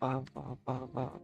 Bau. Bau. Bau.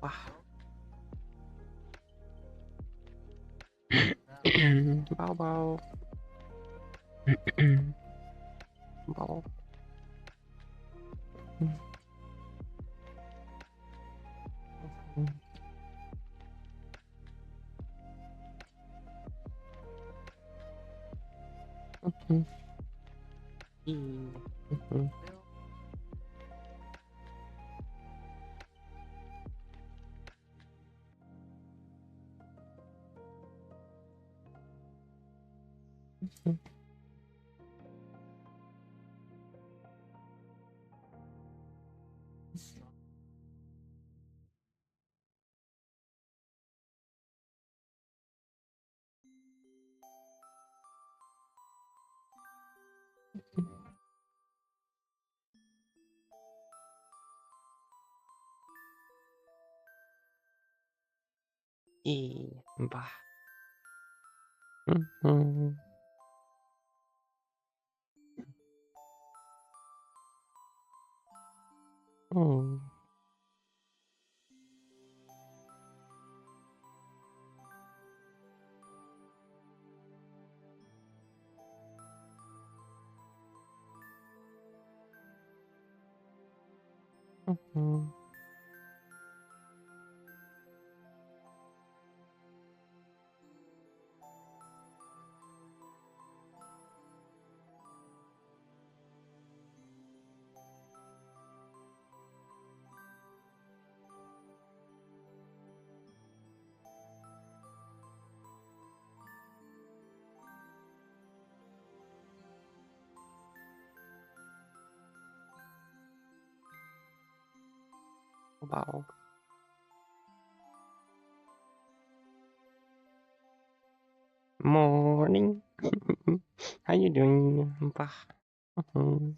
Wah. Bau. Bau. Bah. Bau. Morning. How you doing? Bah. Bau.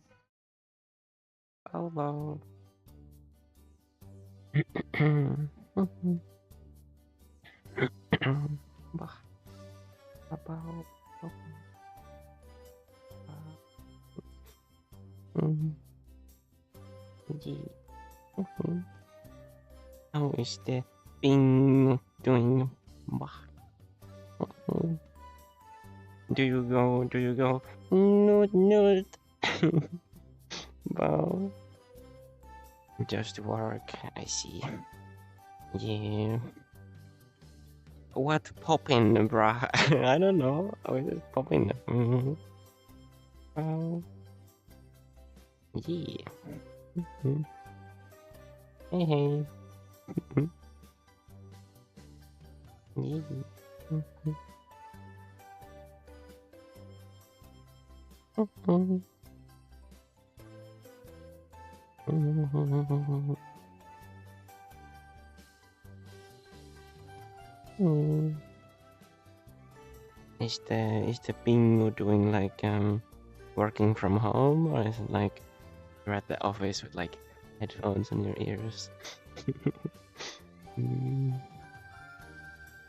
Bah. Bau. How is the thing doing? Bah. Do you go? No. Wow. Just work, I see. Yeah. What popping, bruh? I don't know. How is it popping? Well, yeah. Hey. Yeah. Is the bingo doing like working from home, or is it like you're at the office with like headphones in your ears?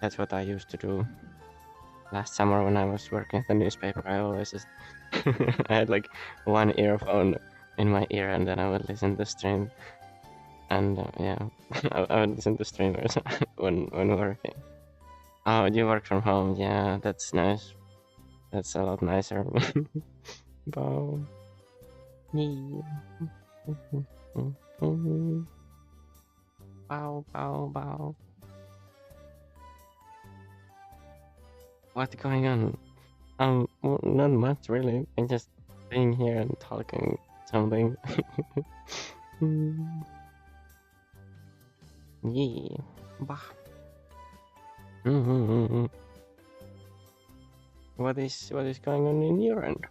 That's what I used to do last summer when I was working at the newspaper, I always just I had like one earphone in my ear, and then I would listen to stream. And yeah, I would listen to streamers when working. Oh, you work from home? Yeah, that's nice. That's a lot nicer. Bow. Bow, bow, bow. What's going on? Well, not much really. I'm just being here and talking something. Yeah. Bah. What is going on in your end?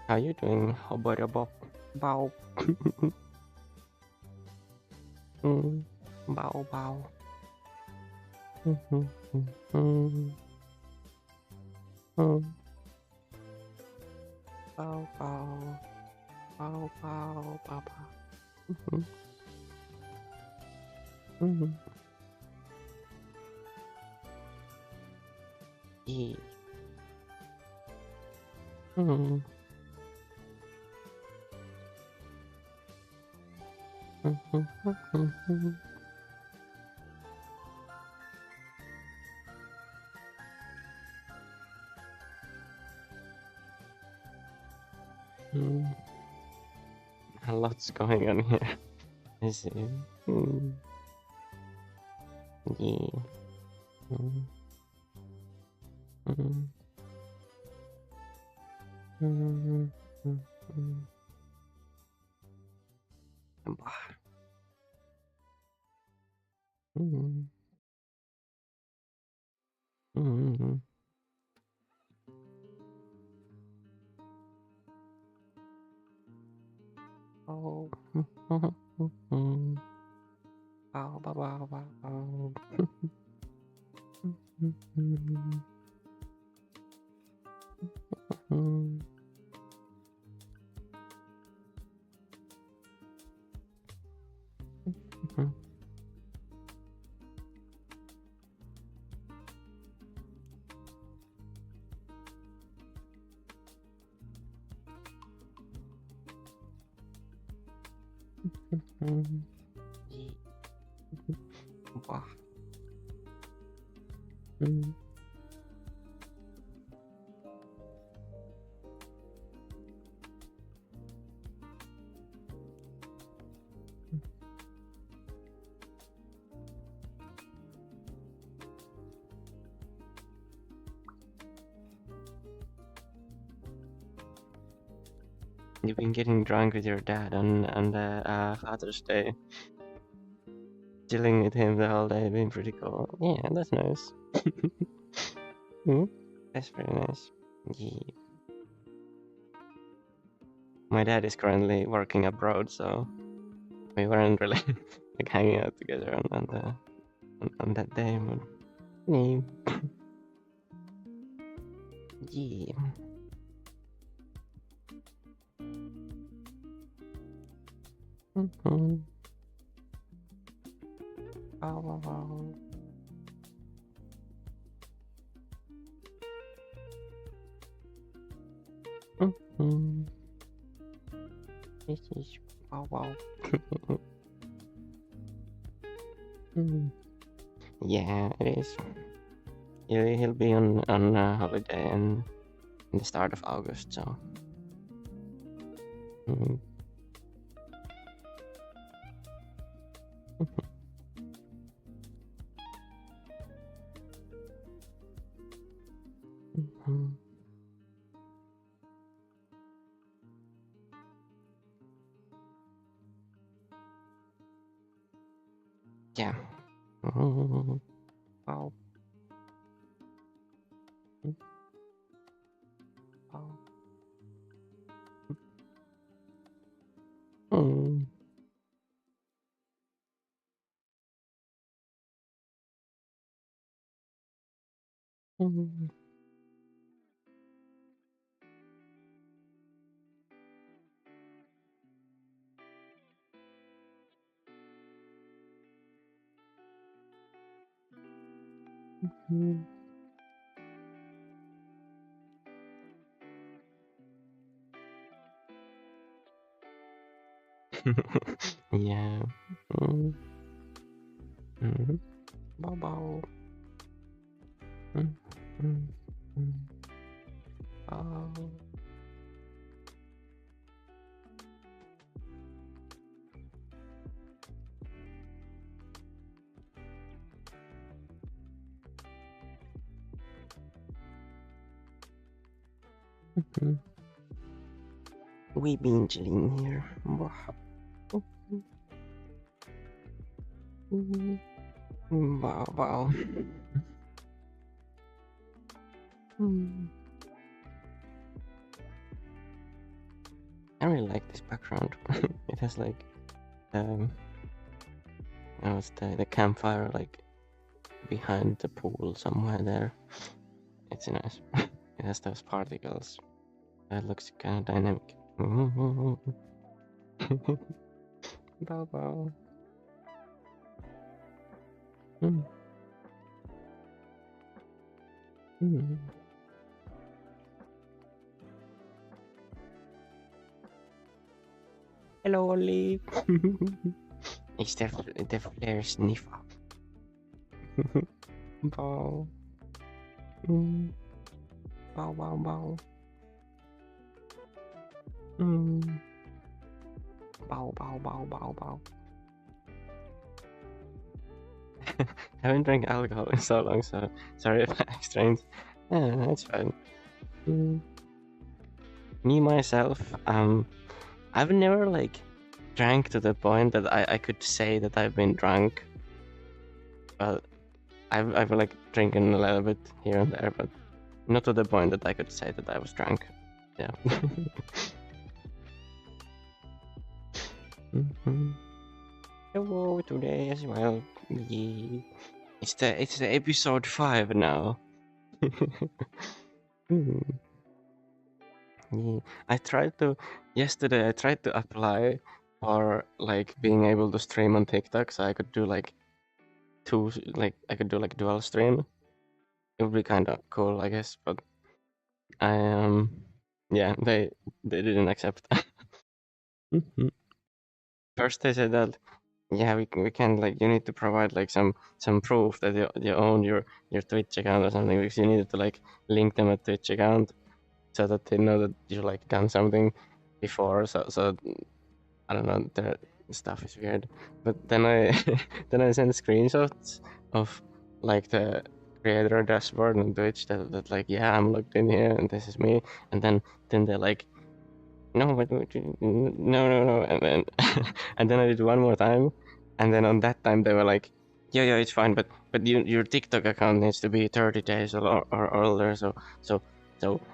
How you doing? How about your bow? Bow. Bow, bow. Bow, bow. Bow, bow, bow, bow. Yeah. A lot's going on here. I see. Yeah. Oh. Bow, bow, bow, bow, bow. Bah. You've been getting drunk with your dad on the Father's Day. Chilling with him the whole day, been pretty cool. Yeah, that's nice. That's very nice. Yeah. My dad is currently working abroad, so we weren't really like hanging out together on that day. But yeah. Yeah. Bow, bow, bow. This is bow, bow. Yeah, it is. He'll be on holiday in the start of August, so. Yeah. Wow. Yeah. Mm. Mm. Bow bow. Mm. Mm. Mm. Bow. Mhm. We been chilling here. Wow. Wow, wow. Mm. I really like this background. It has like it's the campfire like behind the pool somewhere there. It's nice. It has those particles. That looks kind of dynamic. Bow bow. Mm. Mm. Hello, Ollie. It's the flare sniffer. Bow. Mm. Bow bow bow. Mm. Bow bow bow bow bow. I haven't drank alcohol in so long, so sorry if I act strange. Yeah, it's fine. Mm. Me myself, I've never like drank to the point that I could say that I've been drunk. But I've like drinking a little bit here and there, but not to the point that I could say that I was drunk. Yeah. Mhm. Hello today as well. Yeah. It's the episode 5 now. Mm. Yeah. I tried to yesterday. I tried to apply for like being able to stream on TikTok, so I could do like I could do like dual stream. It would be kind of cool, I guess. But I yeah, they didn't accept. Mhm. First they said that yeah, we can like you need to provide like some proof that you own your Twitch account or something, because you needed to like link them a Twitch account so that they know that you like done something before. So I don't know, their stuff is weird. But then I then I sent screenshots of like the creator dashboard on Twitch that like yeah, I'm logged in here and this is me. And then they're like no, but no, and then and then I did one more time, and then on that time they were like, yeah, it's fine, but your TikTok account needs to be 30 days or older, so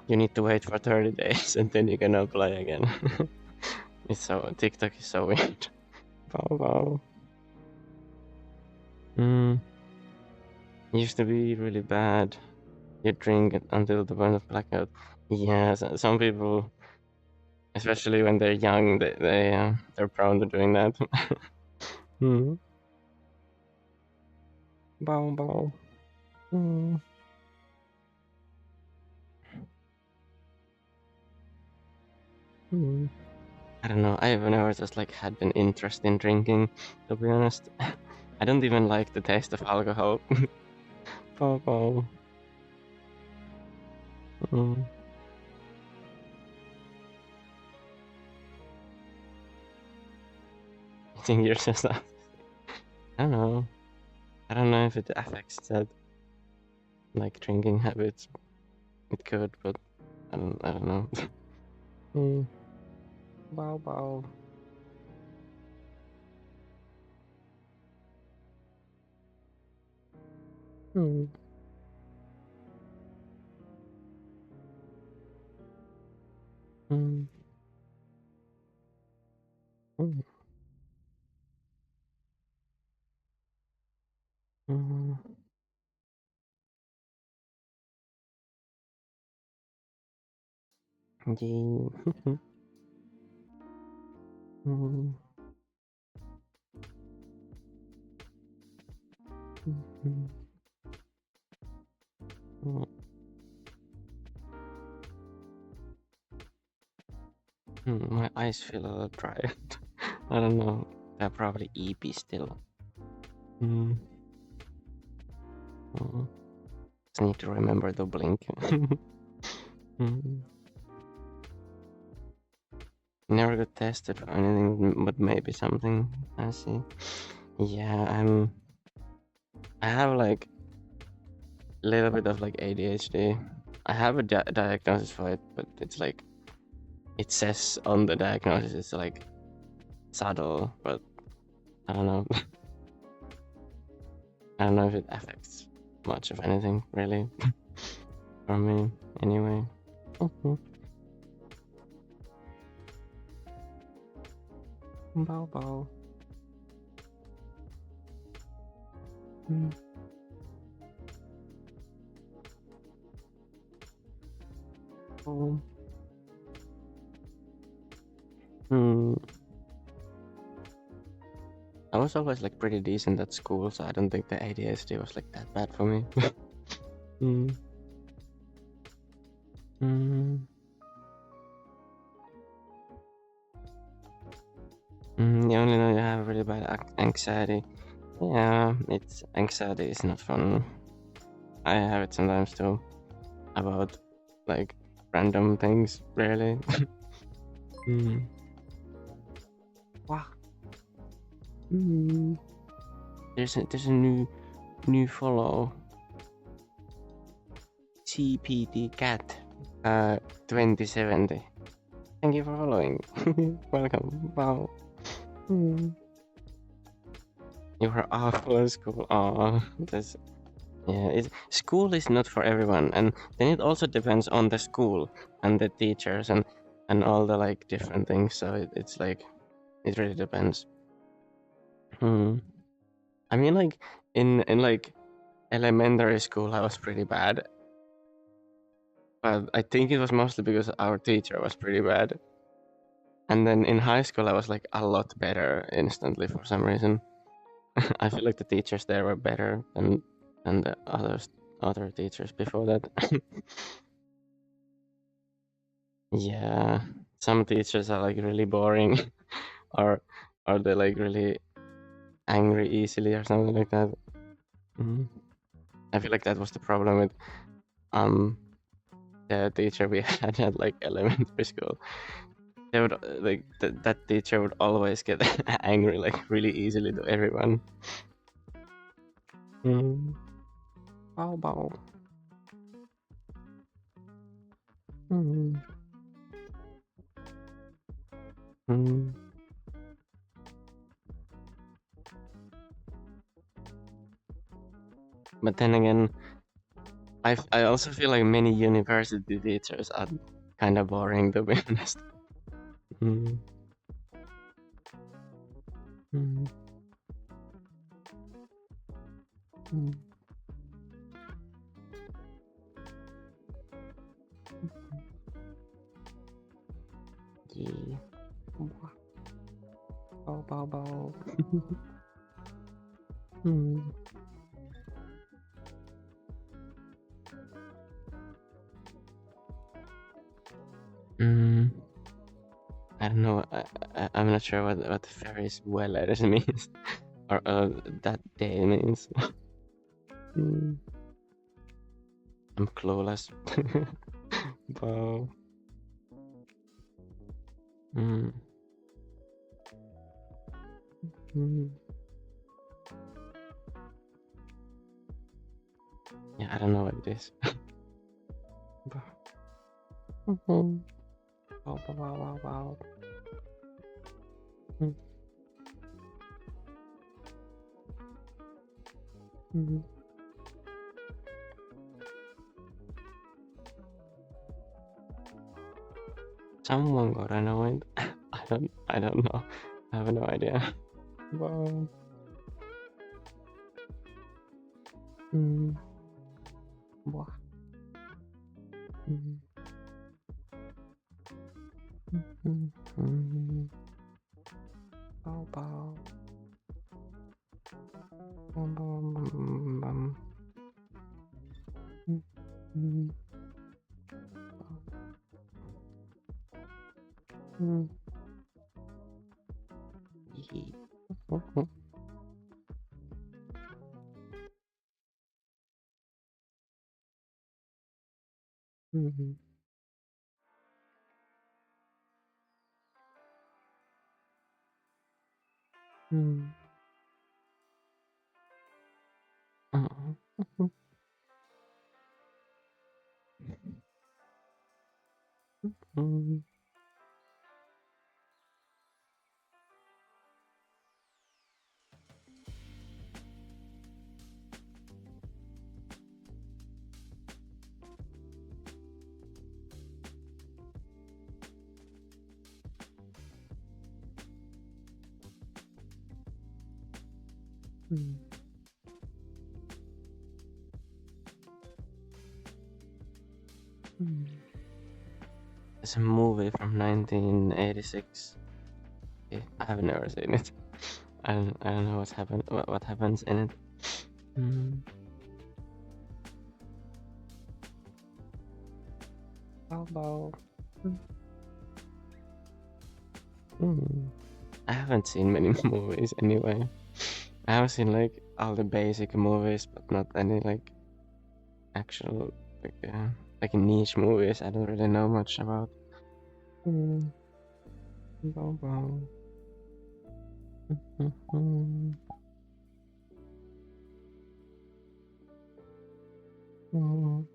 you need to wait for 30 days and then you can apply again. It's so TikTok is so weird. Wow, wow. Used to be really bad. You drink until the point of blackout. Yeah, some people, especially when they're young, they're prone to doing that. Hmm. Bow bow. Hmm. Hmm. I don't know. I've never just like had an interest in drinking, to be honest. I don't even like the taste of alcohol. Bow bow. Hmm. I think you're just I don't know. I don't know if it affects that like drinking habits. It could, but I don't know. Hmm. Bow bow. Hmm. Hmm. Hmm. Hmm. Yeah. Hmm. Hmm. Hmm. My eyes feel a little dry. I don't know. They're probably EP still. Mm. Mm. Just need to remember to blink. Mm. Never got tested for anything, but maybe something. I see. Yeah, I have like a little bit of like ADHD. I have a diagnosis for it, but it's like it says on the diagnosis it's like subtle, but I don't know. I don't know if it affects much of anything really for me. Anyway. Bow bow. Oh. I was always like pretty decent at school, so I don't think the ADHD was like that bad for me. You only know you have really bad anxiety. Yeah, it's anxiety is not fun. I have it sometimes too, about like random things, really. Wow. There's a new follow. CPT Cat 2070. Thank you for following. Welcome. Wow. You were awful at school. Oh, that's yeah. School is not for everyone, and then it also depends on the school and the teachers and all the like different things. So it's like it really depends. I mean, like in like elementary school, I was pretty bad, but I think it was mostly because our teacher was pretty bad. And then in high school, I was like a lot better instantly for some reason. I feel like the teachers there were better than the other teachers before that. Yeah, some teachers are like really boring, or are they like really angry easily or something like that. I feel like that was the problem with the teacher we had at like elementary school. They would like that teacher would always get angry like really easily to everyone. Bow bow. But then again, I also feel like many university teachers are kind of boring, to be honest. Yeah. Bow bow bow. I don't know. I'm not sure what Ferris Wheeler means or that day means. I'm clueless. Wow. Yeah, I don't know what it is. Wow, wow, wow, wow. Someone got annoyed. I don't know. I have no idea. Wow. Wow. Bow bow. Bum, bum, bum, bum. Mhm. Mhm. Mhm. Mhm. Mhm. Mhm. It's a movie from 1986. Okay, I have never seen it. I don't know what happens in it. Mm. How about? Mm. I haven't seen many movies anyway. I have seen like all the basic movies, but not any like actual like niche movies. I don't really know much about. Mm. Bow, bow. Mhm. Mhm.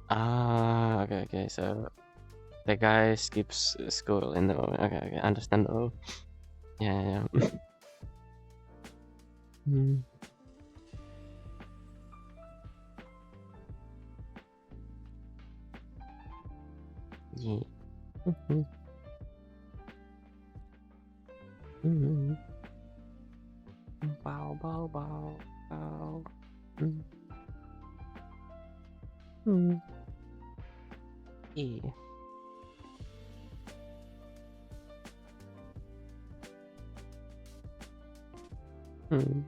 Ah, okay, okay. So the guy skips school in the movie. Okay, okay, understandable. Yeah, yeah. Yeah. Mm. Yeah. Mhm. Mhm. Bow, bow, bow, bow. Mm. Mm. Yeah. Mm.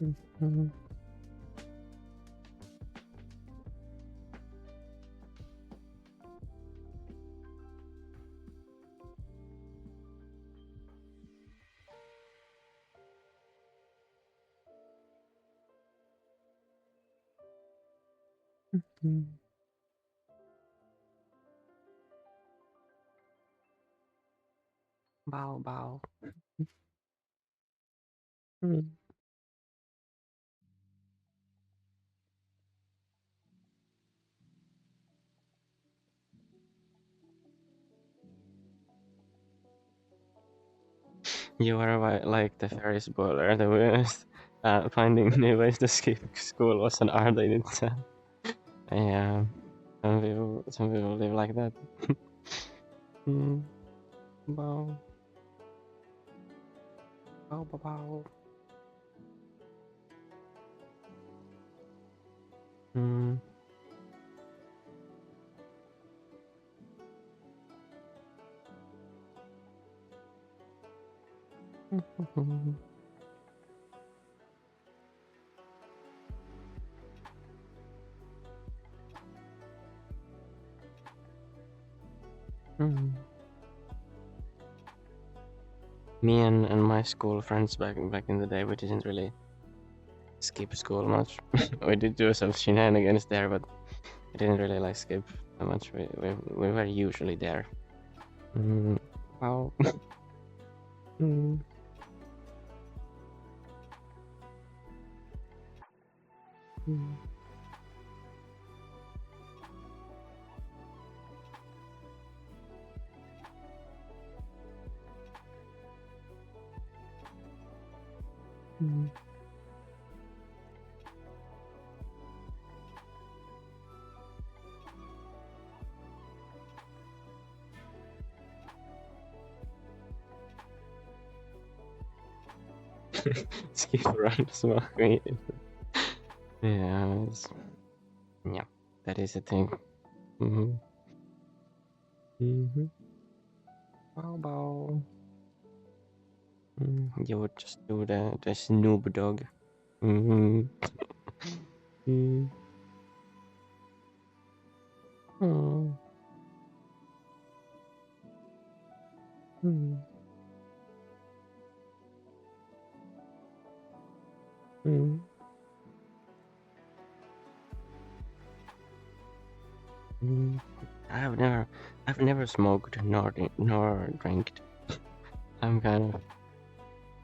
Mhm. Mhm. Bow, bow. Mm. You are like the Ferris Bueller, the worst. Finding new ways to skip school was an art in itself. Yeah, some people live like that. Mm. Bow, bow, bow, bow. Mm. Mm. Me and my school friends back in the day, we didn't really skip school much. We did do some shenanigans there, but we didn't really like skip that much. We were usually there. Mm. Wow. Mm. Mm. Mm. Skip around smoking. Yeah, yeah, that is a thing. Mm-hmm. Mm-hmm. Bow bow. You would just do the Snoop Dogg. Mm-hmm. Mm. Oh. Mm. Mm. Mm. I've never smoked nor drank. I'm kind of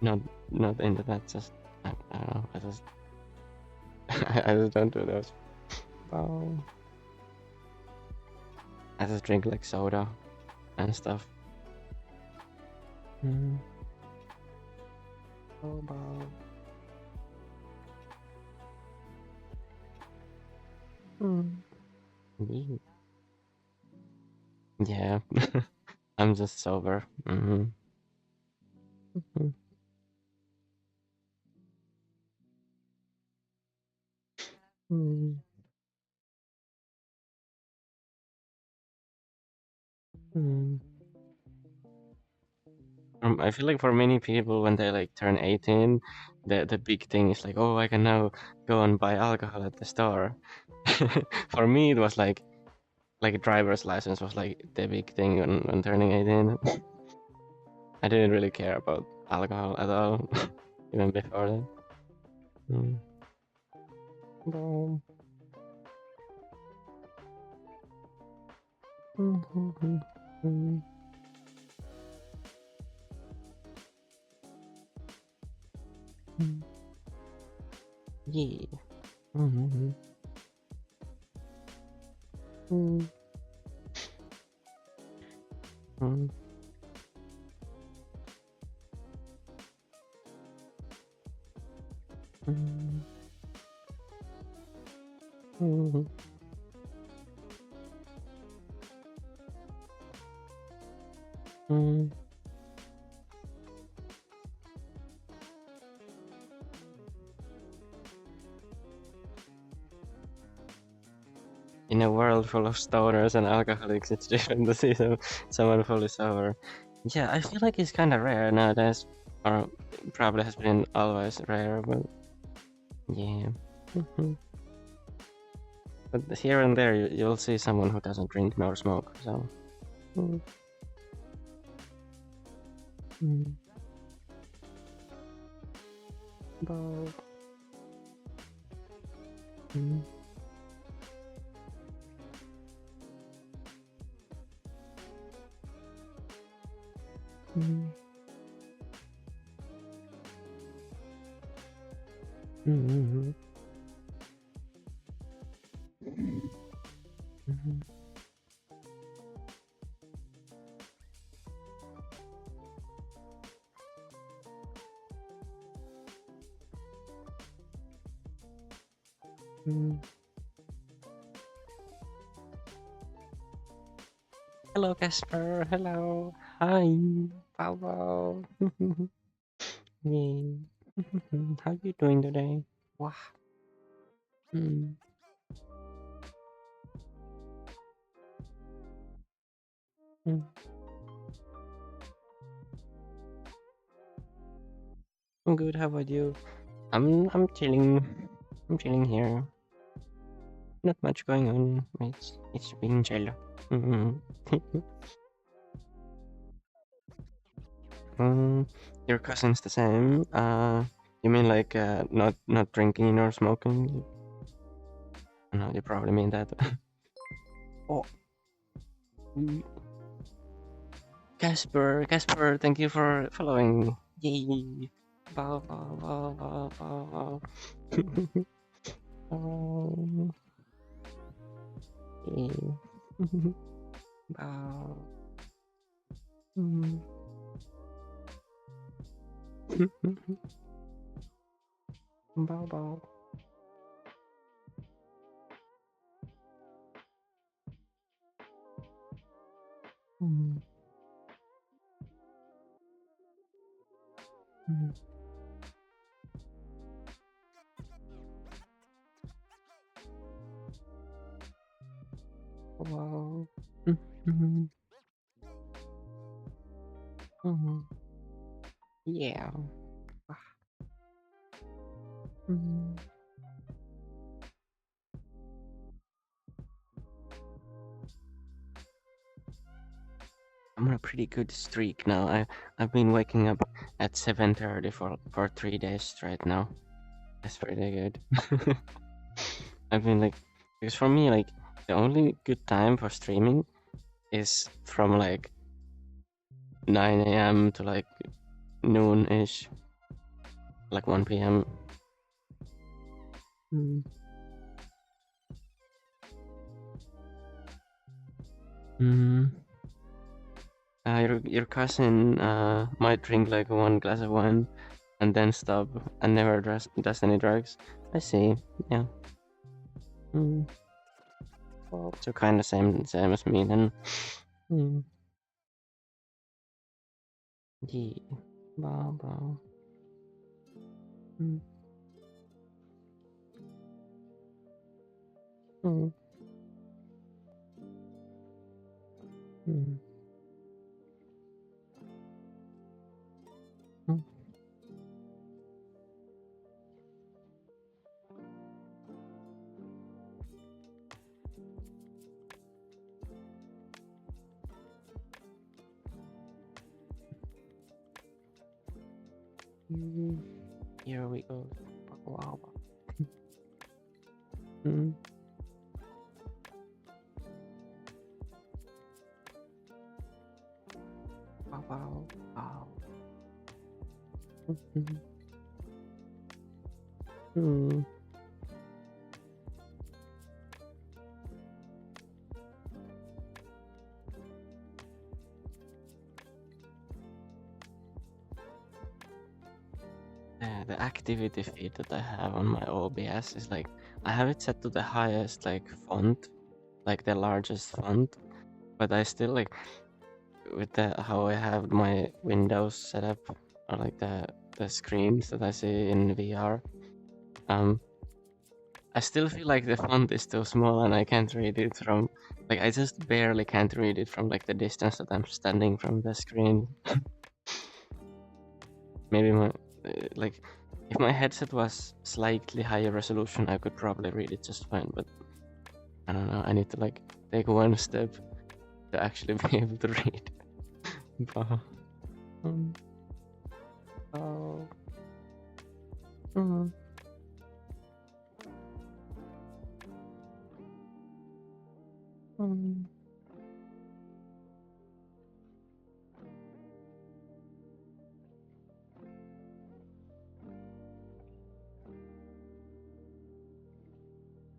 not not into that. Just I don't know. I just don't do those. Bow. I just drink like soda and stuff. Mm. Bow bow. Mm. Yeah. I'm just sober. Mm-hmm. Mm-hmm. Mm. Mm. I feel like for many people, when they like turn 18, the big thing is like, oh, I can now go and buy alcohol at the store. For me, it was like a driver's license was like the big thing when turning 18. I didn't really care about alcohol at all, even before that. Mm. Boom. Mhm. Mm. Mm. Yeah. Mhm. Mm. Mm. Mm. Mhm. Mm. In a world full of stoners and alcoholics, it's different to see someone fully sober. Yeah, I feel like it's kind of rare nowadays, or probably has been always rare, but yeah. Mhm. But here and there, you'll see someone who doesn't drink nor smoke, so. Mm. Mm. Bow. Mm. Mm. Mhm. Mhm. Mm. Hello, Casper. Hello. Hi. Bow bow. Yay. How you doing today? Wow. Mm. Mm. I'm good. How about you? I'm chilling. I'm chilling here. Not much going on. It's being chill. Mm. um, your cousin's the same. You mean like not drinking or smoking? No, you probably mean that. Oh, mm. Casper, thank you for following. Yay! Bow, bow, bow, bow, bow, bow. Oh, yay. Bow. Mm. Bow, bow. Mm. Mm. Wow. Mm. Mhm. Mhm. Yeah. Mm. I'm on a pretty good streak now. I've been waking up at 7:30 for 3 days straight now. That's pretty good. I've been like, because for me, like, the only good time for streaming is from like 9 a.m. to like noon-ish, like 1 p.m. Mm. Mm. Your cousin might drink like one glass of wine and then stop and never does any drugs. I see. Yeah. Mm. Well, so kind of same as me then. Mm. Yeah. Wow. Mm. Mm. Mm. Mm. Mm. Here we go. Wow. Mm. Wow. Mm. Mm. The activity feed that I have on my OBS is like, I have it set to the highest like font, like the largest font, but I still like, with the how I have my windows set up, or like the screens that I see in VR, I still feel like the font is too small and I can't read it from, like, I just barely can't read it from like the distance that I'm standing from the screen. Maybe my like, if my headset was slightly higher resolution, I could probably read it just fine. But I don't know. I need to like take one step to actually be able to read. Bah. Oh. Mm. Mm.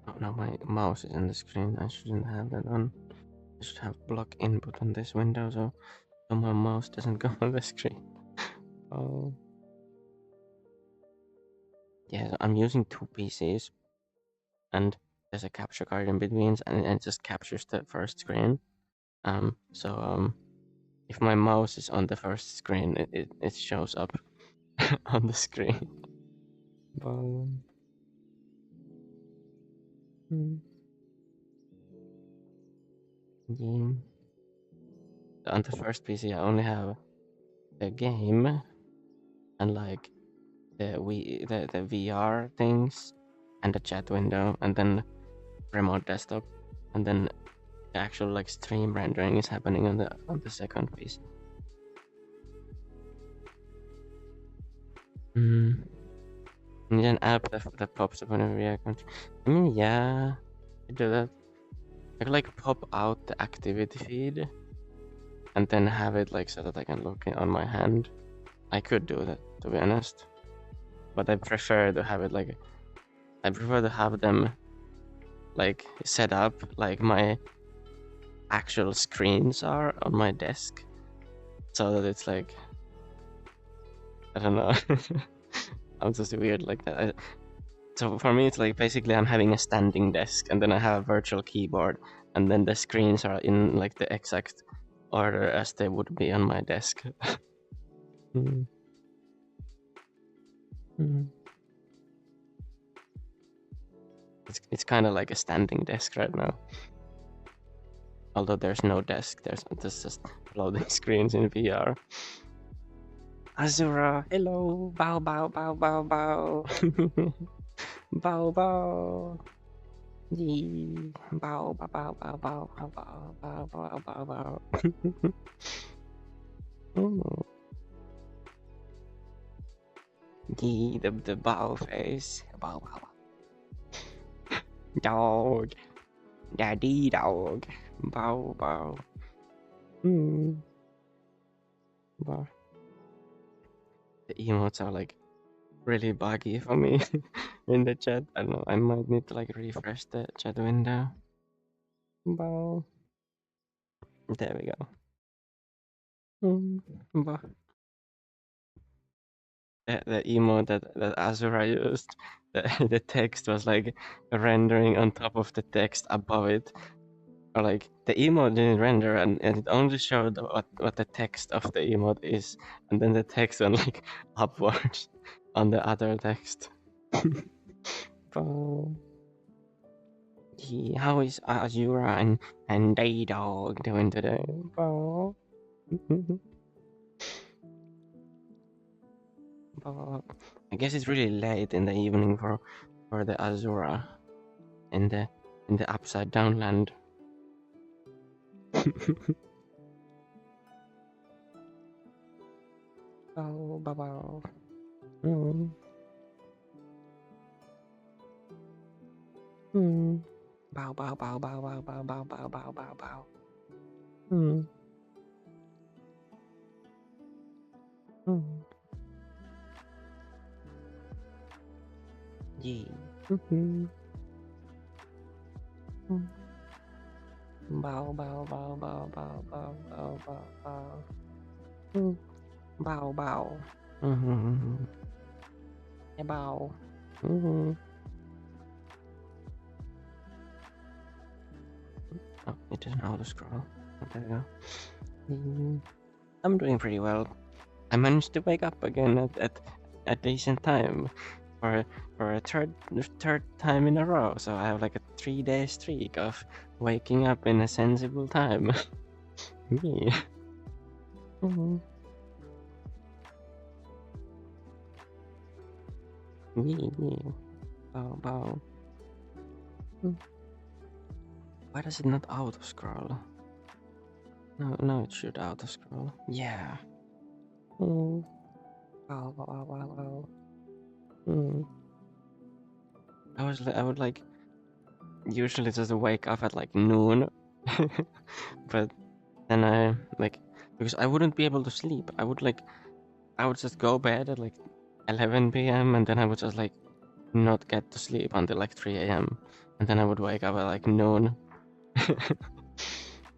Oh no, my mouse is on the screen. I shouldn't have that on. I should have block input on this window so my mouse doesn't go on the screen. Oh. Yeah, so I'm using two PCs and there's a capture card in between and it just captures the first screen. So if my mouse is on the first screen, it shows up on the screen. But, yeah. On the first PC, I only have the game and like the VR things and the chat window and then remote desktop, and then the actual like stream rendering is happening on the second PC. Mm. You need an app that pops up whenever you account. I mean, yeah, I do that. I could like pop out the activity feed and then have it like so that I can look on my hand. I could do that, to be honest, but I prefer to have it like, I prefer to have them like set up like my actual screens are on my desk, so that it's like, I don't know. I'm just weird like that. So for me, it's like basically I'm having a standing desk, and then I have a virtual keyboard, and then the screens are in like the exact order as they would be on my desk. Mm. Mm. It's kind of like a standing desk right now. Although there's no desk, there's just loading screens in VR. Azura, hello, bow, bow, bow, bow, bow. Bow, bow. Yee. Bow, bow, bow, bow, bow, bow, bow, bow, bow, bow. Yee, the bow face. Bow, bow, bow. Dog. Daddy dog. Bow, bow. Bow. The emotes are like really buggy for me in the chat. I don't know, I might need to like refresh the chat window. Bow. There we go. Bow. The emote that Azura used, the text was like rendering on top of the text above it. Or like the emote didn't render and it only showed what the text of the emote is, and then the text went like upwards on the other text. How is Azura and Daydog doing today? I guess it's really late in the evening for the Azura in the upside down land. Bow, bow, bow. Bow, bow, bow, bow, bow, bow, bow, bow, bow, bow, bow. Yeah. Bow, bow, bow, bow, bow, bow, bow, bow, bow. Bow, bow. Yeah, bow. Oh, it doesn't auto scroll. Oh, there you go. I'm doing pretty well. I managed to wake up again at a decent time for a third time in a row. So I have like a 3-day streak of waking up in a sensible time. Me. Me. Bow, bow. Why does it not auto scroll? No, it should auto scroll. Yeah. Wow, wow, wow, wow, wow. I would like usually just wake up at like noon, but then I like because I wouldn't be able to sleep. I would just go bed at like 11 p.m. and then I would just like not get to sleep until like 3 a.m. and then I would wake up at like noon.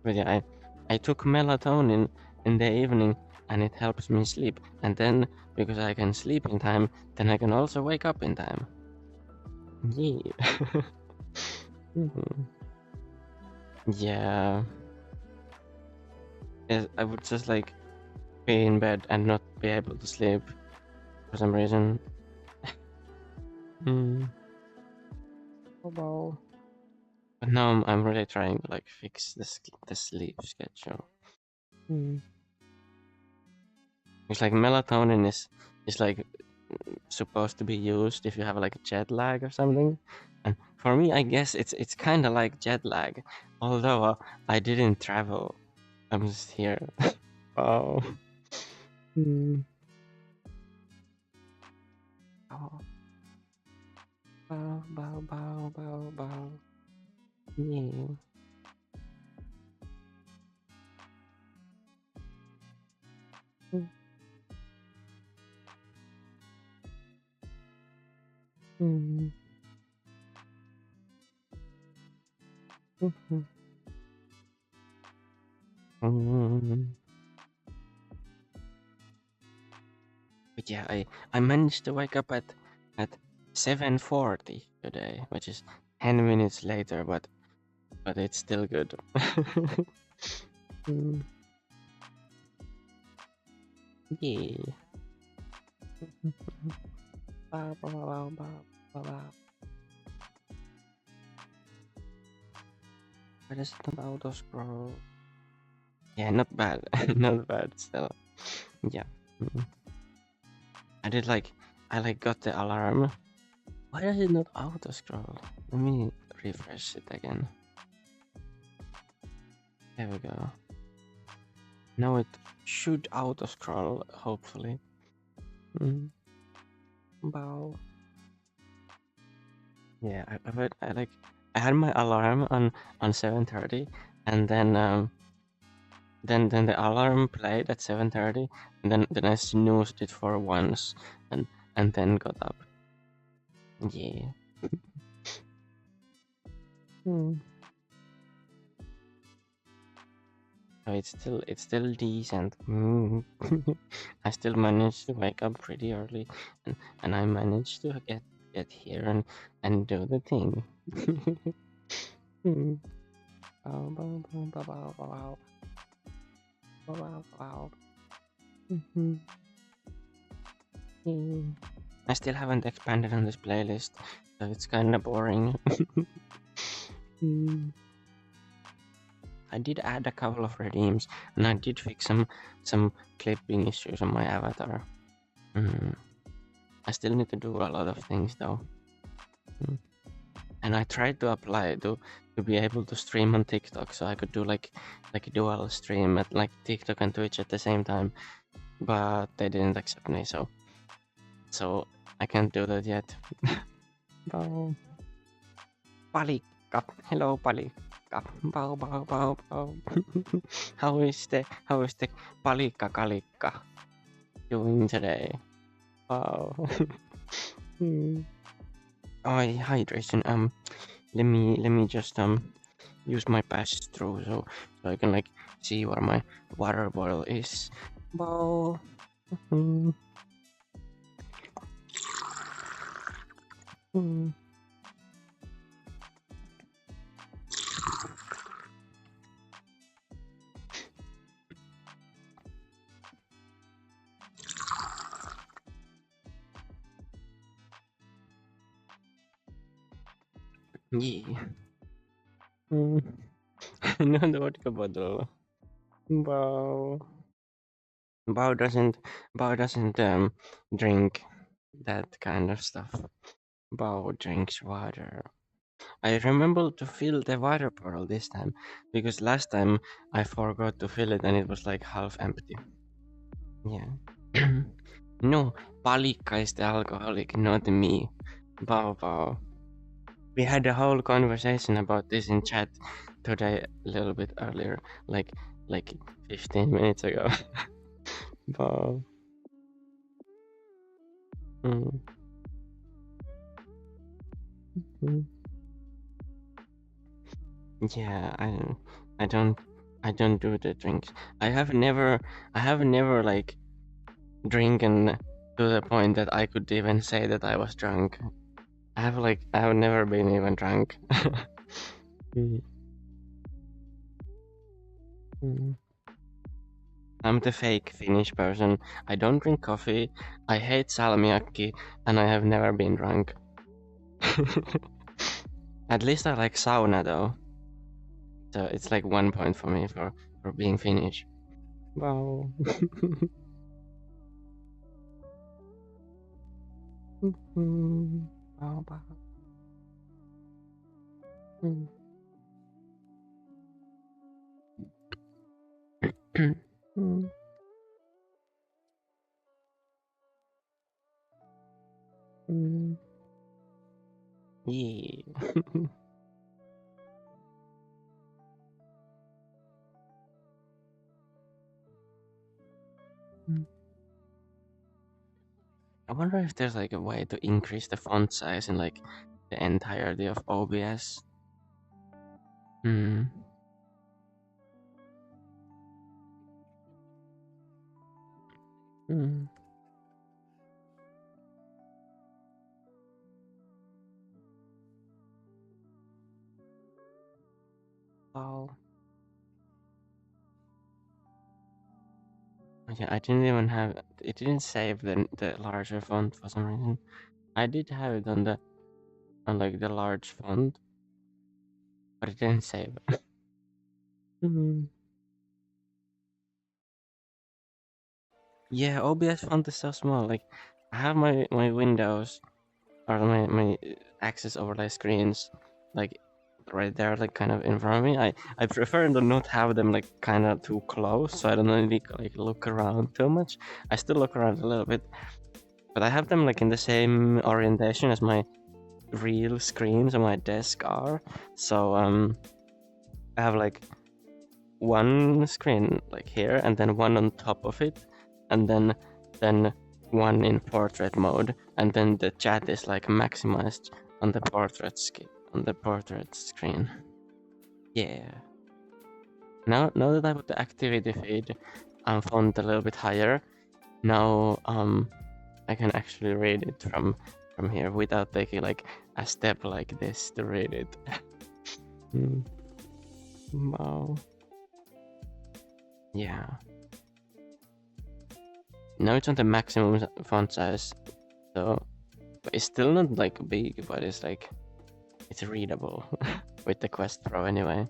But yeah, I took melatonin in the evening and it helps me sleep. And then because I can sleep in time, then I can also wake up in time. Yeah. Yeah. Yes, I would just like be in bed and not be able to sleep for some reason. Oh, but now I'm really trying to like fix the sleep schedule. It's like melatonin is like supposed to be used if you have like jet lag or something. And for me, I guess it's kind of like jet lag, although I didn't travel. I'm just here. Oh. Oh. Bow, bow, bow, bow, bow. Yeah. But yeah, I managed to wake up at 7:40 today, which is 10 minutes later, but it's still good. Yeah. Bow, bow, bow, bow, bow, bow. Why does it not auto scroll? Yeah, not bad. Not bad still. Yeah. I did like I like got the alarm. Why does it not auto scroll? Let me refresh it again. There we go. Now it should auto scroll, hopefully. Bow. Yeah, I had my alarm on 7:30, and then the alarm played at 7:30, and then I snoozed it for once, and then got up. Yeah. So it's still decent. I still managed to wake up pretty early, and I managed to get here and do the thing. Mm. Bow, bow, bow, bow, bow, bow, bow, bow, bow. Mhm. Mm. I still haven't expanded on this playlist, so it's kind of boring. Mm. I did add a couple of redeems, and I did fix some clipping issues on my avatar. I still need to do a lot of things though. And I tried to apply to be able to stream on TikTok, so I could do like a dual stream at like TikTok and Twitch at the same time, but they didn't accept me, so I can't do that yet. Bow. Palikka. Hello, Palikka. Bow, bow, bow, bow. how is the Palikka Kalikka doing today? Wow. Oh, hydration. Let me just use my pass through so I can like see where my water bottle is. Bow. Mm. Mm. Yeah. Mm. No, the vodka bottle. Bow. Bow doesn't drink that kind of stuff. Bow drinks water. I remember to fill the water bottle this time because last time I forgot to fill it and it was like half empty. Yeah. No, Palikka is the alcoholic, not me. Bow bow. We had a whole conversation about this in chat today a little bit earlier, like 15 minutes ago. Bow. Mm. Mm. Yeah, I don't, I don't do the drinks. I have never like drinking to the point that I could even say that I was drunk. I have never been even drunk. Mm, mm. I'm the fake Finnish person. I don't drink coffee. I hate salmiakki, and I have never been drunk. At least I like sauna though, so it's like 1 point for me for being Finnish. Wow. Wow, wow. Mm. Mm. Mm. Yeah. I wonder if there's like a way to increase the font size in like the entirety of OBS. Hmm. Hmm. Wow. Yeah, I didn't even have it. Didn't save the larger font for some reason. I did have it on like the large font, but it didn't save. Hmm. Yeah, OBS font is so small. Like I have my windows or my access overlay screens like right there, like kind of in front of me. I prefer to not have them like kind of too close, so I don't really like look around too much. I still look around a little bit, but I have them like in the same orientation as my real screens on my desk are. So I have like one screen like here, and then one on top of it, and then one in portrait mode, and then the chat is like maximized on the portrait screen. Yeah. Now that I put the activity feed font a little bit higher, now I can actually read it from here without taking like a step like this to read it. Wow. Yeah. Now it's on the maximum font size, so but it's still not like big, but it's like it's readable with the Quest Pro anyway.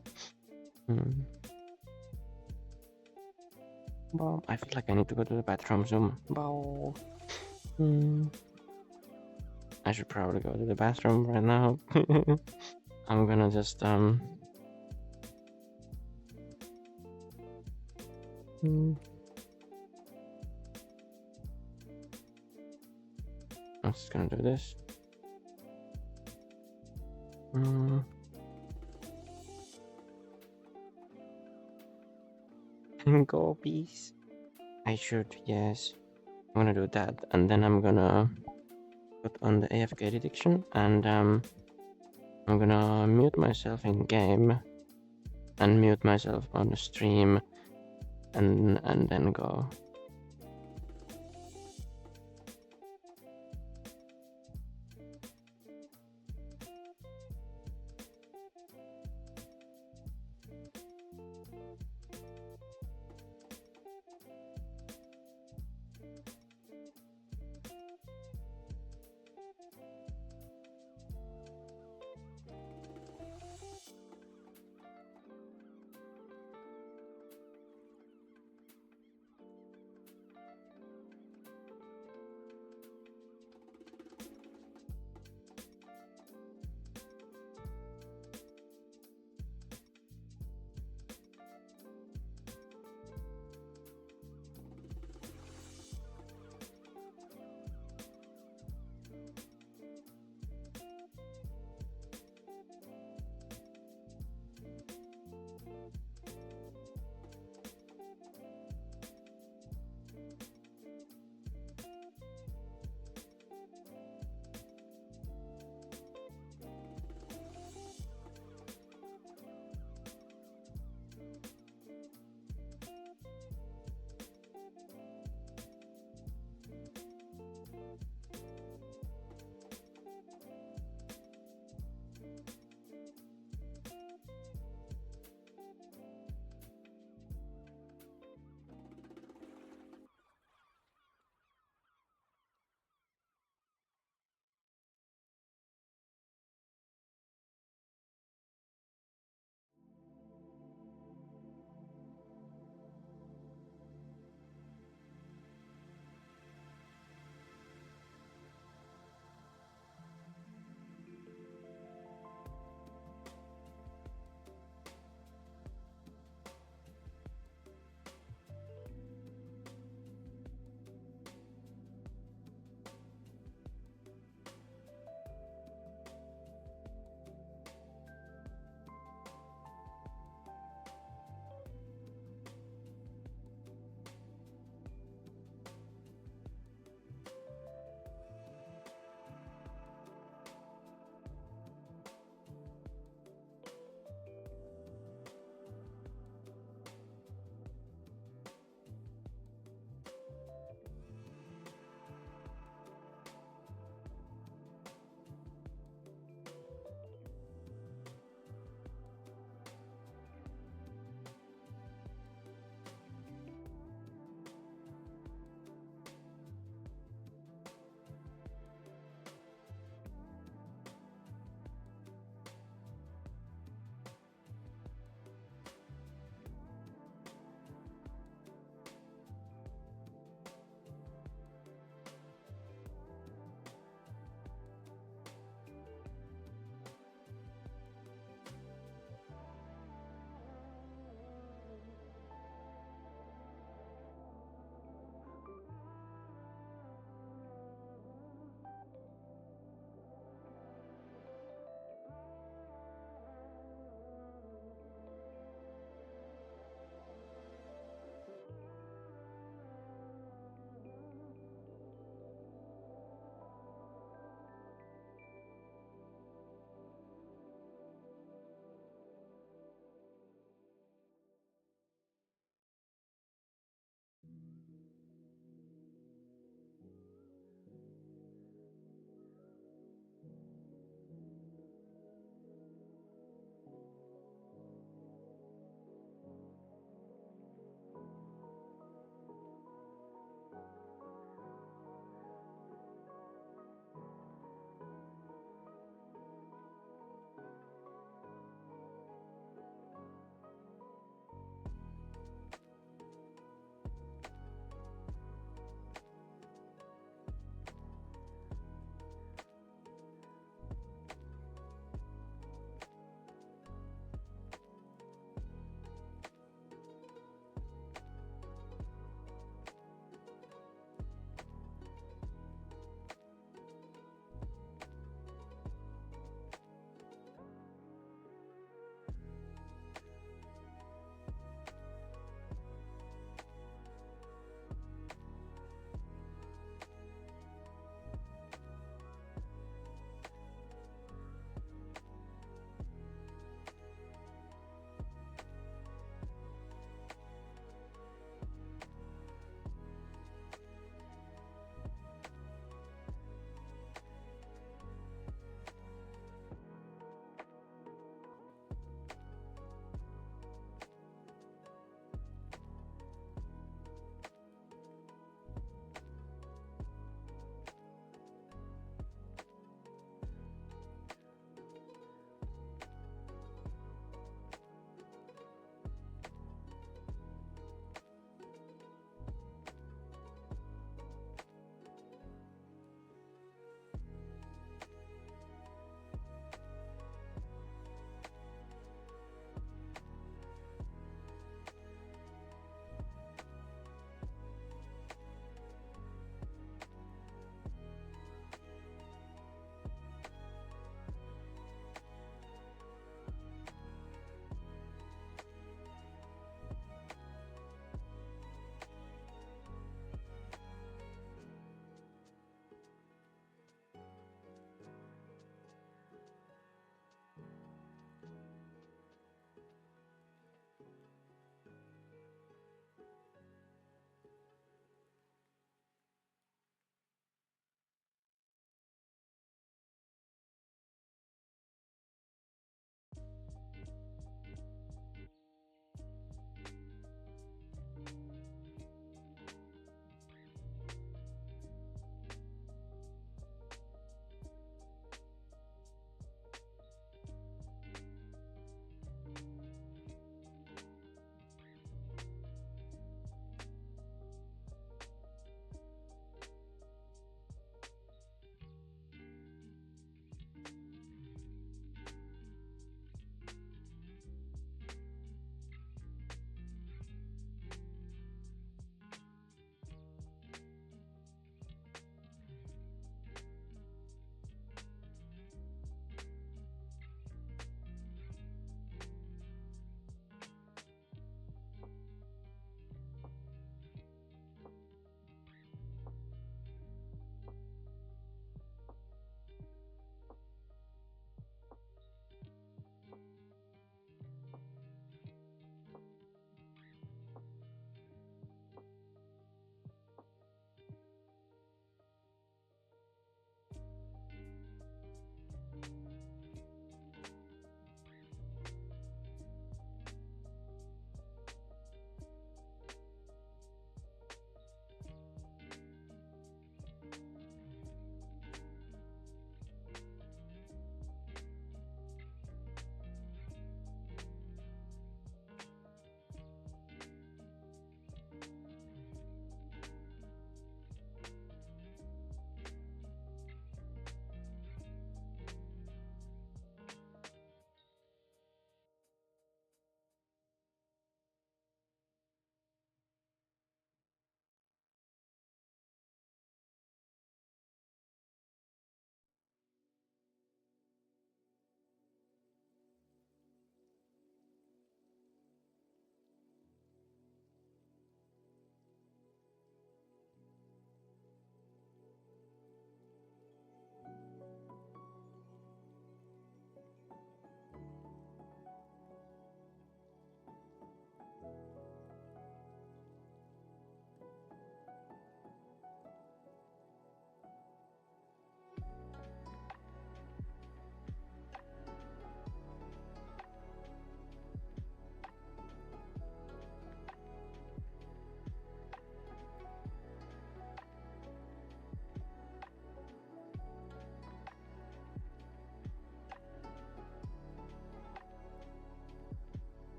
Well, I feel like I need to go to the bathroom soon. Well, I should probably go to the bathroom right now. I'm gonna just I'm just gonna do this. Go peace. I should, yes. I'm gonna do that, and then I'm gonna put on the AFK detection, and I'm gonna mute myself in game, and mute myself on the stream, and then go.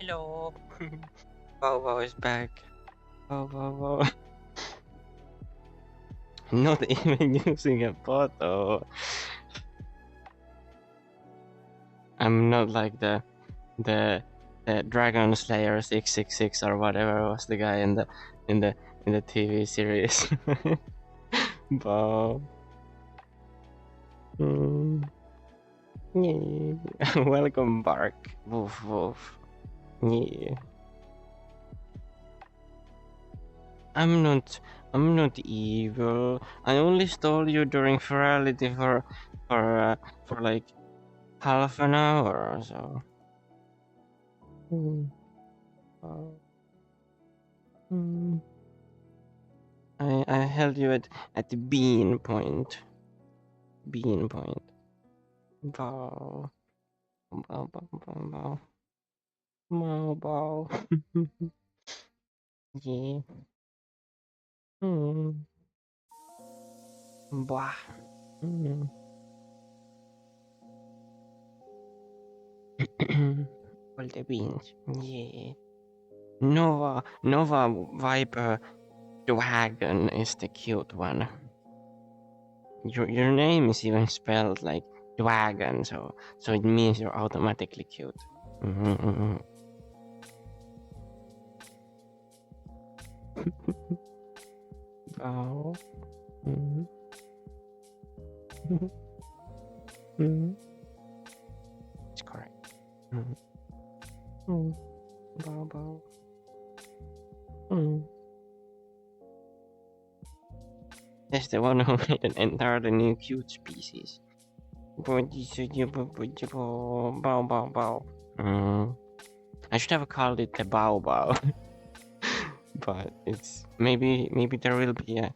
Hello. Bau is back. Bau. Not even using a photo. I'm not like the Dragon Slayer 666 or whatever was the guy in the TV series. Bau. Yeah. Welcome back. Woof woof. Yeah. I'm not evil. I only stole you during virality for like half an hour or so. I held you at the bean point. Bean point. Bow. Bow. Bow. Yeah. Blah. All the beans. Yeah. Nova Viper Dragon is the cute one. Your name is even spelled like dragon, so it means you're automatically cute. Bow. It's correct. Bow. That's the one who made an entirely new cute species. Bow. I should have called it the Bao. But it's maybe there will be a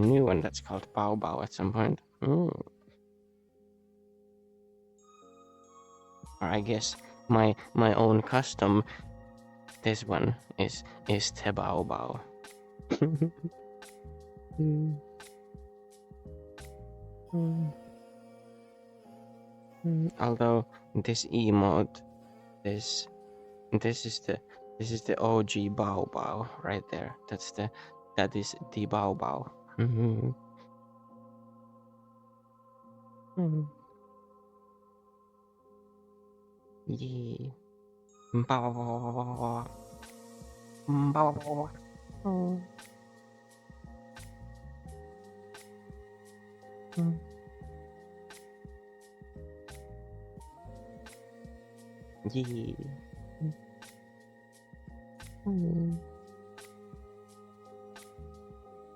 new one that's called Bao at some point. Or I guess my own custom. This one is the Bao. Although this emote, this is the OG Bao right there. That is the Bao. Yeah. Bao. Yeah.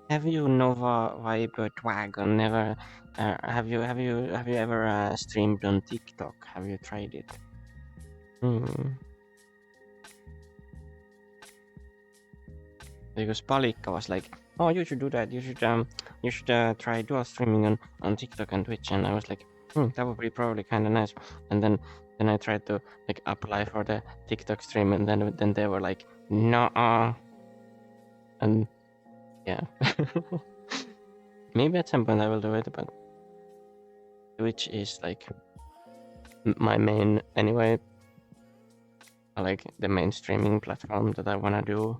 Have you Nova Viper Dragon? Never. Have you ever streamed on TikTok? Have you tried it? Because Palikka was like, "Oh, you should do that. You should try dual streaming on TikTok and Twitch." And I was like, "That would be probably kind of nice." And then I tried to like apply for the TikTok stream, and then they were like, "Nah." And yeah, maybe at some point I will do it, but Twitch is like my main anyway. Like the main streaming platform that I wanna do.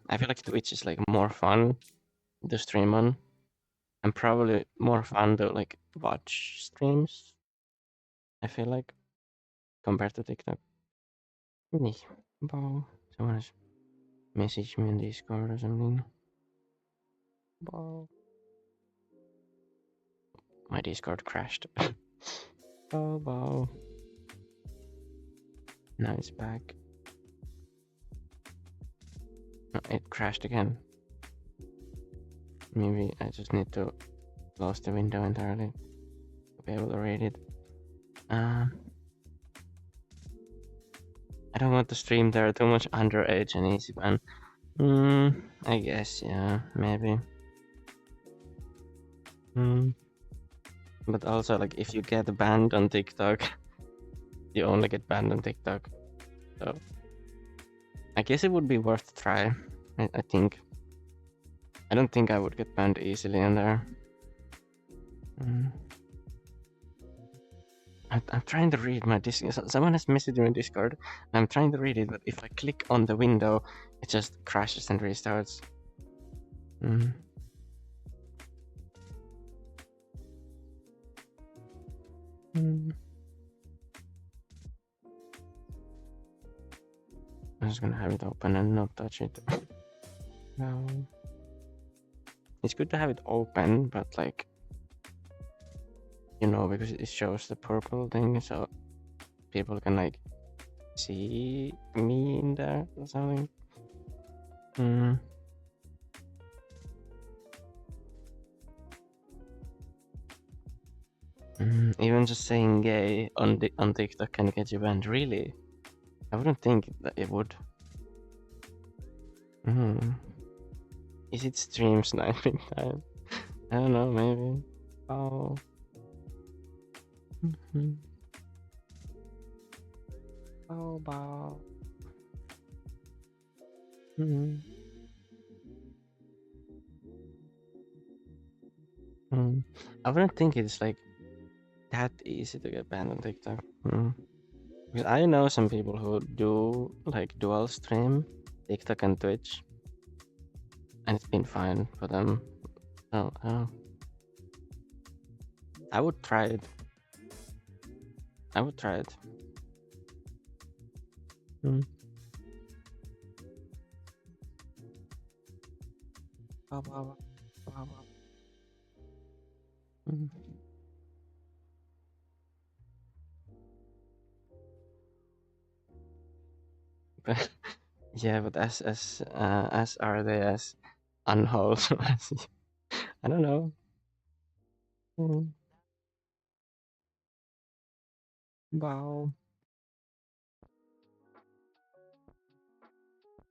I feel like Twitch is like more fun to stream on, and probably more fun to like watch streams. I feel like compared to TikTok. Bow. Someone has messaged me in Discord or something. Bow. My Discord crashed. Bow. Now it's back. No, it crashed again. Maybe I just need to close the window entirely to be able to read it. I don't want to stream there too much underage and easy ban. I guess, yeah, maybe. But also, like, if you get banned on TikTok, you only get banned on TikTok. So, I guess it would be worth a try. I think. I don't think I would get banned easily in there. I'm trying to read my Discord. Someone has messaged me in Discord. And I'm trying to read it, but if I click on the window, it just crashes and restarts. Mm. Mm. I'm just gonna have it open and not touch it. No. It's good to have it open, but like, you know, because it shows the purple thing, so people can like see me in there or something. Even just saying gay on TikTok can get you banned. Really? I wouldn't think that it would. Is it stream sniping time? I don't know, maybe. Oh. Oh, bow. I wouldn't think it's like that easy to get banned on TikTok. Because I know some people who do like dual stream TikTok and Twitch, and it's been fine for them. Oh, I would try it. I would try it. Yeah, but as are they as unwholesome as you? I don't know. Wow.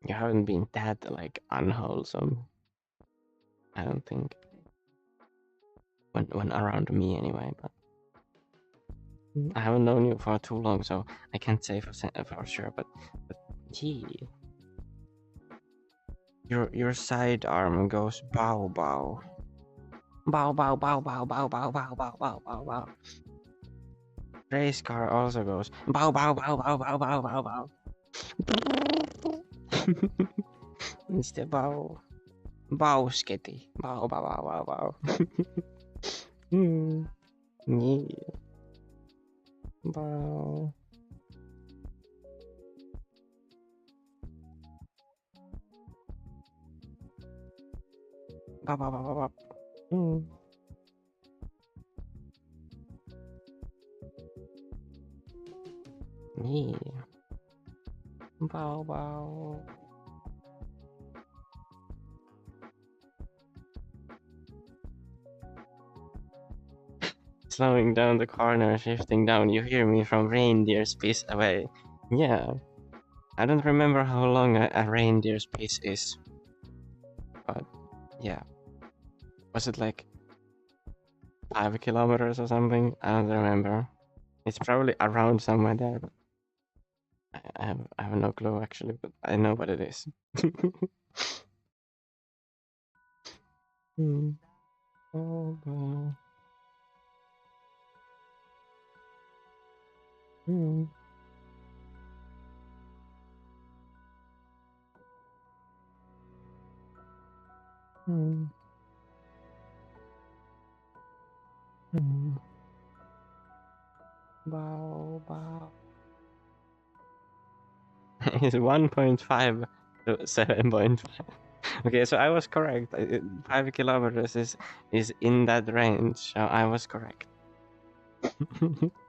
You haven't been that like unwholesome. I don't think. When around me anyway, but I haven't known you for too long, so I can't say for sure. But gee, your sidearm goes bow bow. Bow bow bow bow bow bow bow bow bow bow bow. Race car also goes bow bow bow bow bow bow bow bow. Mr. Bow. Bow skitty. Bow bow bow bow bow. Yeah. Bow. Bow bow bow bow bow. Yeah. Bow bow. Slowing down the corner, shifting down. You hear me from reindeer's piece away. Yeah. I don't remember how long a reindeer's piece is. But yeah. Was it like 5 kilometers or something? I don't remember. It's probably around somewhere there, but I have no clue actually, but I know what it is. Oh, wow. Bow, bow. It's 1.5 to 7.5. Okay, so I was correct. 5 kilometers is in that range, so I was correct.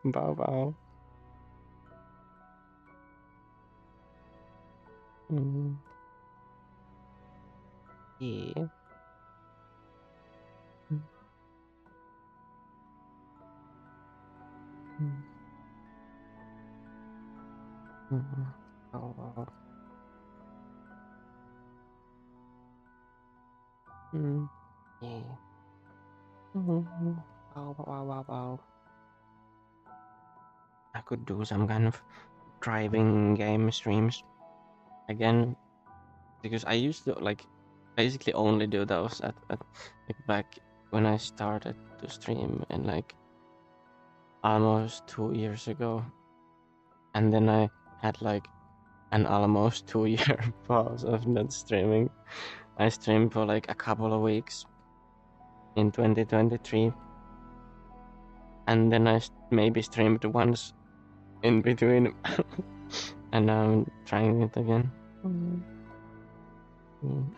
Bow, bow. Yeah. Bow, bow. Yeah. Bow, bow, bow, bow. I could do some kind of driving game streams again, because I used to like basically only do those at like back when I started to stream, and like almost 2 years ago, and then I had like an almost 2 year pause of not streaming. I streamed for like a couple of weeks in 2023, and then I maybe streamed once in between, and now I'm trying it again.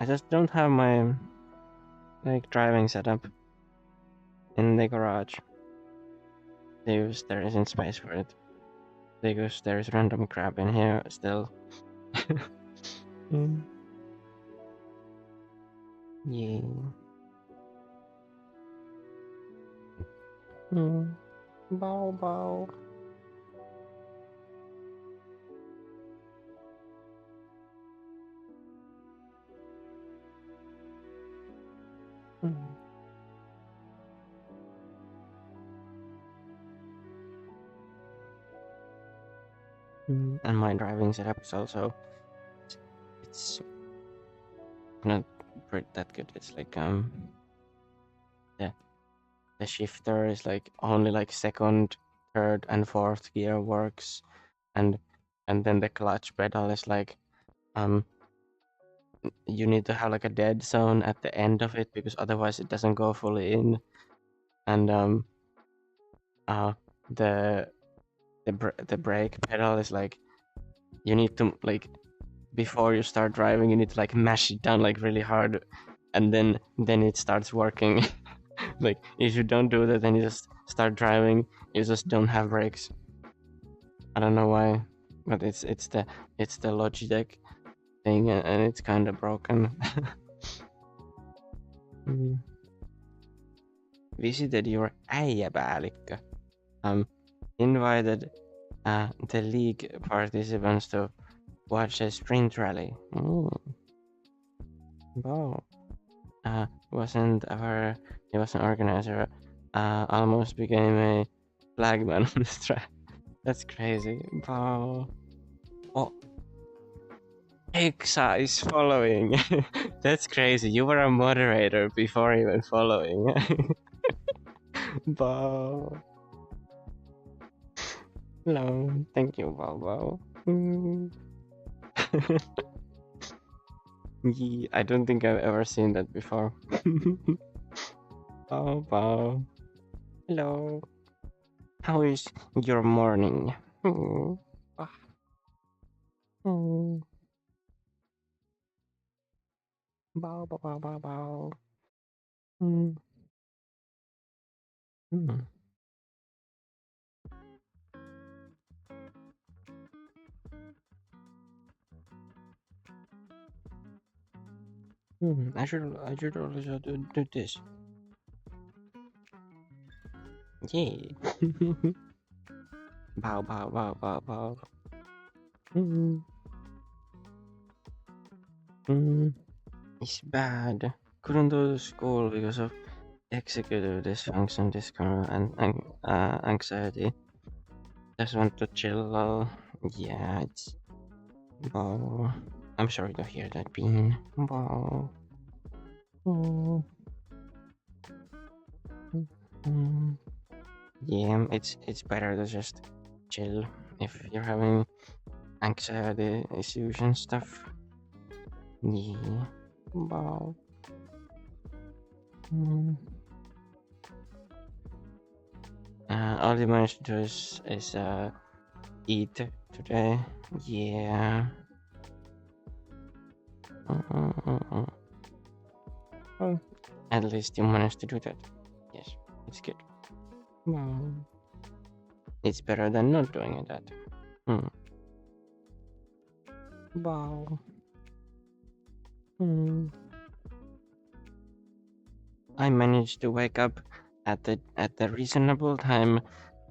I just don't have my like driving setup in the garage. There isn't space for it because there's random crap in here still. Yeah. Bow bow. And my driving setup is also it's not that good. It's like the shifter is like only like second, third, and fourth gear works, and then the clutch pedal is like you need to have like a dead zone at the end of it because otherwise it doesn't go fully in, and the brake pedal is like you need to like before you start driving you need to like mash it down like really hard, and then it starts working. Like if you don't do that, then you just start driving, you just don't have brakes. I don't know why, but it's the Logitech thing, and it's kind of broken. Visited your äijäpäällikkö. Invited the league participants to watch a sprint rally. Wow. He was an organizer. Almost became a flagman on the track. That's crazy. Wow. Oh, Hexa is following. That's crazy. You were a moderator before even following. Wow. Hello. Thank you, Wow. Yeah, I don't think I've ever seen that before. Wow. Hello. How is your morning? Bow, bow, bow, bow, bow. I should also do this. Yeah. Bow, bow, bow, bow, bow. It's bad. Couldn't go to school because of executive dysfunction, and anxiety. Just want to chill. Yeah, it's. Wow. I'm sorry to hear that, Bean. Wow. Yeah, it's better to just chill if you're having anxiety issues and stuff. Yeah. Wow. All you managed to do is eat today. Yeah. Well, at least you managed to do that. Yes, it's good. Wow. It's better than not doing that. Wow. I managed to wake up at the reasonable time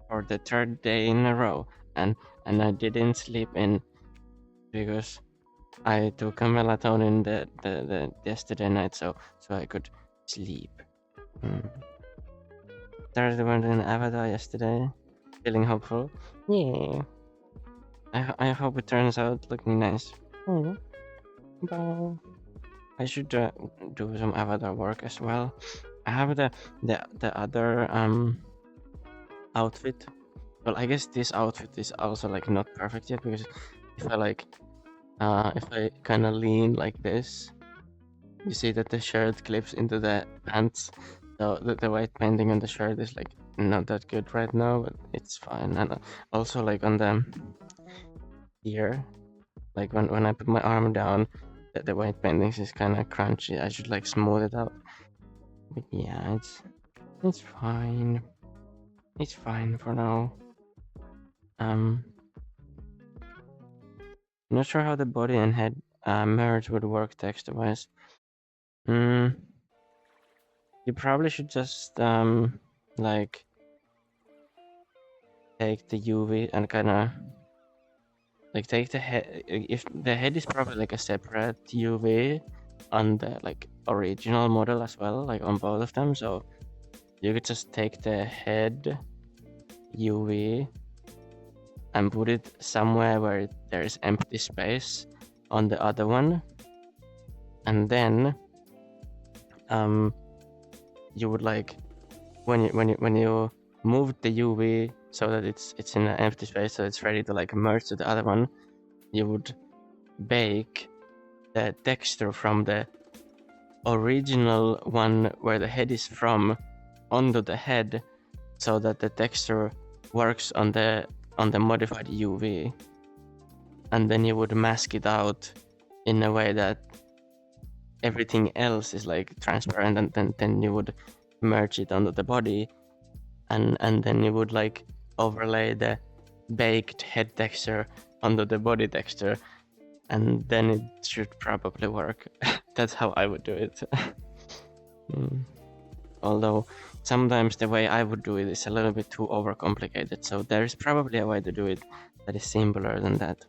for the third day in a row, and I didn't sleep in because I took a melatonin the yesterday night, so I could sleep. Thursday went in Avatar yesterday, feeling hopeful. Yeah. I hope it turns out looking nice. Wow. I should do some Avatar work as well. I have the other outfit Well, I guess this outfit is also like not perfect yet, because if I like if I kind of lean like this, you see that the shirt clips into the pants, so the white painting on the shirt is like not that good right now, but it's fine. And also like on the here, like when I put my arm down, the white paintings is kind of crunchy. I should like smooth it out. But yeah, it's fine. It's fine for now. Not sure how the body and head merge would work text-wise. You probably should just like take the UV and kind of like take the head. If the head is probably like a separate UV on the like original model as well, like on both of them. So you could just take the head UV and put it somewhere where there is empty space on the other one, and then you would like when you move the UV so that it's in an empty space, so it's ready to like merge to the other one, you would bake the texture from the original one where the head is from onto the head, so that the texture works on the modified UV, and then you would mask it out in a way that everything else is like transparent, and then you would merge it onto the body, and then you would like overlay the baked head texture onto the body texture, and then it should probably work. That's how I would do it. Although sometimes the way I would do it is a little bit too overcomplicated, so there is probably a way to do it that is simpler than that.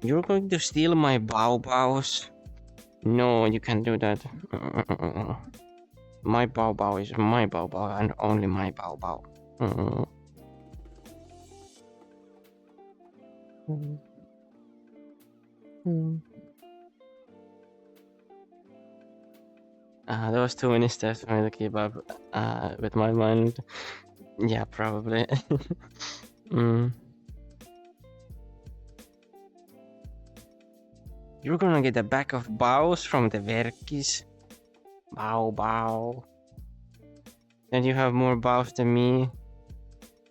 You're going to steal my Baus? No, you can't do that. My Bao is my Bao and only my Bao. There was too many steps for me to keep up with my mind. Yeah, probably. You're gonna get a bag of bows from the Verkis. Bow. Then you have more bows than me.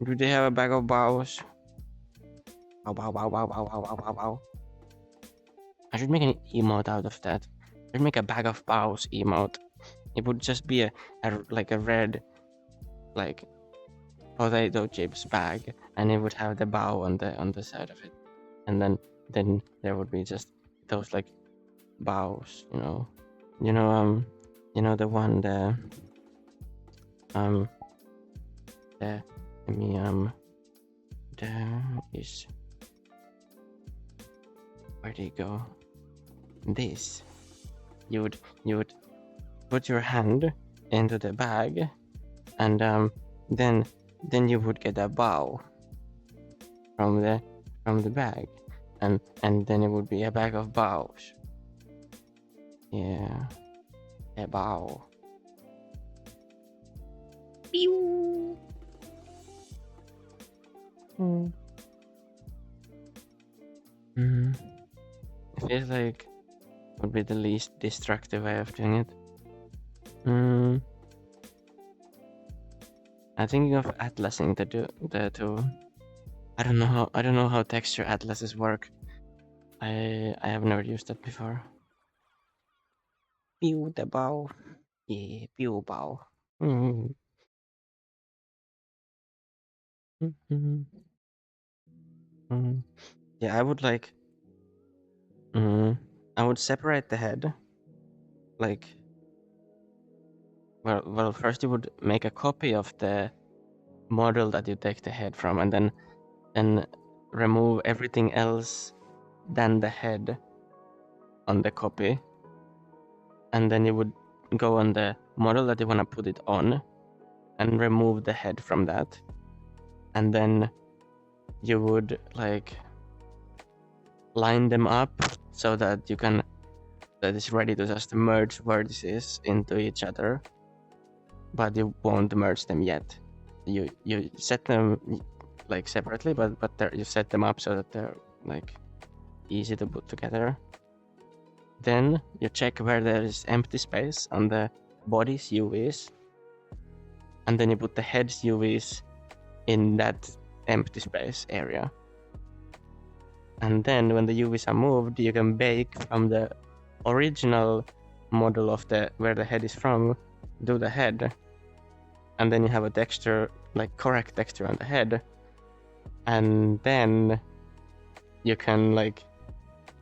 Do they have a bag of bows? Bow. I should make an emote out of that. I should make a bag of bows emote. It would just be a like a red like potato chips bag, and it would have the bow on the side of it, and then there would be just those like bows, you know the one there is, where do you go? This, you would put your hand into the bag, and then you would get a bow from the bag, and then it would be a bag of bows. Yeah, a bow. Pew. It feels like would be the least destructive way of doing it. I'm thinking of atlasing the two. I don't know how texture atlases work. I have never used that before. Pew the bow. Yeah, pew bow. Yeah, I would like. I would separate the head. Like, well, first you would make a copy of the model that you take the head from, and then remove everything else than the head on the copy, and then you would go on the model that you want to put it on and remove the head from that, and then you would like line them up so that that is ready to just merge vertices into each other, but you won't merge them yet. You set them like separately, but you set them up so that they're like easy to put together. Then you check where there is empty space on the body's UVs, and then you put the head's UVs in that empty space area. And then when the UVs are moved, you can bake from the original model of the where the head is from, do the head, and then you have a texture, like correct texture on the head, and then you can like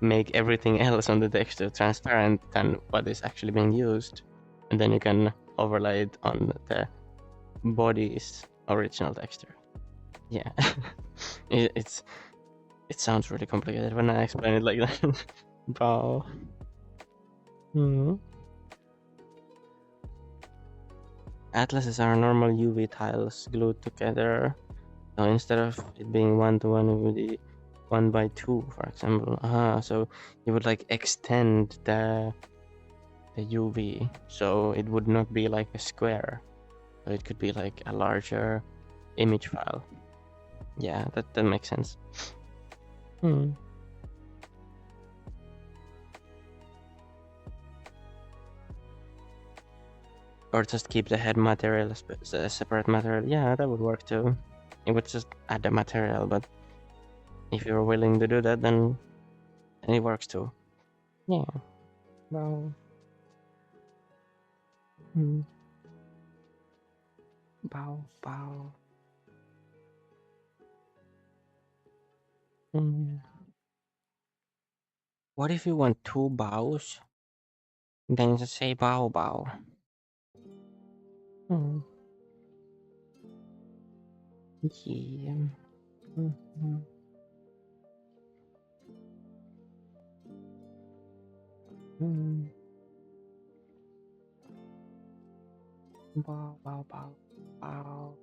make everything else on the texture transparent than what is actually being used, and then you can overlay it on the body's original texture. Yeah. It sounds really complicated when I explain it like that. Bau. Atlases are normal UV tiles glued together. So instead of it being 1-to-1, it would be 1x2, for example. So you would like extend the UV, so it would not be like a square. So it could be like a larger image file. Yeah, that makes sense. Or just keep the head material as a separate material. Yeah, that would work too. It would just add the material, but if you're willing to do that, then it works too. Yeah. Well. Bau. What if you want 2 bows? Then just say bow. Yeah. Bow. Bow.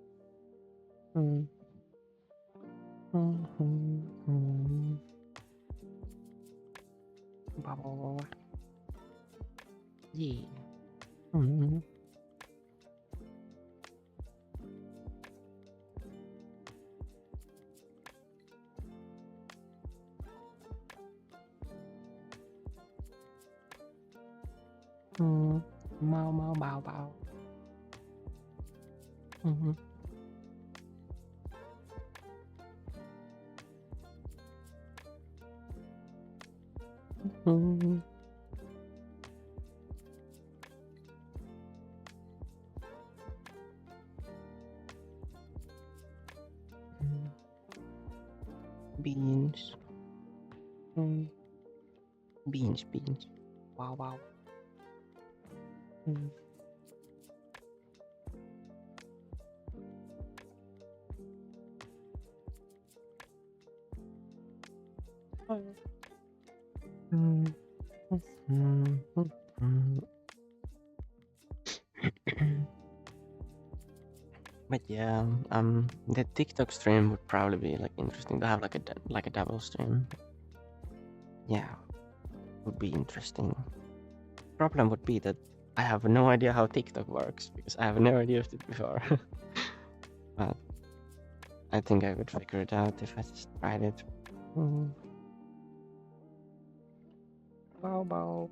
Yeah. Mau bow. Beans. Beans. Wow. But yeah, the TikTok stream would probably be like interesting to have like a double stream. Yeah, would be interesting. Problem would be that I have no idea how TikTok works because I have never used it before. But I think I would figure it out if I just tried it. Bow. Bow.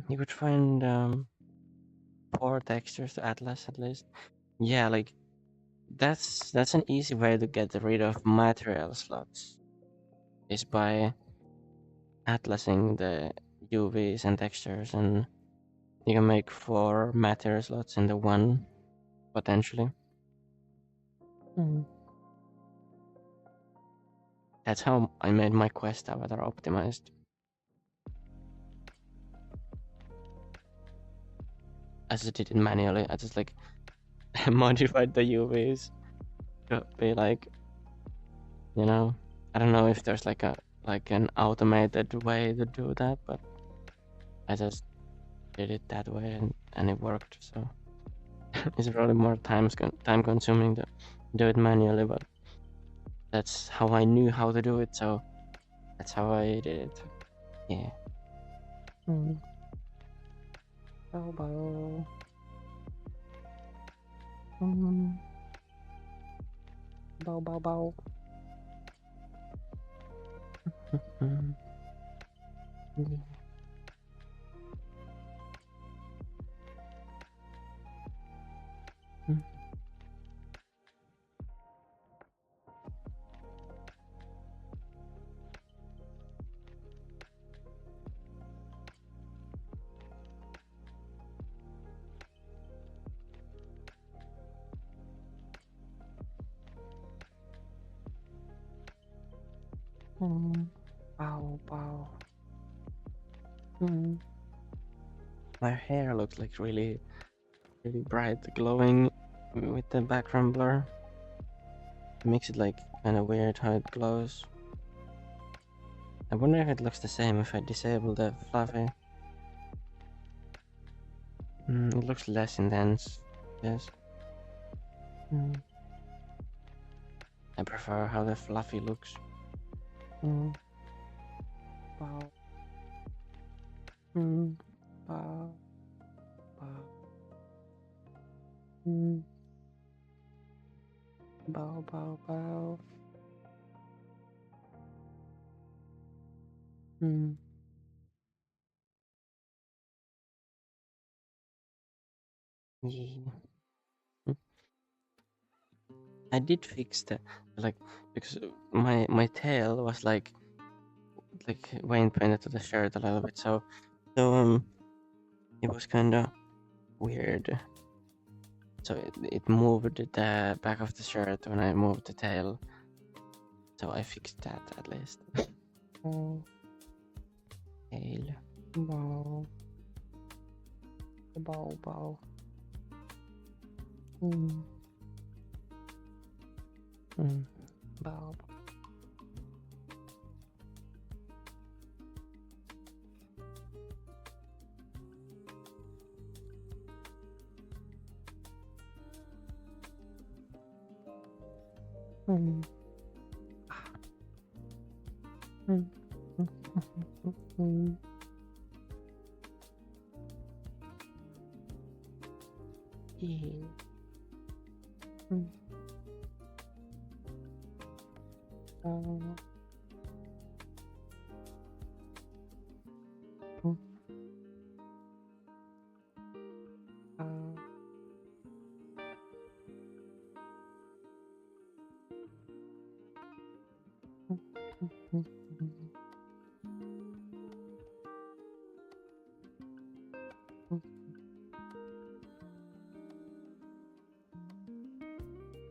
You could find 4 textures to Atlas at least. Yeah, like that's an easy way to get rid of material slots. Is by atlasing the UVs and textures, and you can make 4 material slots into one potentially. That's how I made my quest avatar optimized. I just did it manually. I just like modified the UVs to be like, you know, I don't know if there's like an automated way to do that, but I just did it that way and it worked. So it's probably more time consuming to do it manually, but that's how I knew how to do it. So that's how I did it. Yeah. Bow bow. Bow bow bow. Bow bow. My hair looks like really bright, glowing with the background blur. It makes it like kind of weird how it glows. I wonder if it looks the same if I disable the fluffy. It looks less intense. Yes. I prefer how the fluffy looks. Bow. Bow. Bow. Bow bow bow. Yeah. I did fix the like because my tail was like Wayne painted to the shirt a little bit, so it was kind of weird. So it moved the back of the shirt when I moved the tail. So I fixed that at least. Tail. Bow. Bow bow. Bow. Yeah.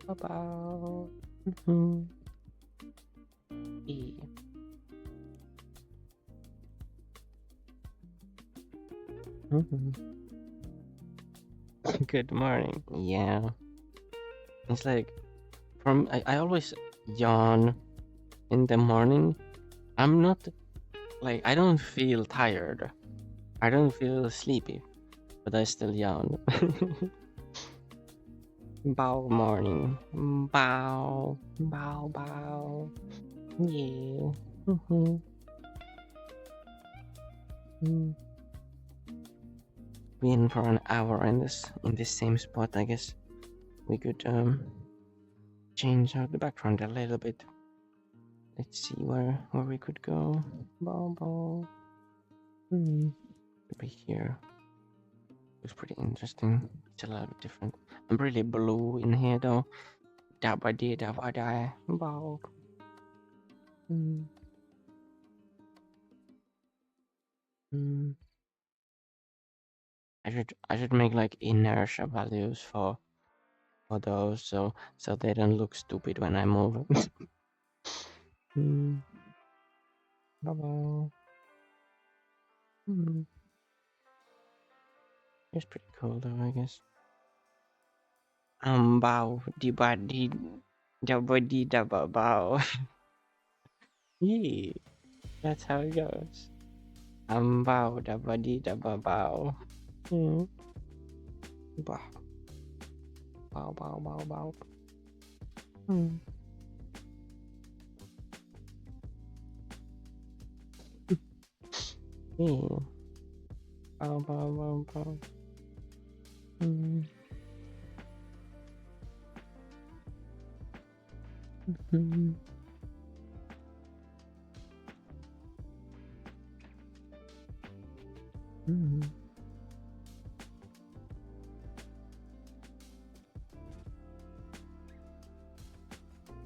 About E. Good morning. Yeah. It's like I always yawn in the morning. I'm not like I don't feel tired. I don't feel sleepy, but I still yawn. Bow morning. Bow. Bow bow. Yeah. Been for an hour in this same spot, I guess we could change out the background a little bit. Let's see where we could go. Bow bow. Could be here. Looks pretty interesting. It's a little bit different. I'm really blue in here though. Da ba dee da ba da. Bow. I should make like inertia values for those so they don't look stupid when I move. Hello. It's pretty cool though, I guess. Bow, di ba di, da ba bow. Yeah, that's how it goes. Bow, da ba di, da ba bow. Hmm. Bow, bow, bow, bow, bow. Hmm. Yeah. Bow, bow, bow, bow. Hmm. Hmm. Hmm.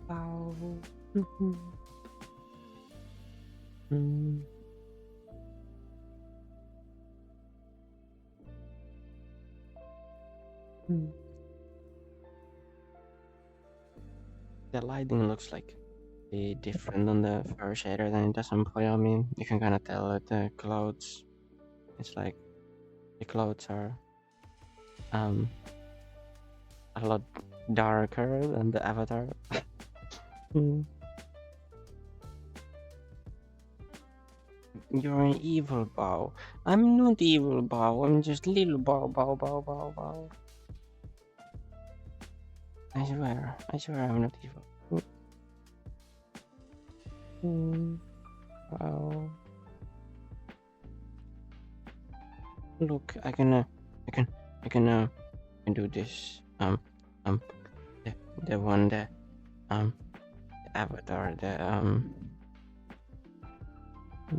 Bow. Hmm. Hmm. Hmm. The lighting looks like different on the first shader than it does on play. I mean, you can kind of tell that the clouds. It's like the clouds are um a lot darker than the avatar. Hmm. You're an evil bow. I'm not evil bow. I'm just little bow, bow, bow, bow, bow. I swear I'm not evil. Hmm. Wow. Look, I can do this. Um, the one that the avatar,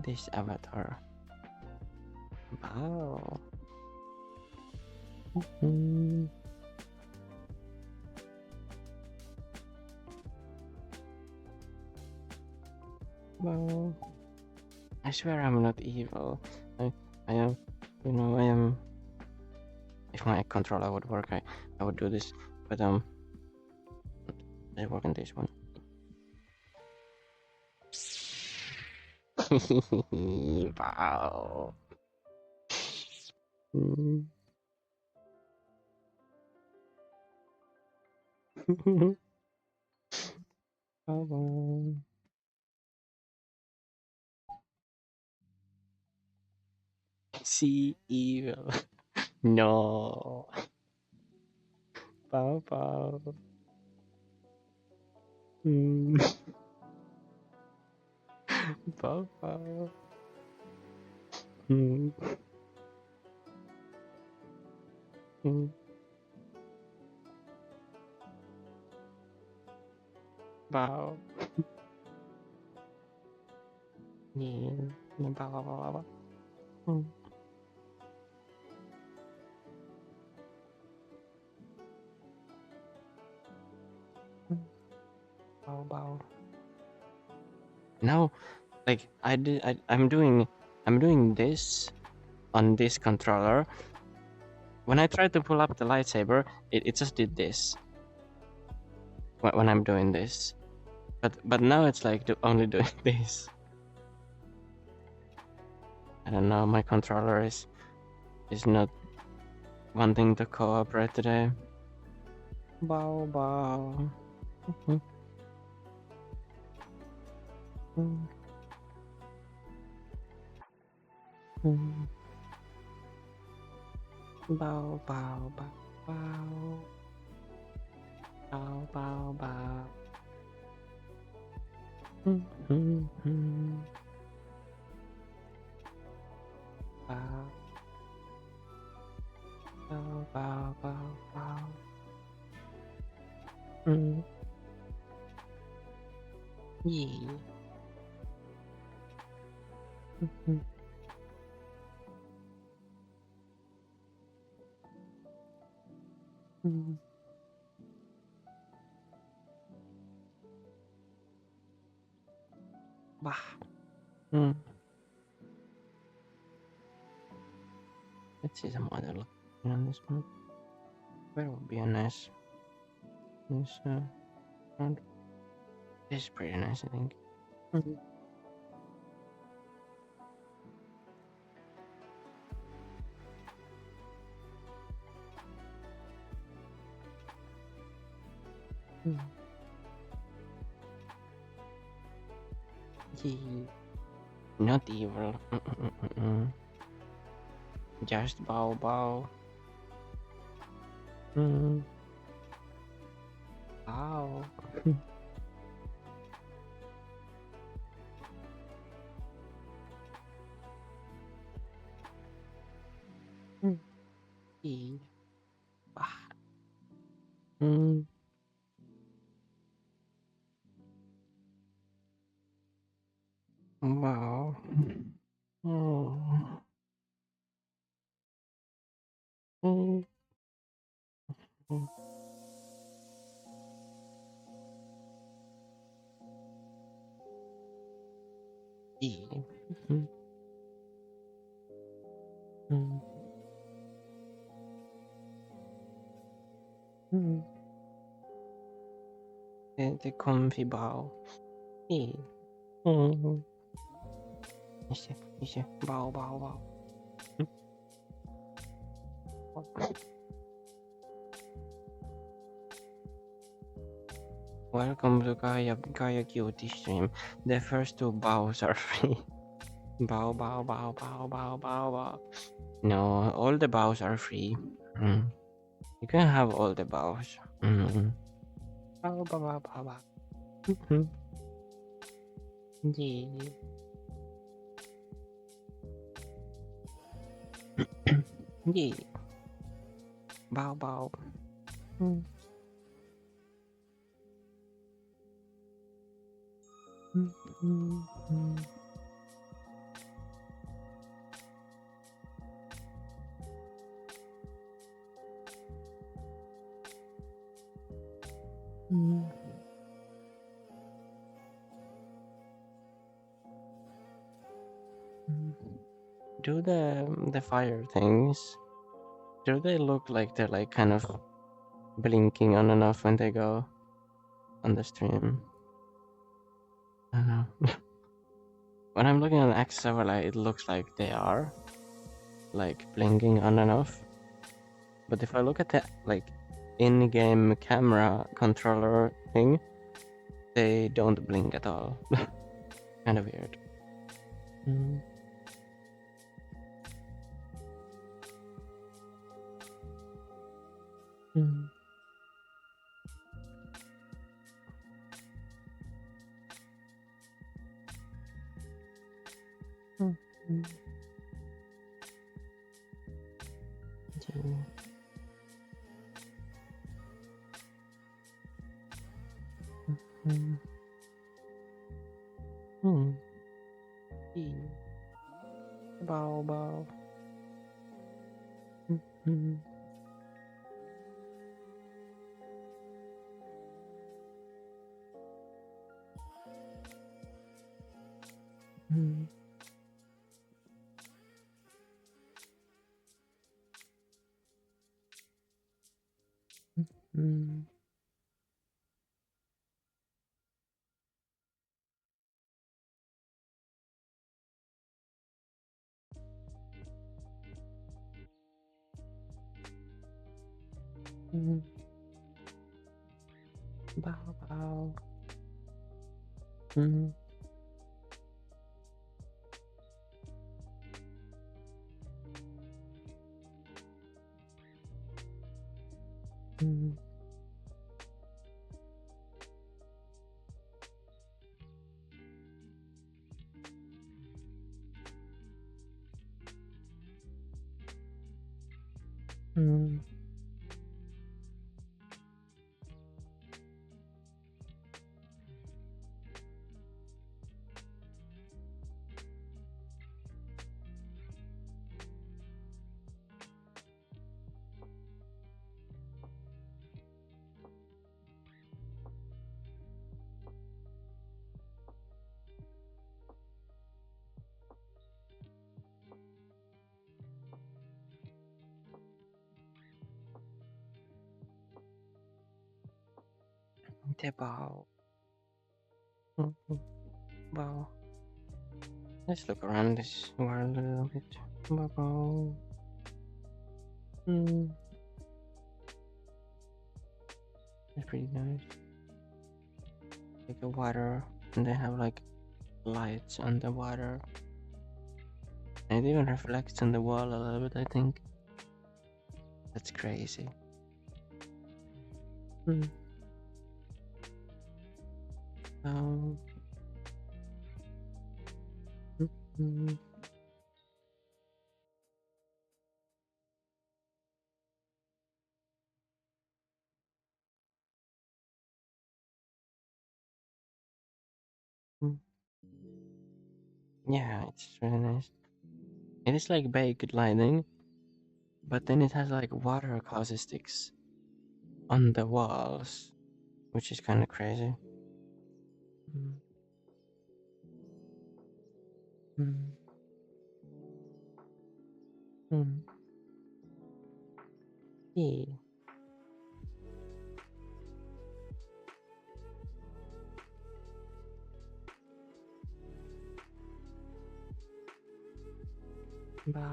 this avatar. Wow. Hmm. Wow. I swear I'm not evil. I am, I am. If my controller would work, I would do this. But I work on this one. Wow. Mm. Wow. See evil. No. Bow bow. Mm. Bow bow. Mm. Mm. Bow. Yeah. Bow bow bow bow. Mm. Mm. Bow bow. Now, like I'm doing this on this controller. When I tried to pull up the lightsaber, it just did this when I'm doing this. But now it's like only doing this. I don't know. My controller is not wanting to cooperate today. Bow bow. Mhm. Mhm. Mhm. Bow bow bow bow. Bow bow bow. Mhm. Bow bow bow bow bow. Mm. Yeah. Mhm. Mhm. Bah. Mm. Let's see some other look on this one. Where would be a nice round? This is pretty nice, I think. Mhm. Yee. Not evil. Just bow bow. Bow. Yee. Bah. Wow. Oh. Mm. Mm. Yee. Mm. Mm. Mm. The comfy bow. Yee. Mm. Yes, bow, bow, bow. Welcome to Kaya Cutie stream. The first two bows are free. Bow, bow, bow, bow, bow, bow, bow. No, all the bows are free. You can have all the bows. Bow, bow, bow, bow, bow. Yeah. Yeah. Bow, bow. Mm. Mm, mm, mm. Mm. Do the fire things? Do they look like they're like kind of blinking on and off when they go on the stream? I don't know. When I'm looking on X Severlight, it looks like they are like blinking on and off. But if I look at the like in-game camera controller thing, they don't blink at all. Kind of weird. Mm. Mm. Mm. Mm. Mm. Mm. Mm. Bow bow. Mm. Mm. Mm. Mm. Bow bow. Mm. Mm. Mm. The bow. Mm. Bow. Let's look around this world a little bit. Bow bow. Mm. That's pretty nice. like a water, and they have like lights on the water. And it even reflects on the wall a little bit, I think. That's crazy. Hmm. Um, mm, mm. Yeah, it's really nice. It is like baked lighting, but then it has like water caustics on the walls, which is kind of crazy. Mm, mm, mm. Yeah. Bah.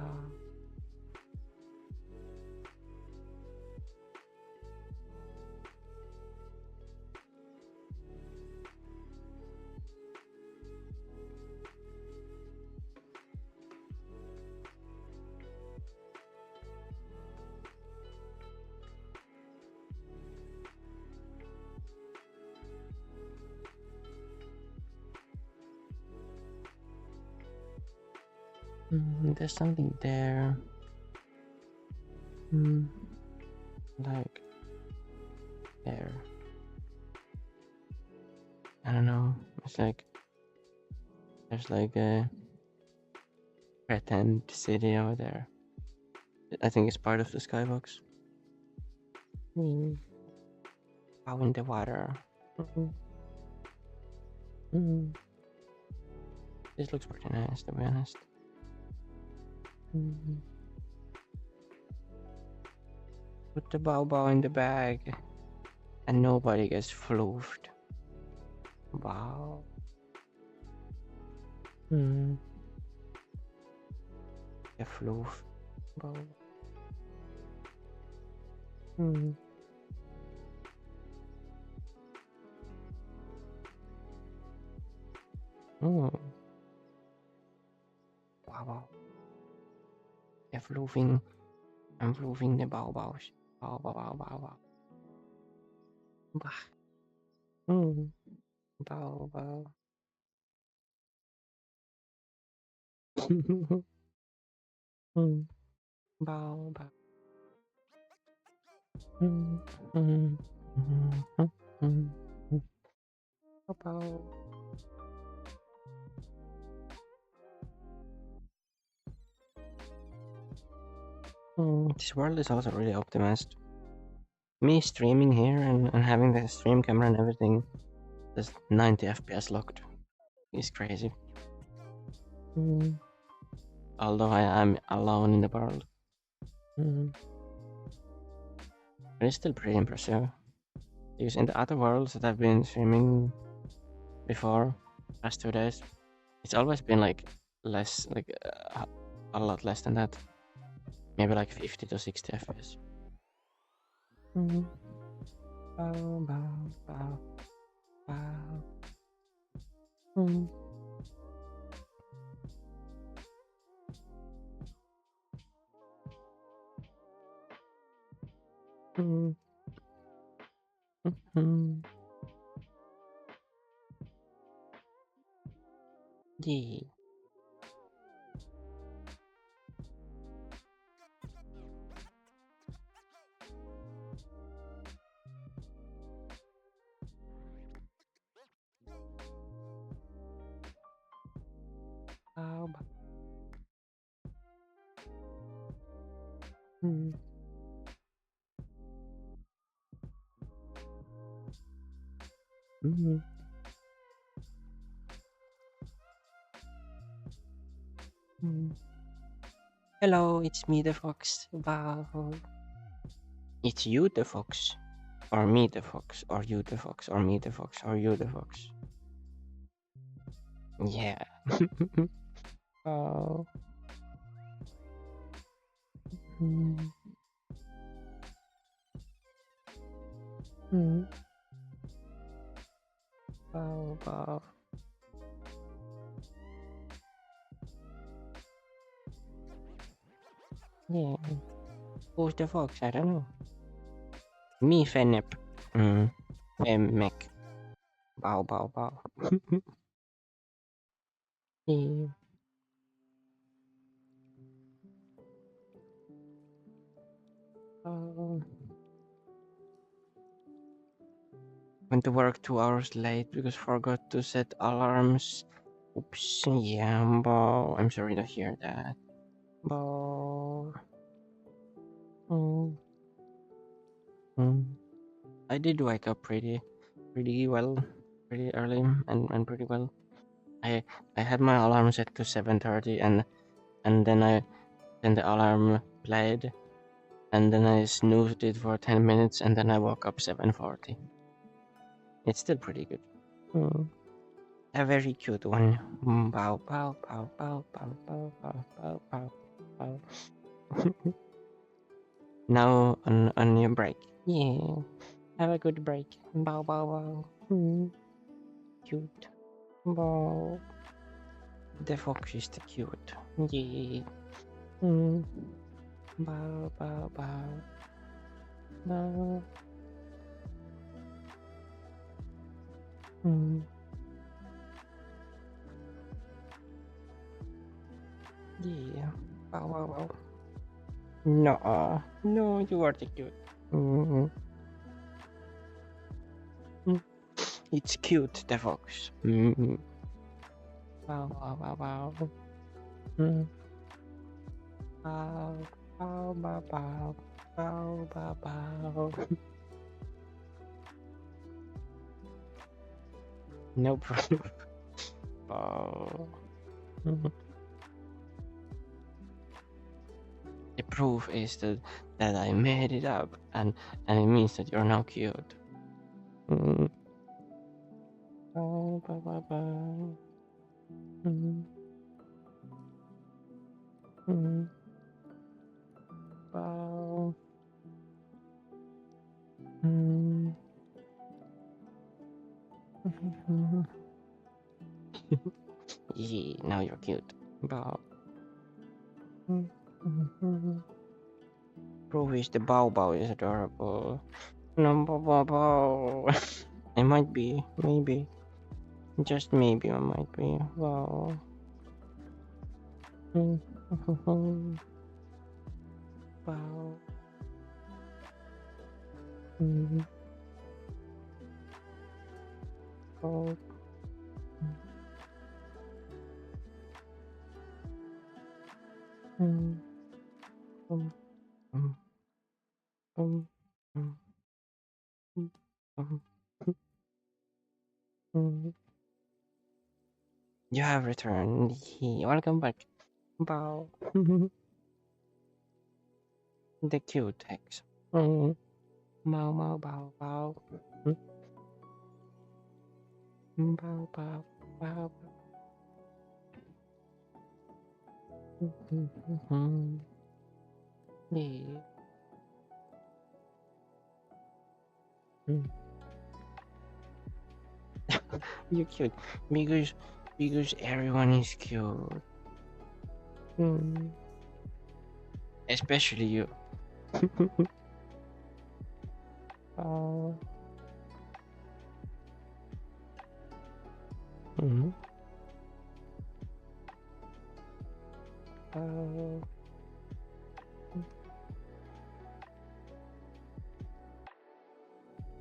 There's something there. Like there. I don't know. It's like there's like a pretend city over there. I think it's part of the skybox. Mm. Out in the water. Mm, mm. This looks pretty nice, to be honest. Mm. Put the Bao in the bag, and nobody gets floofed. Wow. Hmm. The floof. Bao. Hmm. Oh. Wow. The floofing. I'm floofing the Baos. Bao. Bah. Hmm. Bao. Hmm. Bao. Hmm. Hmm. Hmm. Hmm. Bao. This world is also really optimized. Me streaming here and having the stream camera and everything, just 90 FPS locked, is crazy. Mm. Although I am alone in the world. Mm. But it's still pretty impressive. Because in the other worlds that I've been streaming before, past 2 days, it's always been like less, like a lot less than that. Maybe like 50 to 60 FPS. Mm. Bow, bow, bow, bow. Mm. Mm. Mm. Yeah. Bow, bow. Mm. Mm. Mm. Hello, it's me, the fox. Wow. It's you, the fox. Or me, the fox. Or you, the fox. Or me, the fox. Or you, the fox. Yeah. Oh. Mm. Mm. Bow, bow. Yeah. Who's the fox? I don't know. Me, Fennep. Femmek. Bow, bow, bow. Yeah. Went to work 2 hours late because forgot to set alarms. Oops. Yeah, bow. I'm sorry to hear that. Bow. Mm. I did wake up pretty well, pretty early and pretty well. I I had my alarm set to 7:30 and then the alarm played and then I snoozed it for 10 minutes and then I woke up 7:40. It's still pretty good. Mm. A very cute one. Bow bow bow bow bow bow bow bow bow bow. Now on your break. Yeah. Have a good break. Bow bow bow. Cute. Bow. The fox is the cute. Yeah. Bow bow bow. Bow. Yeah. Bow bow bow. No. No, you are the cute. It's cute, the fox. Bow bow bow bow. Bow bow bow bow. Bow bow bow. No proof. Bow. The proof is that I made it up, and it means that you're now cute. Bow bow bow bow. Bow. Yeah, now you're cute. Bow. Proof is the bow bow is adorable. No, bow bow bow. It might be, maybe. Just maybe it might be. Wow. Wow. Oh. You have returned. Welcome back. Bow. The cute text. Bow, bow, bow, bow. Bow, bow, bow. Yeah. You're cute because everyone is cute. Especially you. Oh. Oh.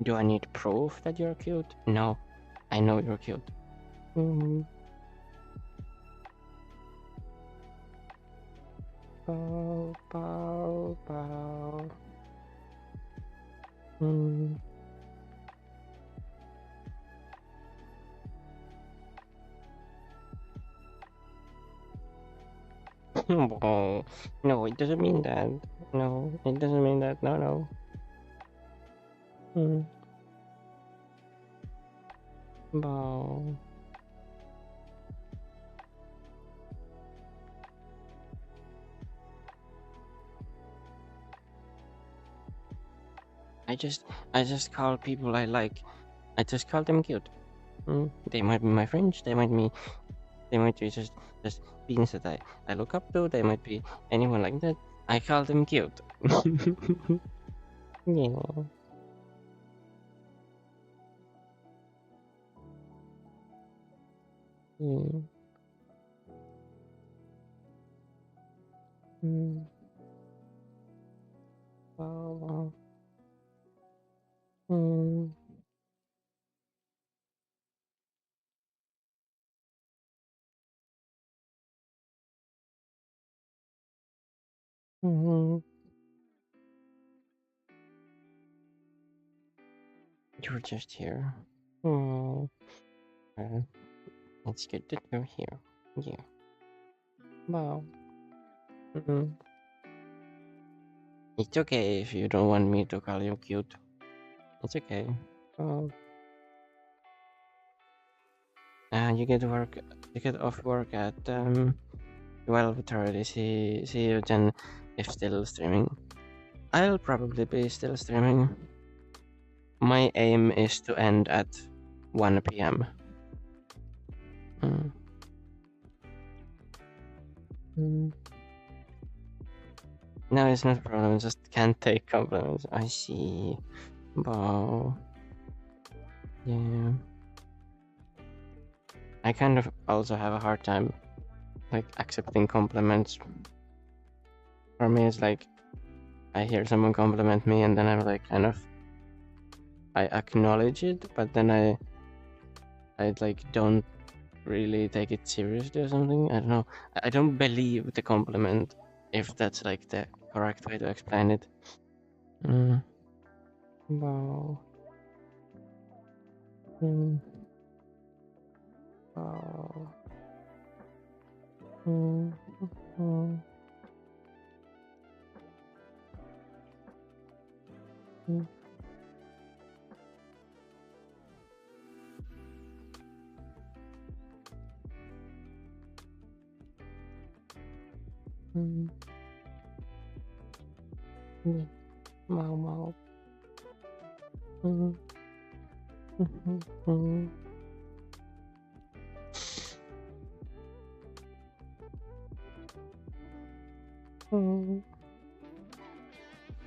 Do I need proof that you're cute? No, I know you're cute. Bow, bow, bow. Oh, no, it doesn't mean that. No, it doesn't mean that. No, no. Bow. I just call people I like. I just call them cute. They might be my friends. They might be just beings that I look up to. They might be anyone like that. I call them cute. Yeah. Mm. Mm. Wow, wow. Mm. Mm. You're just here. Oh, it's good that you're here. Yeah. Wow. Mm. It's okay if you don't want me to call you cute. It's okay. Oh. You get work. You get off work at 12:30. See you then. If still streaming, I'll probably be still streaming. My aim is to end at 1 p.m. Mm. Mm. No, it's not a problem. Just can't take compliments. I see. Wow. Yeah. I kind of also have a hard time like accepting compliments. For me, it's like I hear someone compliment me, and then I'm like kind of I acknowledge it, but then I like don't really take it seriously or something. I don't know. I don't believe the compliment, if that's like the correct way to explain it. Mm. Wow. Mm. Wow. Mm. Mm. Mm. Mm. Mm. Wow, wow. Mm. Mhm. Mm.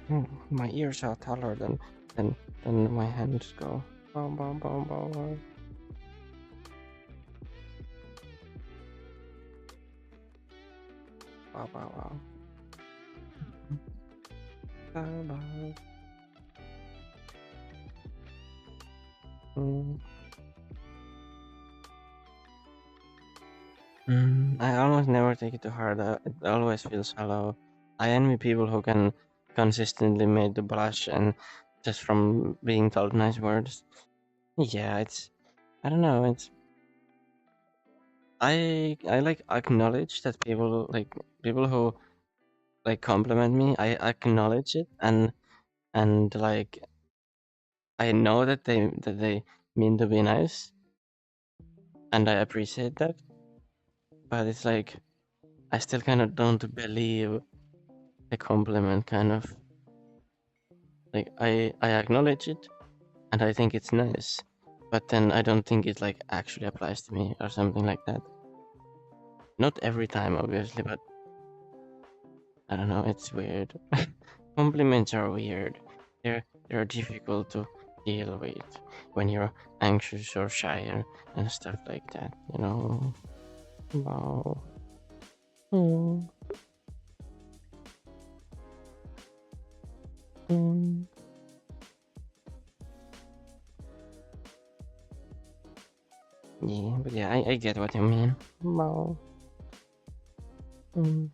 Mm. My ears are taller than than my hands go. Bow, bow, bow, bow, bow. Bow, bow, bow. Bow, bow. Mm. I almost never take it too hard. It always feels hollow. I envy people who can consistently make the blush and just from being told nice words. Yeah, it's I don't know. It's I like acknowledge that people who like compliment me. I acknowledge it and like I know that they mean to be nice and I appreciate that. But it's like I still kind of don't believe the compliment. Kind of like I acknowledge it and I think it's nice, but then I don't think it like actually applies to me or something like that. Not every time, obviously, but I don't know. It's weird. Compliments are weird. They're difficult to deal with when you're anxious or shy and stuff like that. You know. Wow. Mm. Mm. Yeah, but yeah, I get what you mean. Wow. Mm.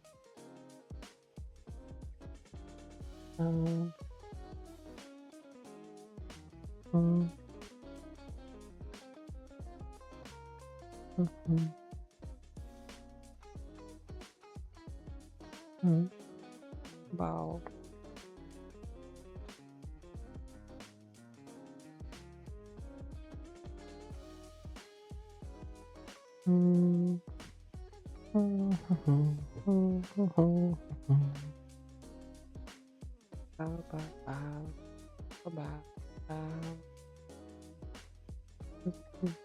Mm. Mm. Mm. Mm. Wow. Mm. Mm. Bow, bow, bow, bow, bow.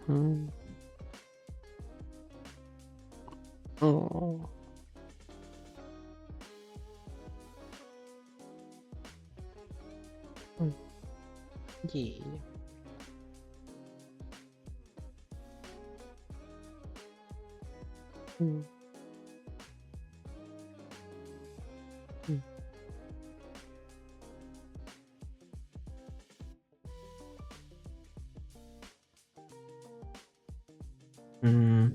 Mm. Oh. Mm. Yeah. Mm. Mm. Mm.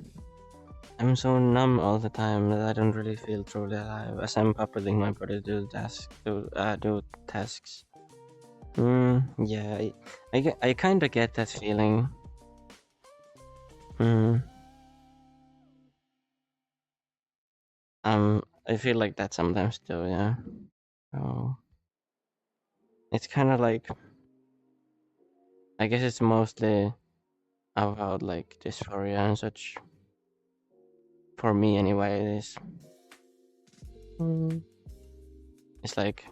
I'm so numb all the time that I don't really feel truly alive as I'm puppeting my body to do tasks. Yeah, I kind of get that feeling. Mm. I feel like that sometimes too, yeah. Oh, it's kind of like, I guess it's mostly about like dysphoria and such. For me, anyway, it is. Mm. It's like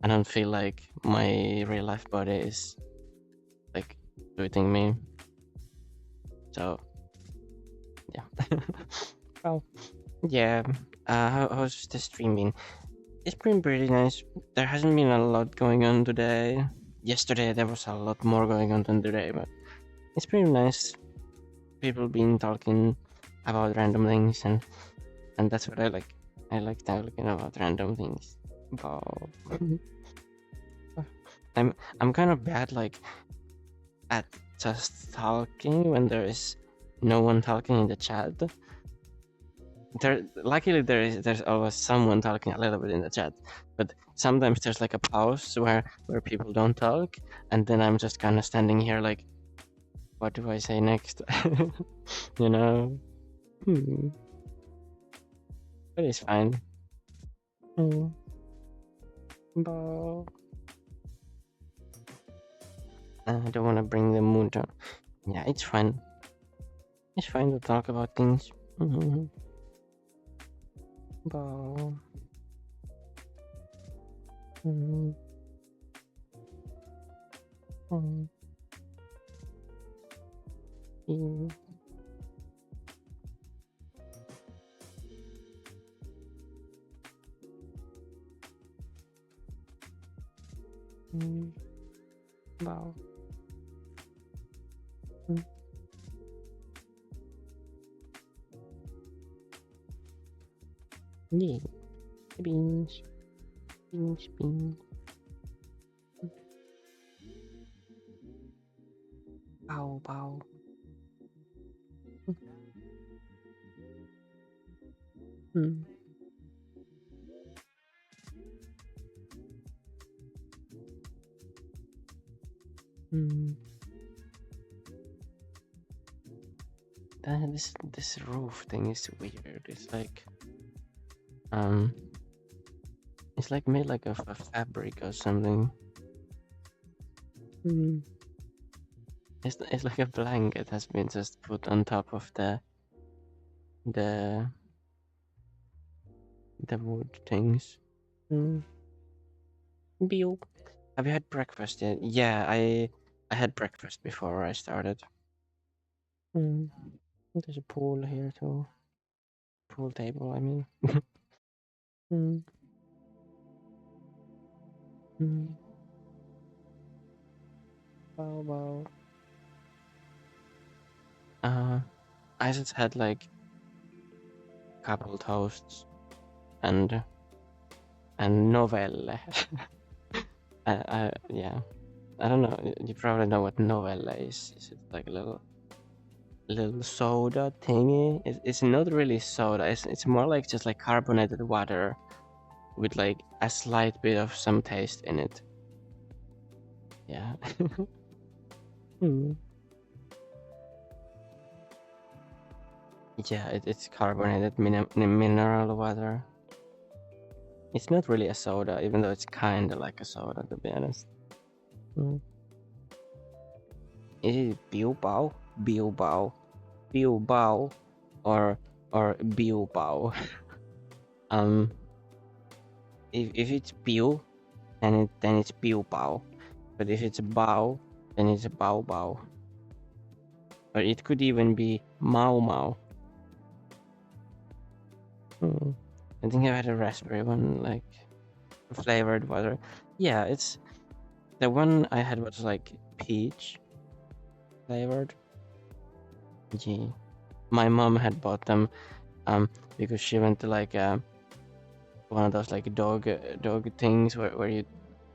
I don't feel like my real life body is like doing me. So yeah. Well, yeah. How's the stream been? It's been pretty nice. There hasn't been a lot going on today. Yesterday there was a lot more going on than today, but it's pretty nice. People been talking about random things, and that's what I like. I like talking about random things. But I'm kind of bad like at just talking when there is no one talking in the chat. Luckily there's always someone talking a little bit in the chat, but sometimes there's like a pause where people don't talk, and then I'm just kind of standing here like, what do I say next? You know. But it's fine. But I don't want to bring the mood down. Yeah, it's fine. It's fine to talk about things. But Wow. Yeah. Beans. Beans. Bow. Bow. Mm. Mm. This roof thing is weird. It's like it's like made like of a fabric or something. It's like a blanket has been just put on top of the wood things. Bill. Have you had breakfast yet? Yeah, I had breakfast before I started. There's a pool here too. Pool table, I mean. Wow, wow. I just had like a couple toasts and novelle. Yeah. I don't know. You probably know what novelle is. Is it like a little soda thingy? It's not really soda. It's more like just like carbonated water with like a slight bit of some taste in it. Yeah. Yeah, it's carbonated mineral water. It's not really a soda, even though it's kind of like a soda, to be honest. Is it Bilbao, Bilbao, or Bilbao? If it's Bil, then it's Bilbao, but if it's Bao, then it's Bao Bao. Or it could even be Mau Mau. I think I had a raspberry one, like flavored water. Yeah, it's the one I had was like peach flavored. Yeah, my mom had bought them because she went to like one of those like dog things where you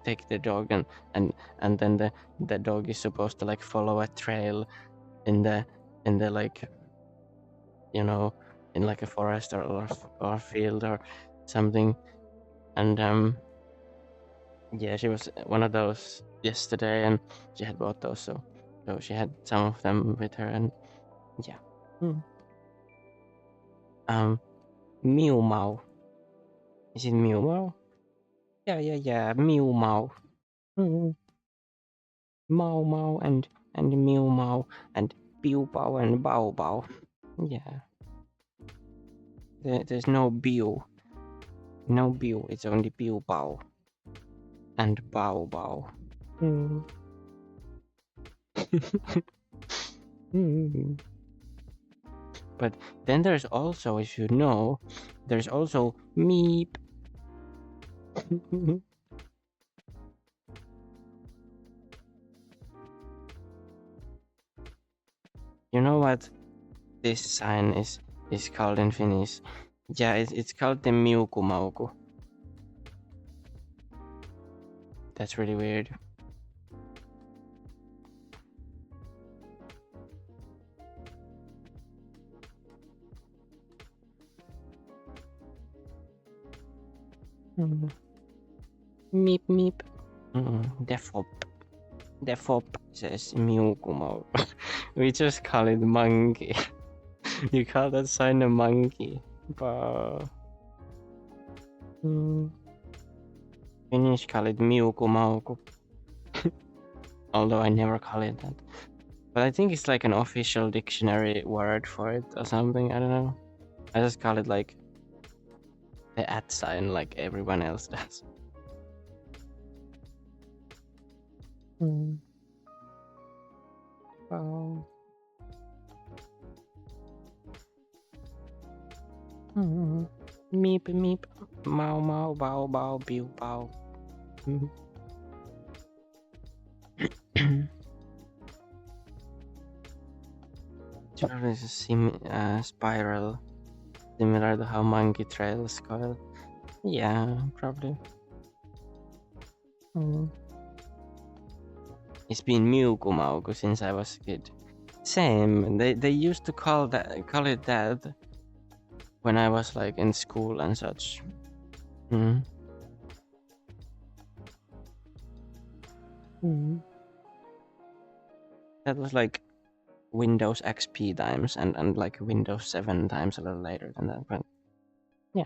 take the dog and then the dog is supposed to like follow a trail in the like, you know, in like a forest or field or something. And yeah, she was one of those yesterday, and she had bought those, so she had some of them with her, and yeah. Mew Mao. Is it Mew Mao? Yeah. Mew Mao. Mm. Mao Mao and Mew Mao and Pew Bao and Bao Bao. Yeah. There's no Biu. No Biu. It's only Pew Bao and Bao Bao. But then there's also, if you know, there's also Meep. You know what this sign is called in Finnish? Yeah, it's called the Miukumauku. That's really weird. Meep meep. The fop says Miukumauku. We just call it monkey. You call that sign a monkey. Finnish call it Miukumauku. Although I never call it that. But I think it's like an official dictionary word for it or something. I don't know. I just call it like the at sign, like everyone else does. Oh. Meep meep. Mau mau bao bao biu bao. Probably is a spiral, similar to how monkey trails coil. Yeah, probably. It's been Miukumauku since I was a kid. Same. They used to call it that when I was like in school and such. That was like Windows XP times and like Windows 7 times a little later than that, but yeah.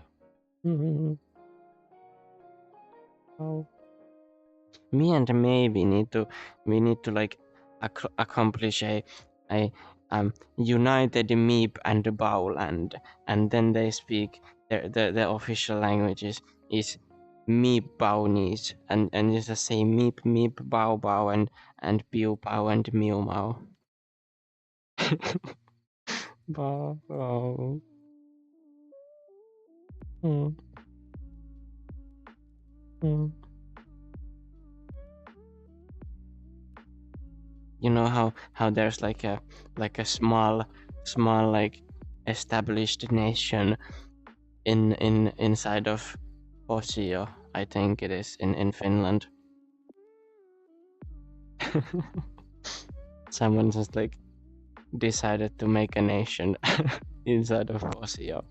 Oh. Me and maybe need to like accomplish a united Meep and Bowland, and then they speak the official language is Meep Bownese, and you just say Meep Meep Bow Bow and Pew Pow and Mew Mau. Bow Bow. You know how there's like a small like established nation inside of Osio, I think it is in Finland. Someone just like decided to make a nation inside of Osio.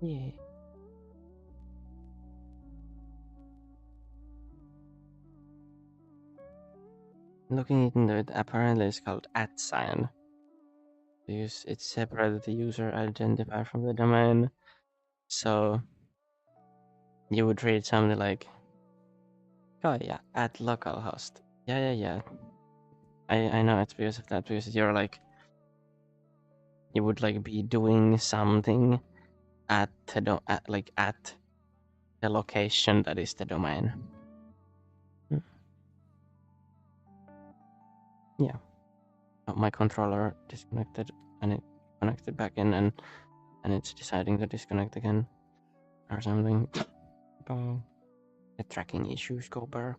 Yeah. looking into it, apparently it's called @sign because it separated the user identifier from the domain. So you would read something like, oh yeah, @localhost. Yeah. I know it's because of that, because you're like, you would like be doing something at the at the location that is the domain. Yeah. My controller disconnected and it connected back in, and it's deciding to disconnect again or something. The tracking issues go bear.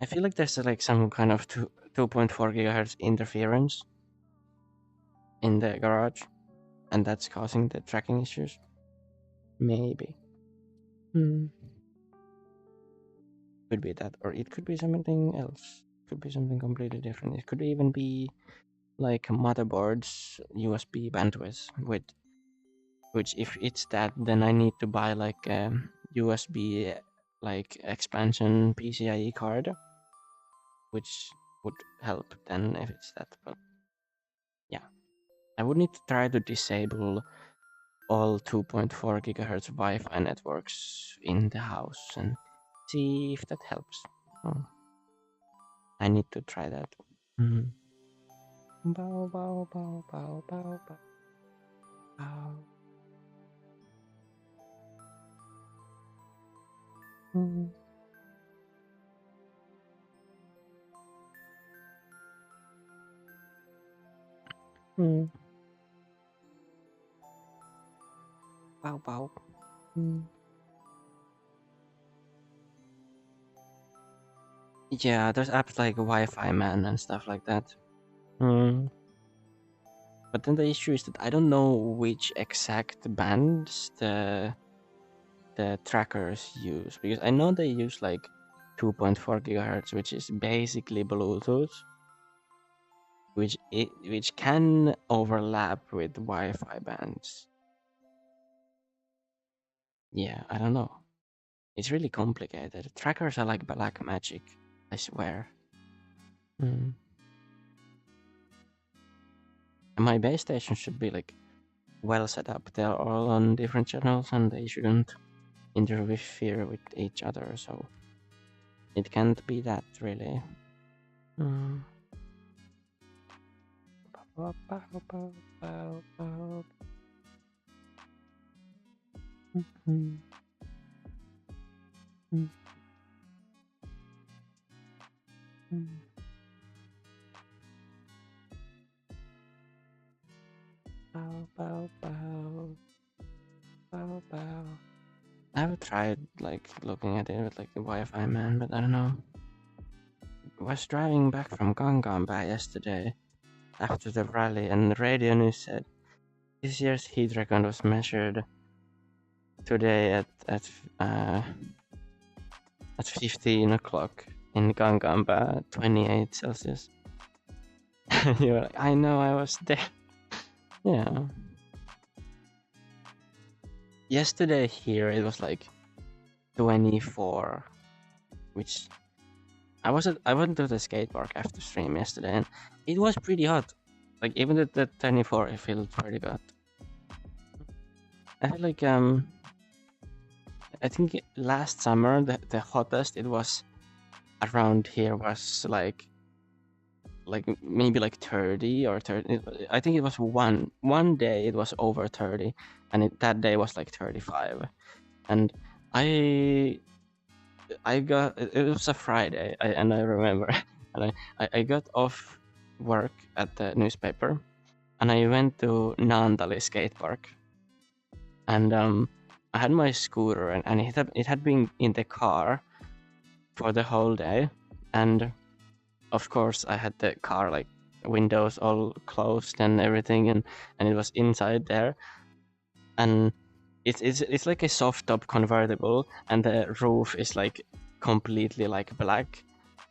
I feel like there's like some kind of 2.4 gigahertz interference in the garage, and that's causing the tracking issues. Maybe. Could be that, or it could be something else. Could be something completely different. It could even be like motherboard's USB bandwidth, which if it's that, then I need to buy like a USB like expansion PCIe card, which would help then if it's that. But yeah, I would need to try to disable all 2.4 gigahertz Wi-Fi networks in the house and see if that helps. Oh, I need to try that. Mm. Bow, bow, bow, bow, bow, bow, bow. Mm. Mm. Bow, bow. Mm. Yeah, there's apps like Wi-Fi Man and stuff like that. Mm. But then the issue is that I don't know which exact bands the trackers use, because I know they use like 2.4 gigahertz, which is basically Bluetooth, which can overlap with Wi-Fi bands. Yeah, I don't know. It's really complicated. Trackers are like black magic, I swear. Mm. And my base station should be like well set up. They're all on different channels and they shouldn't interfere with each other, so it can't be that really. Mm. I've tried like looking at it with like the Wi-Fi Man, but I don't know. I was driving back from Gangnam yesterday after the rally, and the radio news said this year's heat record was measured today at 15 o'clock in Gangnam, 28 Celsius. You were like, I know, I was there. Yeah. Yesterday here it was like 24, which I went to the skate park after stream yesterday, and it was pretty hot. Like even at the 24, it felt pretty good. I feel like I think last summer the hottest it was around here was like maybe like 30 or 30. I think it was one day it was over 30, and that day was like 35, and I got it was a Friday, and I remember, and I got off work at the newspaper, and I went to Naantali skate park, and I had my scooter, and it had been in the car for the whole day, and of course I had the car like windows all closed and everything, and it was inside there, and it's like a soft top convertible, and the roof is like completely like black.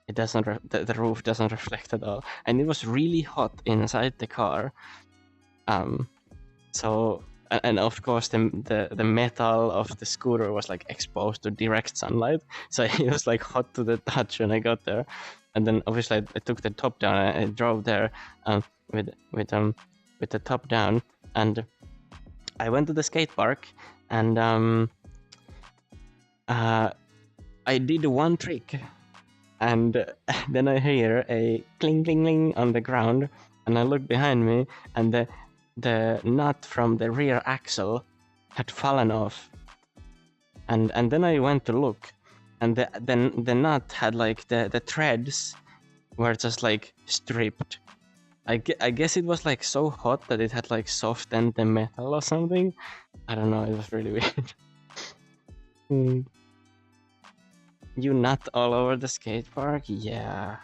It doesn't the roof doesn't reflect at all, and it was really hot inside the car. So and of course the metal of the scooter was like exposed to direct sunlight, so it was like hot to the touch when I got there, and then obviously I took the top down. I drove there with the top down, and I went to the skate park, and I did one trick, and then I hear a cling cling cling on the ground, and I look behind me, and the nut from the rear axle had fallen off, and then I went to look, and the nut had like the threads were just like stripped. I guess it was like so hot that it had like softened the metal or something. I don't know, it was really weird. You nut all over the skate park? Yeah.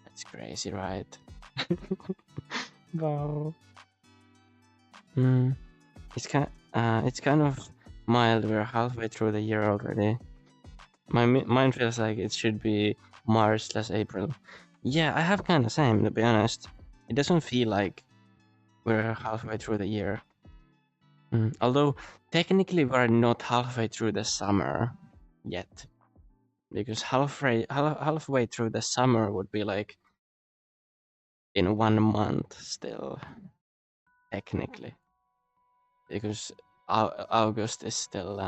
That's crazy, right? Wow. It's kind of mild. We're halfway through the year already. My mind feels like it should be March/April. Yeah, I have kind of same, to be honest. It doesn't feel like we're halfway through the year. Although technically we're not halfway through the summer yet, because halfway through the summer would be like in 1 month still, technically, because August is still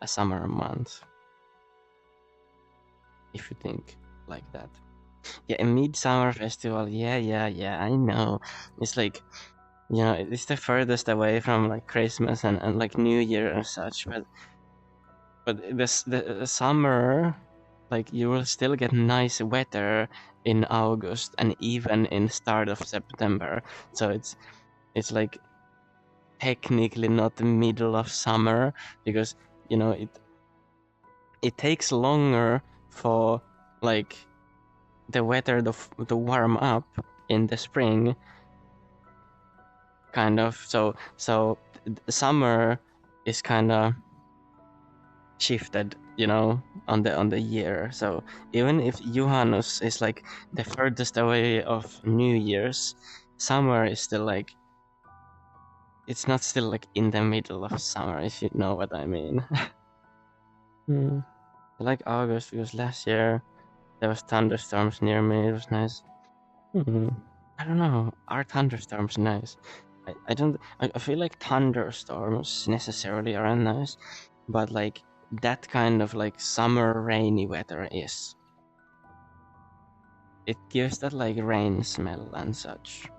a summer month, if you think like that. Yeah, a midsummer festival. Yeah, I know. It's like, you know, it's the furthest away from like Christmas and like New Year and such, but the summer, like you will still get nice weather in August and even in start of September. So it's like technically not the middle of summer, because, you know, it takes longer for like the weather to warm up in the spring, kind of. So summer is kind of shifted, you know, on the year. So even if Juhannus is like the furthest away of New Year's, summer is still like, it's not still like in the middle of summer, if you know what I mean. I like August because last year there was thunderstorms near me. It was nice. I don't know. Are thunderstorms nice? I feel like thunderstorms necessarily aren't nice, but like that kind of like summer rainy weather is. It gives that like rain smell and such.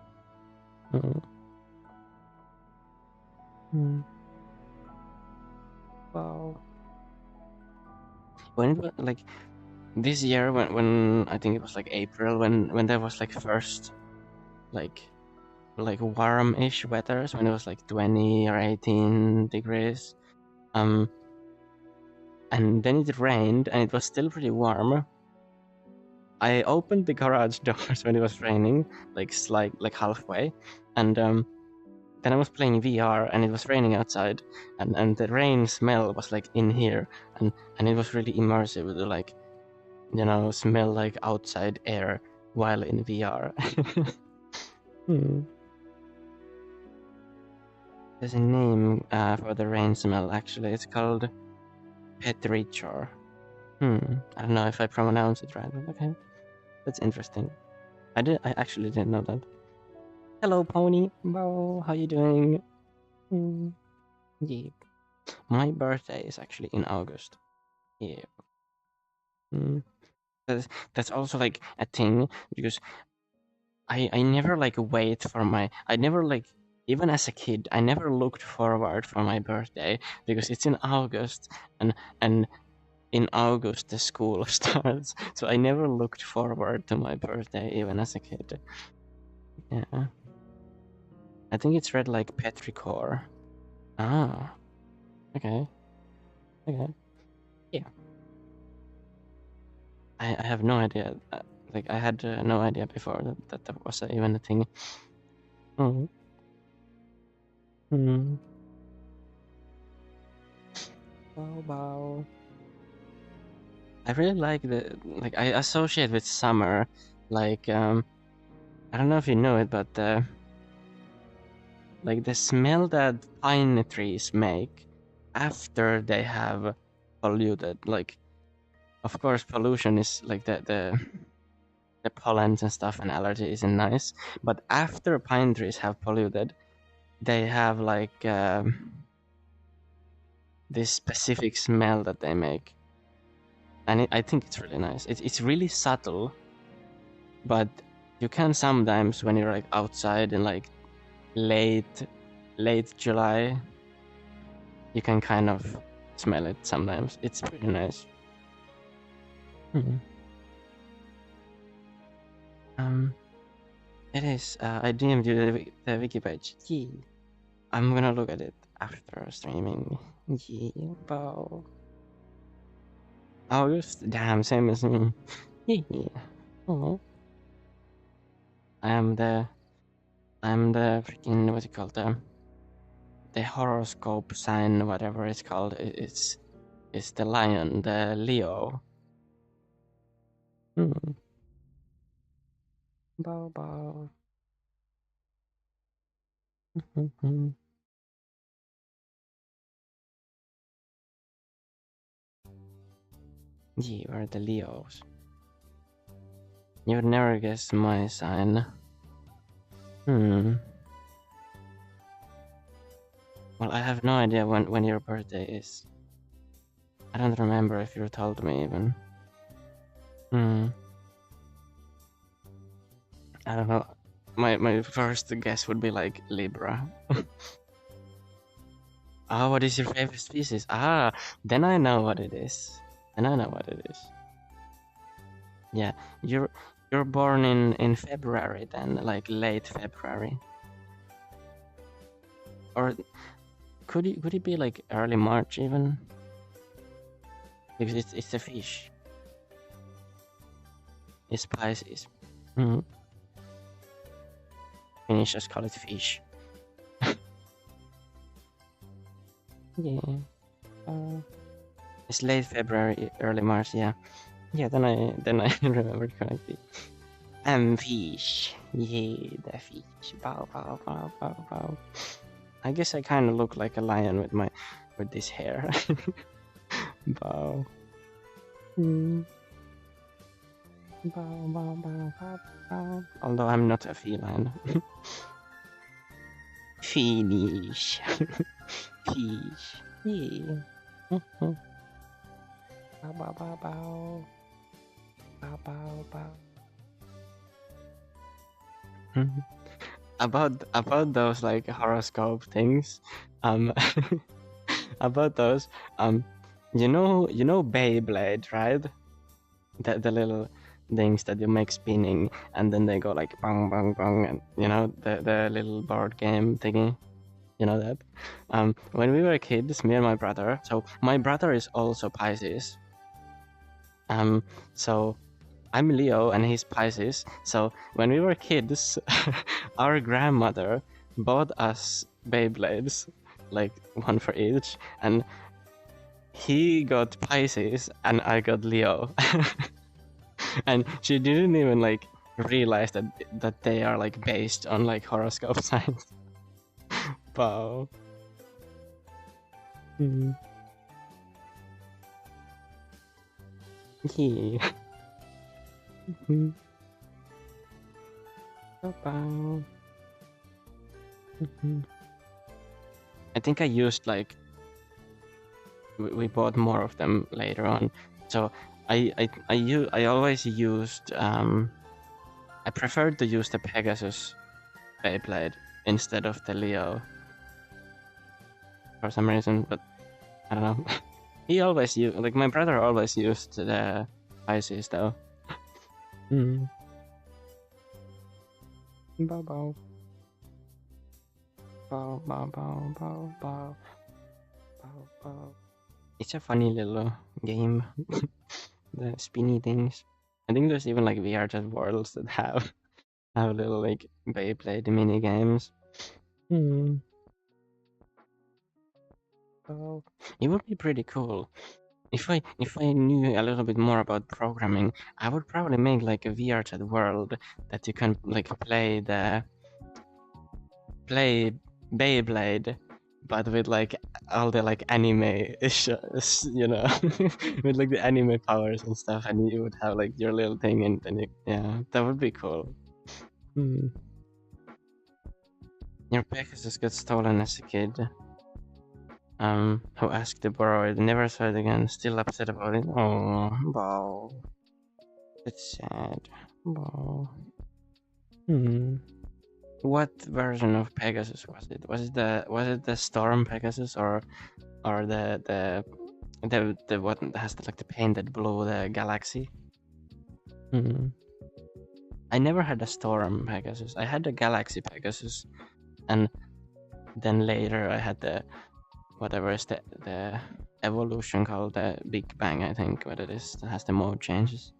Wow. When it was like this year, when I think it was like April, when there was like first like warm-ish weathers, when it was like 20 or 18 degrees, and then it rained and it was still pretty warm. I opened the garage doors when it was raining, like halfway, and then I was playing VR and it was raining outside, and the rain smell was like in here, and it was really immersive to like, you know, smell like outside air while in VR. There's a name for the rain smell, actually. It's called petrichor. I don't know if I pronounce it right, but okay. That's interesting. I actually didn't know that. Hello, Pony. Bau, how you doing? Yeah. My birthday is actually in August. Yeah. That's also like a thing, because I never like wait for I never like, even as a kid, I never looked forward for my birthday, because it's in August, and in August the school starts, so I never looked forward to my birthday even as a kid. Yeah. I think it's read like petrichor. Ah. Okay. Yeah. I have no idea. Like I had no idea before that was even a thing. Wow. I really like I associate with summer, like I don't know if you know it, but like the smell that pine trees make after they have polluted, like, of course pollution is like the the pollens and stuff and allergy isn't nice. But after pine trees have polluted, they have like this specific smell that they make, and I think it's really nice. It's really subtle, but you can sometimes when you're like outside in like late July, you can kind of smell it sometimes. It's pretty nice. It is. I DM'd you the wiki page. Yeah. I'm gonna look at it after streaming. Yeah, Bau. August? Damn, same as me. Yeah. Oh. I'm the freaking, what's it called? The horoscope sign, whatever it's called. It's the lion, the Leo. Bau Bau. Yeah, we're the Leos. You would never guess my sign. Well, I have no idea when your birthday is. I don't remember if you told me even. I don't know. My first guess would be like Libra. Ah, what is your favorite species? Ah, then I know what it is. Yeah, you're born in February then, like late February. Or could it be like early March even? Because it's a fish. It's Pisces. Finnish just call it fish. Yeah. It's late February, early March. Yeah. Yeah. Then I remembered correctly. Fish. Yeah, the fish. Bow bow bow bow bow. I guess I kind of look like a lion with this hair. Bow. Bow bow bow bow bow. Although I'm not a feline. Finish. Fish. Yeah. Bow bow bow bow. Bow bow bow. About those like horoscope things, about those, you know Beyblade, right? The little things that you make spinning and then they go like bang bang bang, and you know the little board game thingy. You know that? When we were kids, me and my brother. So my brother is also Pisces. So I'm Leo and he's Pisces. So when we were kids, our grandmother bought us Beyblades, like one for each, and he got Pisces and I got Leo. And she didn't even like realize that they are like based on like horoscope signs. Wow. Yeah. Bow. I think I used like we bought more of them later on, so I always used I preferred to use the Pegasus Beyblade instead of the Leo for some reason, but I don't know. He always used, like my brother always used the Pisces though. Bow bow. Bow bow bow bow bow. Bow bow. It's a funny little game. The spinny things. I think there's even like VR chat worlds that have little like Beyblade mini games. Oh, it would be pretty cool. If I knew a little bit more about programming, I would probably make like a VR chat world that you can like play Beyblade, but with like all the like anime shows, you know, with like the anime powers and stuff, and you would have like your little thing, and then yeah, that would be cool. Hmm. Your Pegasus got stolen as a kid. Who asked to borrow it? Never saw it again. Still upset about it. Oh, Bau. It's sad. Bau. What version of Pegasus was it? Was it the Storm Pegasus or the what has the, like the painted blue, the Galaxy? I never had a Storm Pegasus. I had the Galaxy Pegasus, and then later I had the whatever is the evolution called, the Big Bang, I think what it is, that has the mode changes.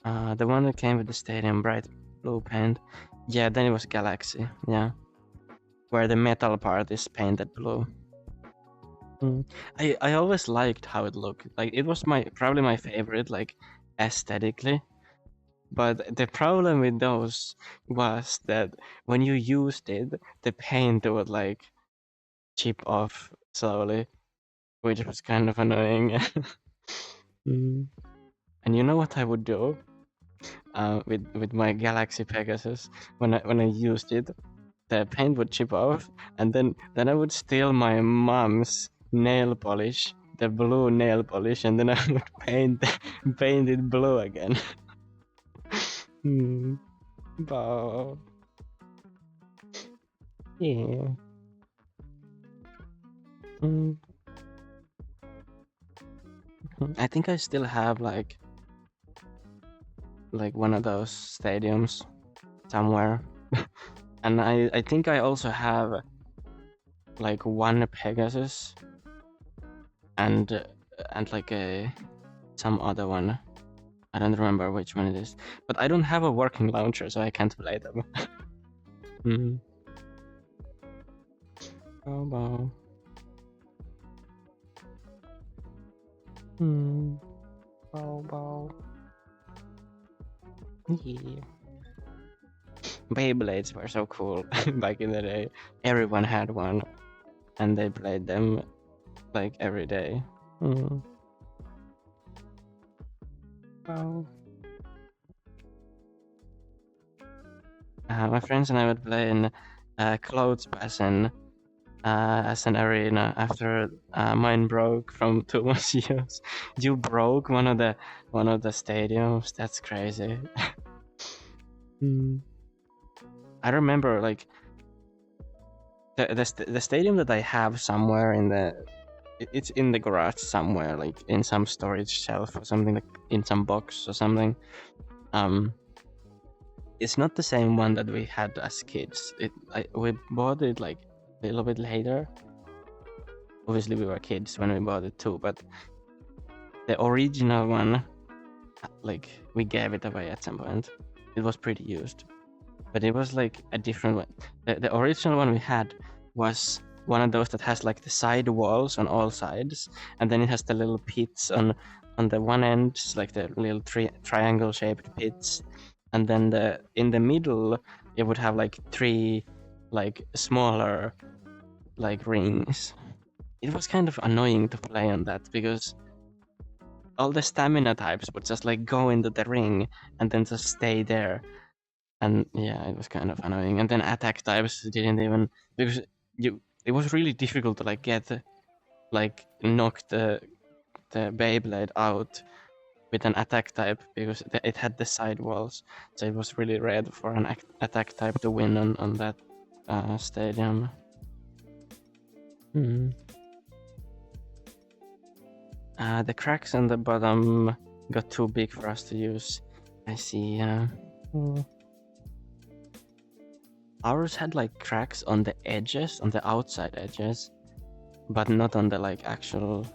The one that came with the stadium bright blue paint. Yeah, then it was Galaxy, yeah. Where the metal part is painted blue. I always liked how it looked. Like it was probably my favorite, like aesthetically. But the problem with those was that when you used it, the paint would like chip off slowly, which was kind of annoying. And you know what I would do with my Galaxy Pegasus when I used it? The paint would chip off, and then I would steal my mom's nail polish, the blue nail polish, and then I would paint it blue again. Wow. Yeah. I think I still have like one of those stadiums somewhere. And I think I also have like one Pegasus and like some other one. I don't remember which one it is, but I don't have a working launcher, so I can't play them. Oh wow. Bow. Yeah. Beyblades were so cool back in the day. Everyone had one, and they played them like every day. Wow. My friends and I would play in Clothes Basin as an arena after mine broke from too much use. You broke one of the stadiums? That's crazy. I remember like the stadium that I have somewhere it's in the garage somewhere, like in some storage shelf or something, like in some box or something. It's not the same one that we had as kids. We bought it like a little bit later. Obviously we were kids when we bought it too, but the original one, like we gave it away at some point. It was pretty used, but it was like a different one. The original one we had was one of those that has like the side walls on all sides, and then it has the little pits on the one end, like the little triangle shaped pits, and then in the middle it would have like 3 like smaller like rings. It was kind of annoying to play on that because all the stamina types would just like go into the ring and then just stay there, and yeah, it was kind of annoying. And then attack types didn't even, because it was really difficult to like knock the Beyblade out with an attack type because it had the side walls, so it was really rare for an attack type to win on that stadium. The cracks on the bottom got too big for us to use. I see. Ours had like cracks on the edges, on the outside edges, but not on the like actual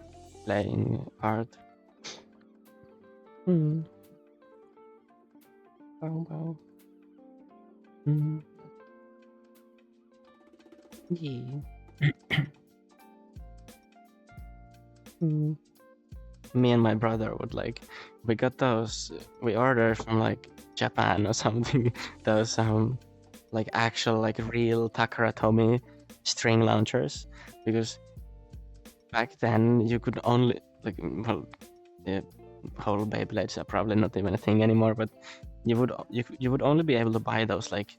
playing part. Wow. Yeah. Me and my brother would like, we got those, we ordered from like Japan or something, those like actual like real Takara Tomy string launchers, because back then you could only like the whole Beyblades are probably not even a thing anymore, but you would only be able to buy those like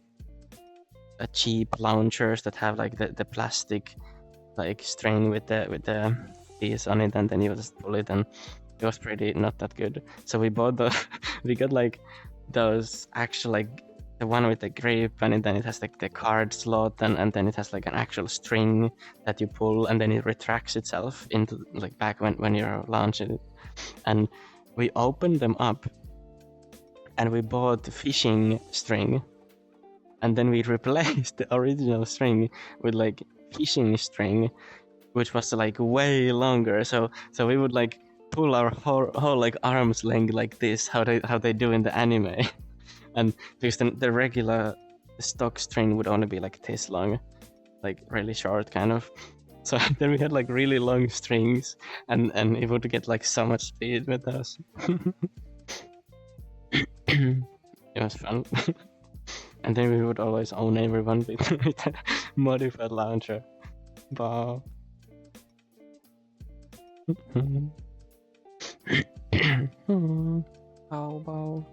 cheap launchers that have like the plastic like string with the piece on it, and then you just pull it, and it was pretty not that good. So we bought the we got like those actual like the one with the grip, and then it has like the card slot, and then it has like an actual string that you pull, and then it retracts itself into like back when you're launching it. And we opened them up, and we bought fishing string, and then we replaced the original string with like fishing string, which was like way longer. So we would like pull our whole like arm's length like this, how they do in the anime. And because the regular stock string would only be like this long, like really short kind of. So then we had like really long strings, and it would get like so much speed with us. It was fun. And then we would always own everyone with a modified launcher. Bau. Bau, bau.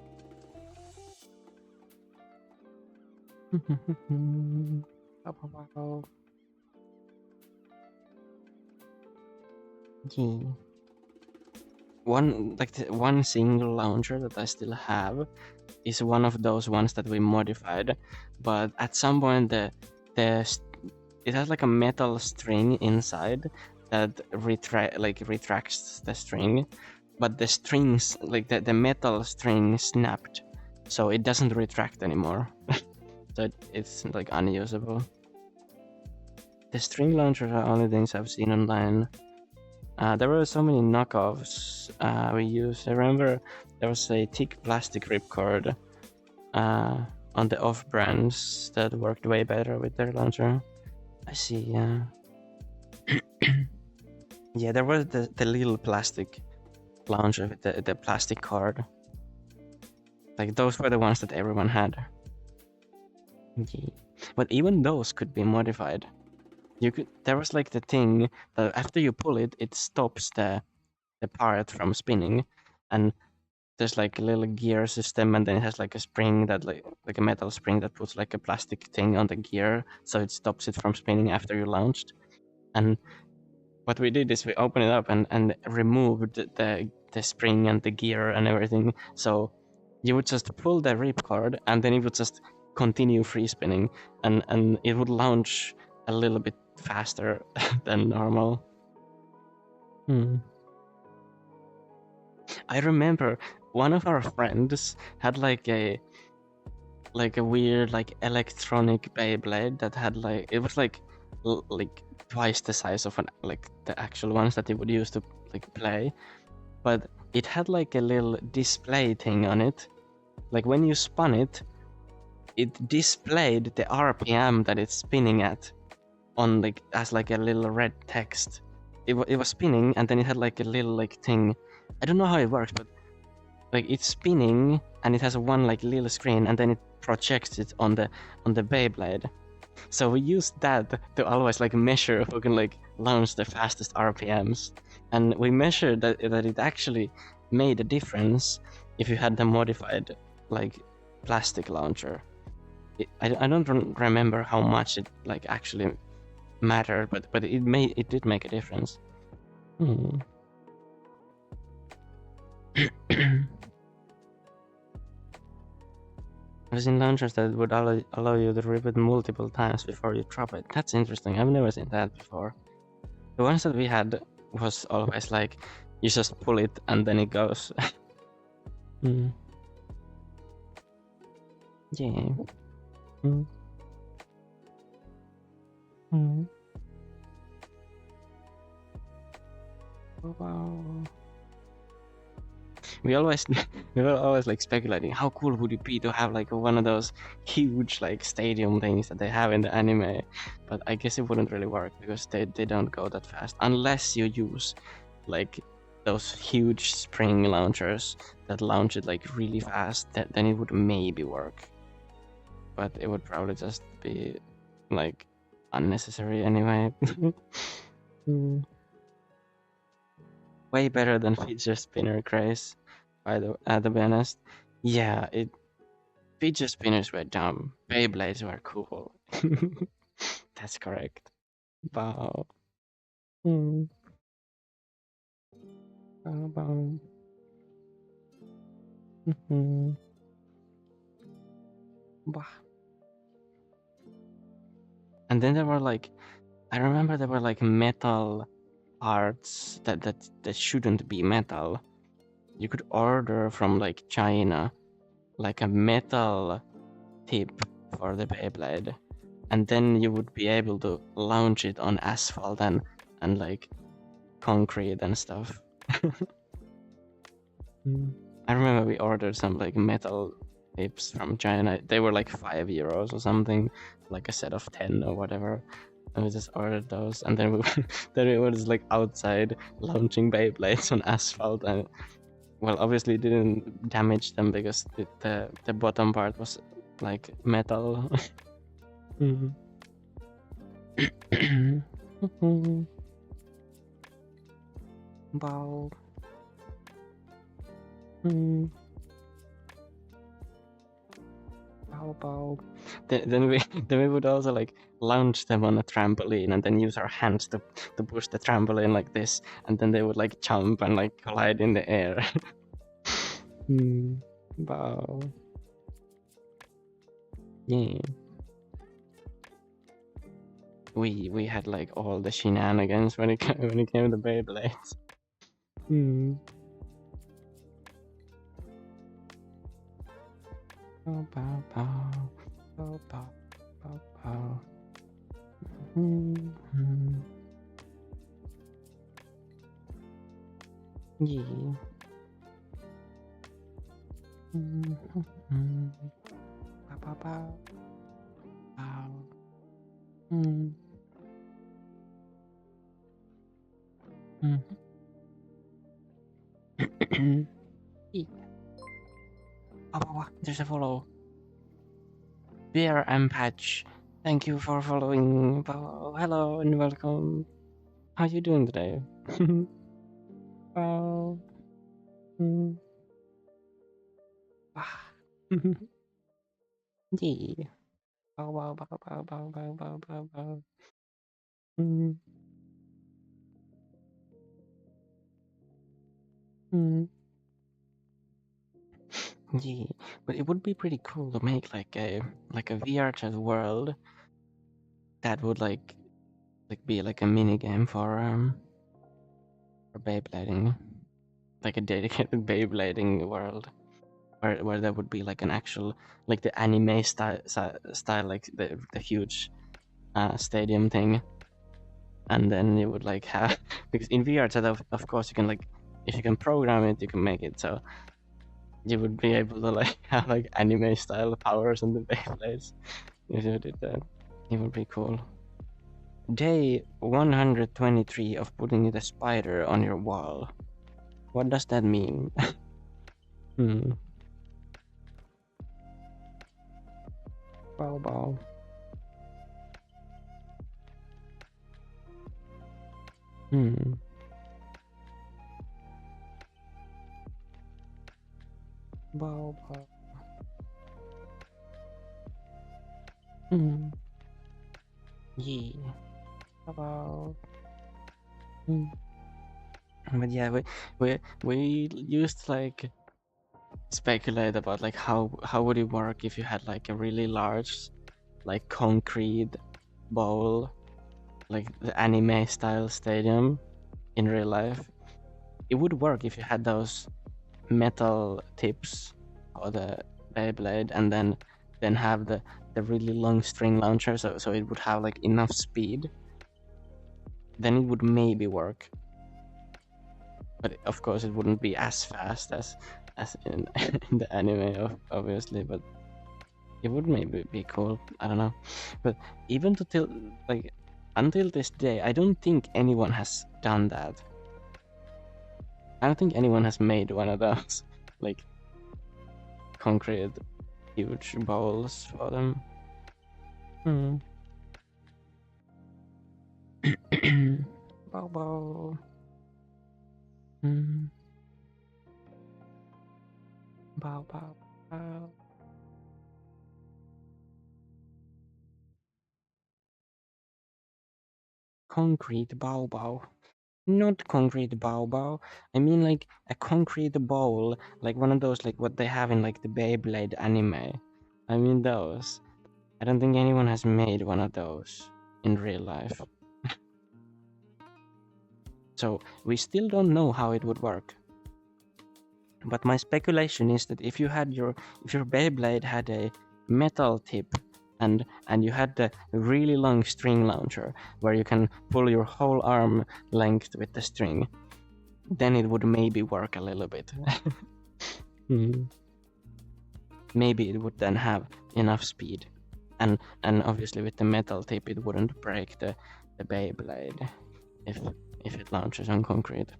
Bau, bau, bau. Yeah. One single launcher that I still have is one of those ones that we modified, but at some point it has like a metal string inside that retracts the string, but the strings, like the metal string snapped, so it doesn't retract anymore. So it's like unusable. The string launchers are only things I've seen online. There were so many knockoffs we used. I remember there was a thick plastic ripcord on the off-brands that worked way better with their launcher. I see, yeah. Yeah, there was the little plastic launcher with the plastic card. Like, those were the ones that everyone had. Okay. But even those could be modified. There was like the thing that after you pull it, it stops the part from spinning, and there's like a little gear system, and then it has like a spring that like a metal spring that puts like a plastic thing on the gear, so it stops it from spinning after you launched. And what we did is we opened it up and removed the spring and the gear and everything, so you would just pull the ripcord, and then it would just continue free spinning, and it would launch a little bit faster than normal. I remember one of our friends had like a weird like electronic Beyblade that had like, it was like twice the size of like the actual ones that he would use to like play, but it had like a little display thing on it. Like when you spun it, it displayed the RPM that it's spinning at on like as like a little red text. It was spinning, and then it had like a little like thing. I don't know how it works, but like it's spinning and it has one like little screen, and then it projects it on the Beyblade. So we used that to always like measure who can like launch the fastest RPMs, and we measured that it actually made a difference if you had the modified like plastic launcher. I don't remember how much it like actually mattered, but it did make a difference. I've seen launchers that would allow you to rip it multiple times before you drop it. That's interesting. I've never seen that before. The ones that we had was always like you just pull it and then it goes. Yeah. Wow. We were always like speculating how cool would it be to have like one of those huge like stadium things that they have in the anime, but I guess it wouldn't really work because they don't go that fast unless you use like those huge spring launchers that launch it like really fast. Then it would maybe work, but it would probably just be like unnecessary anyway. Mm. Way better than fidget spinner craze, to be honest. Yeah, fidget spinners were dumb. Beyblades were cool. That's correct. Wow. Mm. Bow, bow. Mhm. Bah. And then there were like, I remember there were like metal parts that shouldn't be metal. You could order from like China like a metal tip for the Beyblade, and then you would be able to launch it on asphalt and like concrete and stuff. I remember we ordered some like metal tips from China. They were like €5 or something, like a set of 10 or whatever. And we just ordered those, and then then we were just like outside launching Beyblades on asphalt, and well, obviously it didn't damage them because the bottom part was like metal. Mhm. Bow. Mm. Bow, bow. Then we then we would also like launch them on a trampoline and then use our hands to push the trampoline like this, and then they would like jump and like collide in the air. Bow. Yeah. We had like all the shenanigans when it came to Beyblades. Bow, bow, bow. Bow, bow, bow, bow. Yeah. Bow, bow, bow. Bow. Oh, there's a follow. Bear and Patch, thank you for following. Oh, hello and welcome. How you doing today? Oh. Yeah. Bow, bow, bow, bow, bow, bow, bow, bow, bow. Yeah, but it would be pretty cool to make like a VR chat world that would like be like a mini game for Beyblading, like a dedicated Beyblading world where there would be like an actual like the anime style like the huge stadium thing, and then you would like have because in VR chat of course you can like if you can program it you can make it so you would be able to like have like anime style powers on the Beyblades if you did that. It would be cool. Day 123 of putting the spider on your wall. What does that mean? Bow bow. Bow bow. Yeah. Bow bow. But yeah, we used to like speculate about like how would it work if you had like a really large like concrete bowl like the anime style stadium in real life. It would work if you had those metal tips for the Beyblade and then have the really long string launcher so it would have like enough speed. Then it would maybe work. But of course it wouldn't be as fast as in, in the anime obviously, but it would maybe be cool. I don't know. But even like until this day, I don't think anyone has done that. I don't think anyone has made one of those like concrete huge bowls for them. Bow bow. Bow bow bow. Concrete bow bow. Not concrete bow bow. I mean like a concrete bowl, like one of those, like what they have in like the Beyblade anime. I mean those. I don't think anyone has made one of those in real life. So we still don't know how it would work. But my speculation is that if your Beyblade had a metal tip and you had the really long string launcher where you can pull your whole arm length with the string, then it would maybe work a little bit. Maybe it would then have enough speed, and obviously with the metal tip it wouldn't break the Beyblade if it launches on concrete.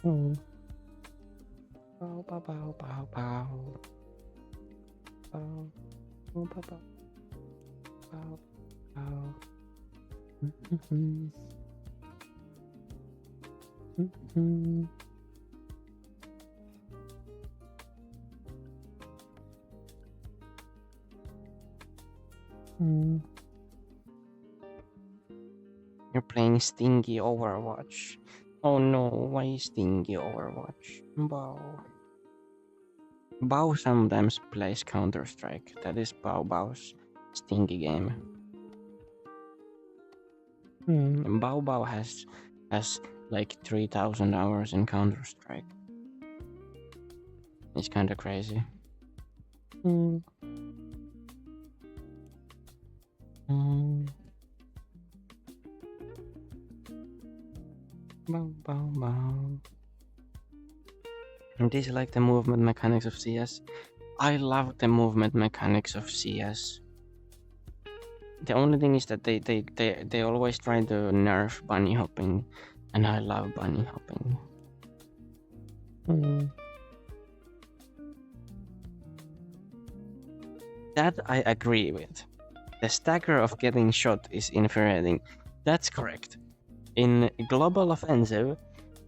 Bow bow bow bow bow. Bow bow bow bow bow. You're playing Stingy Overwatch. Oh no, why Stingy Overwatch? Bau sometimes plays Counter-Strike. That is Bau's Stingy game. Bau has like 3,000 hours in Counter-Strike. It's kinda crazy. Bow. And these are like the movement mechanics of CS. I love the movement mechanics of CS. The only thing is that they always try to nerf bunny hopping, and I love bunny hopping. That I agree with. The stagger of getting shot is infuriating. That's correct. In Global Offensive,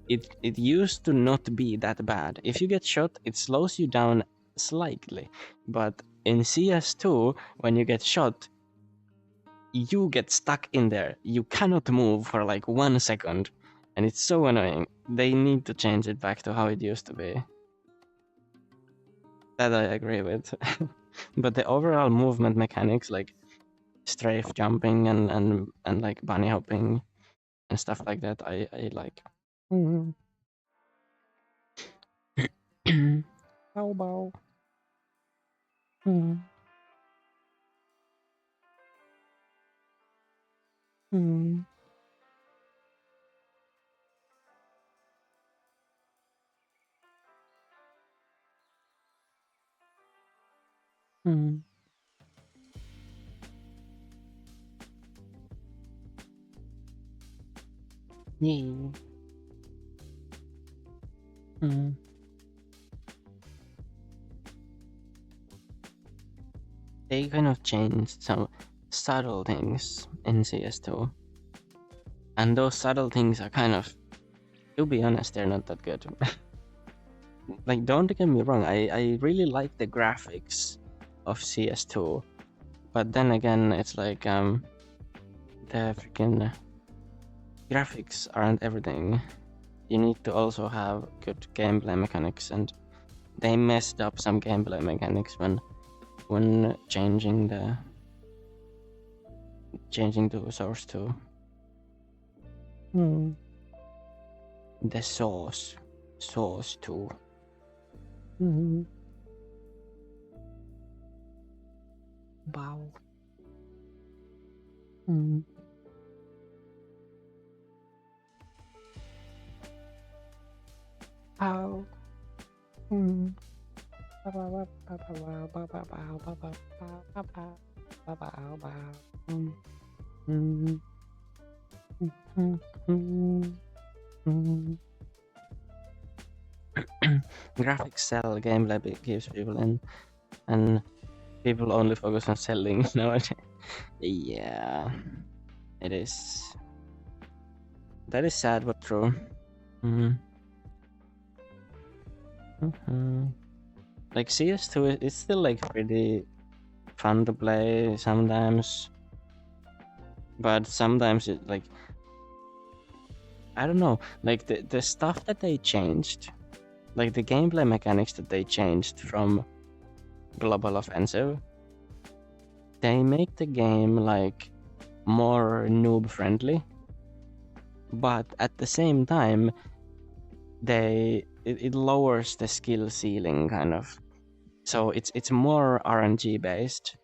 it used to not be that bad. If you get shot, it slows you down slightly. But in CS2, when you get shot, you get stuck in there. You cannot move for like 1 second. And it's so annoying. They need to change it back to how it used to be. That I agree with. But the overall movement mechanics, like strafe jumping and like bunny hopping and stuff like that, I like. Bow bow. Yeah. They kind of changed some subtle things in CS2. And those subtle things are kind of, to be honest, they're not that good. Like, don't get me wrong, I really like the graphics of CS2. But then again, it's like, the freaking graphics aren't everything. You need to also have good gameplay mechanics, and they messed up some gameplay mechanics when changing to Source 2. The Source 2. Bow. Bow. Graphics sell, gameplay gives people in, and people only focus on selling nowadays. Yeah, it is. That is sad but true. Like CS2 it's still like pretty fun to play sometimes, but sometimes it like I don't know, like the stuff that they changed, like the gameplay mechanics that they changed from Global Offensive, they make the game like more noob friendly, but at the same time it lowers the skill ceiling kind of. So it's more RNG based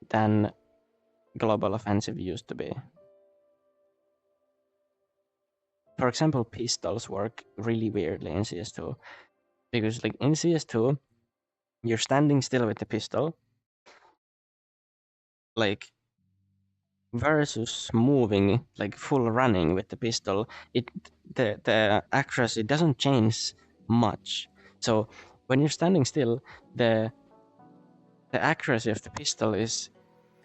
than Global Offensive used to be. For example, pistols work really weirdly in CS2 because like in CS2 you're standing still with the pistol, like versus moving like full running with the pistol, the accuracy doesn't change much. So when you're standing still, the accuracy of the pistol is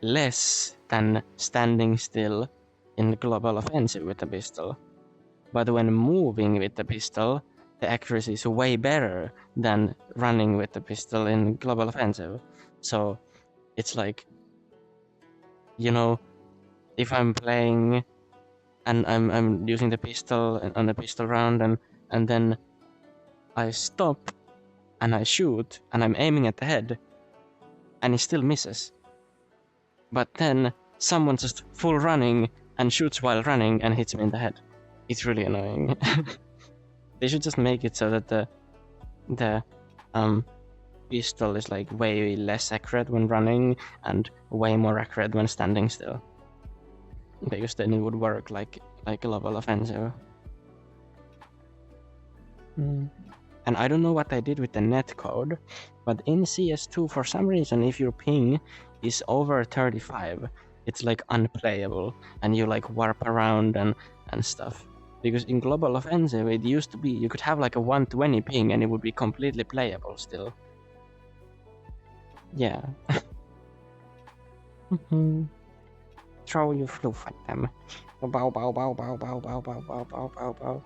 less than standing still in Global Offensive with the pistol. But when moving with the pistol, the accuracy is way better than running with the pistol in Global Offensive. So it's like, you know, if I'm playing and I'm using the pistol on the pistol round and then I stop and I shoot and I'm aiming at the head and it still misses. But then someone just full running and shoots while running and hits me in the head. It's really annoying. They should just make it so that the pistol is like way less accurate when running and way more accurate when standing still. Because then it would work like Global Offensive. And I don't know what I did with the netcode, but in CS2 for some reason if your ping is over 35, it's like unplayable and you like warp around and stuff. Because in Global Offensive it used to be you could have like a 120 ping and it would be completely playable still. Yeah. Throw your fluff at them. Bow bow bow bow bow bow bow bow bow bow bow.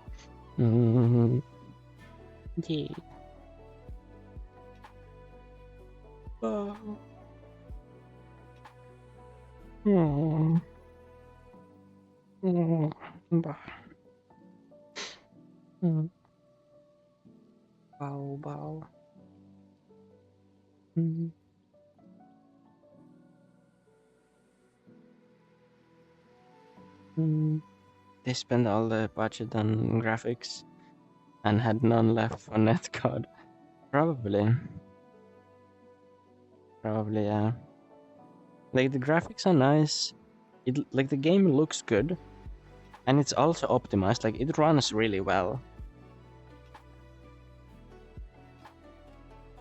Yeah. Bow. Bow bow. They spent all the budget on graphics and had none left for netcode. Probably, yeah. Like the graphics are nice. It like the game looks good, and it's also optimized. Like it runs really well.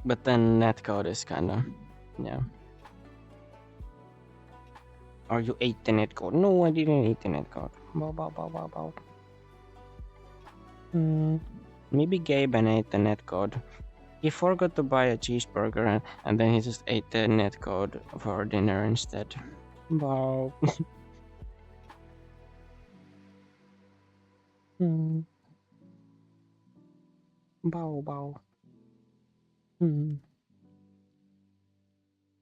But then netcode is kind of, yeah. Or you ate the netcode? No, I didn't eat the netcode. Bow bow bow bow bow. Maybe Gabe ate the netcode. He forgot to buy a cheeseburger and then he just ate the netcode for dinner instead. Bow. Bow bow.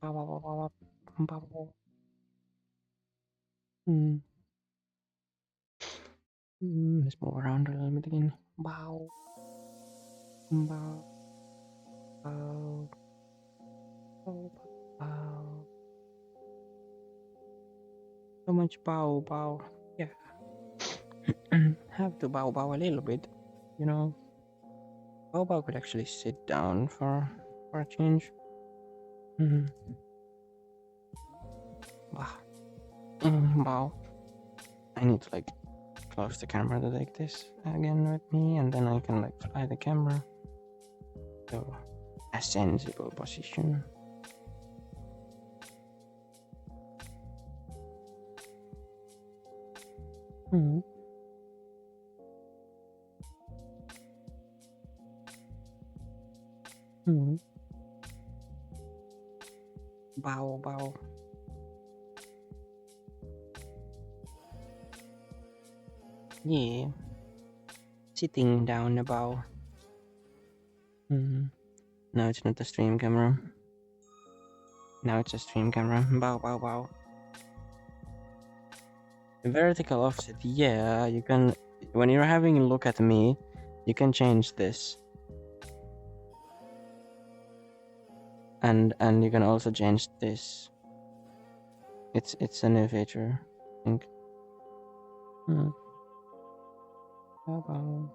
Bow bow bow bow bow bow. Let's move around a little bit again. Bow. Bow. Bow. Bow. Bow. So much bow bow. Yeah. Have to bow bow a little bit, you know. Bow bow could actually sit down for a change. Bow. I need to like close the camera to take this again with me, and then I can like fly the camera to a sensible position. Bow bow. Yeah. sitting down about. No, it's not a stream camera. Now it's a stream camera. Bow, bow, bow. Vertical offset, yeah, you can. When you're having a look at me, you can change this. And you can also change this. It's a new feature, I think. Bow, bow.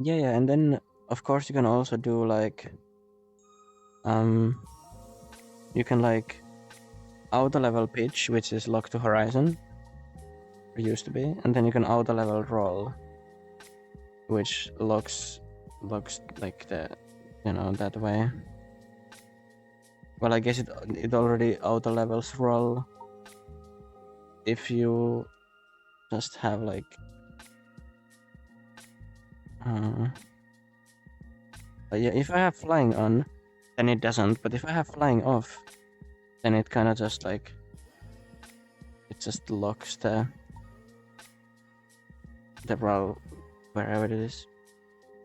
Yeah, and then of course you can also do like you can like auto level pitch, which is locked to horizon, or used to be, and then you can auto level roll, which looks like the, you know, that way. Well, I guess it already auto levels roll if you just have like yeah, if I have flying on, then it doesn't, but if I have flying off, then it kind of just like it just locks the roll wherever it is.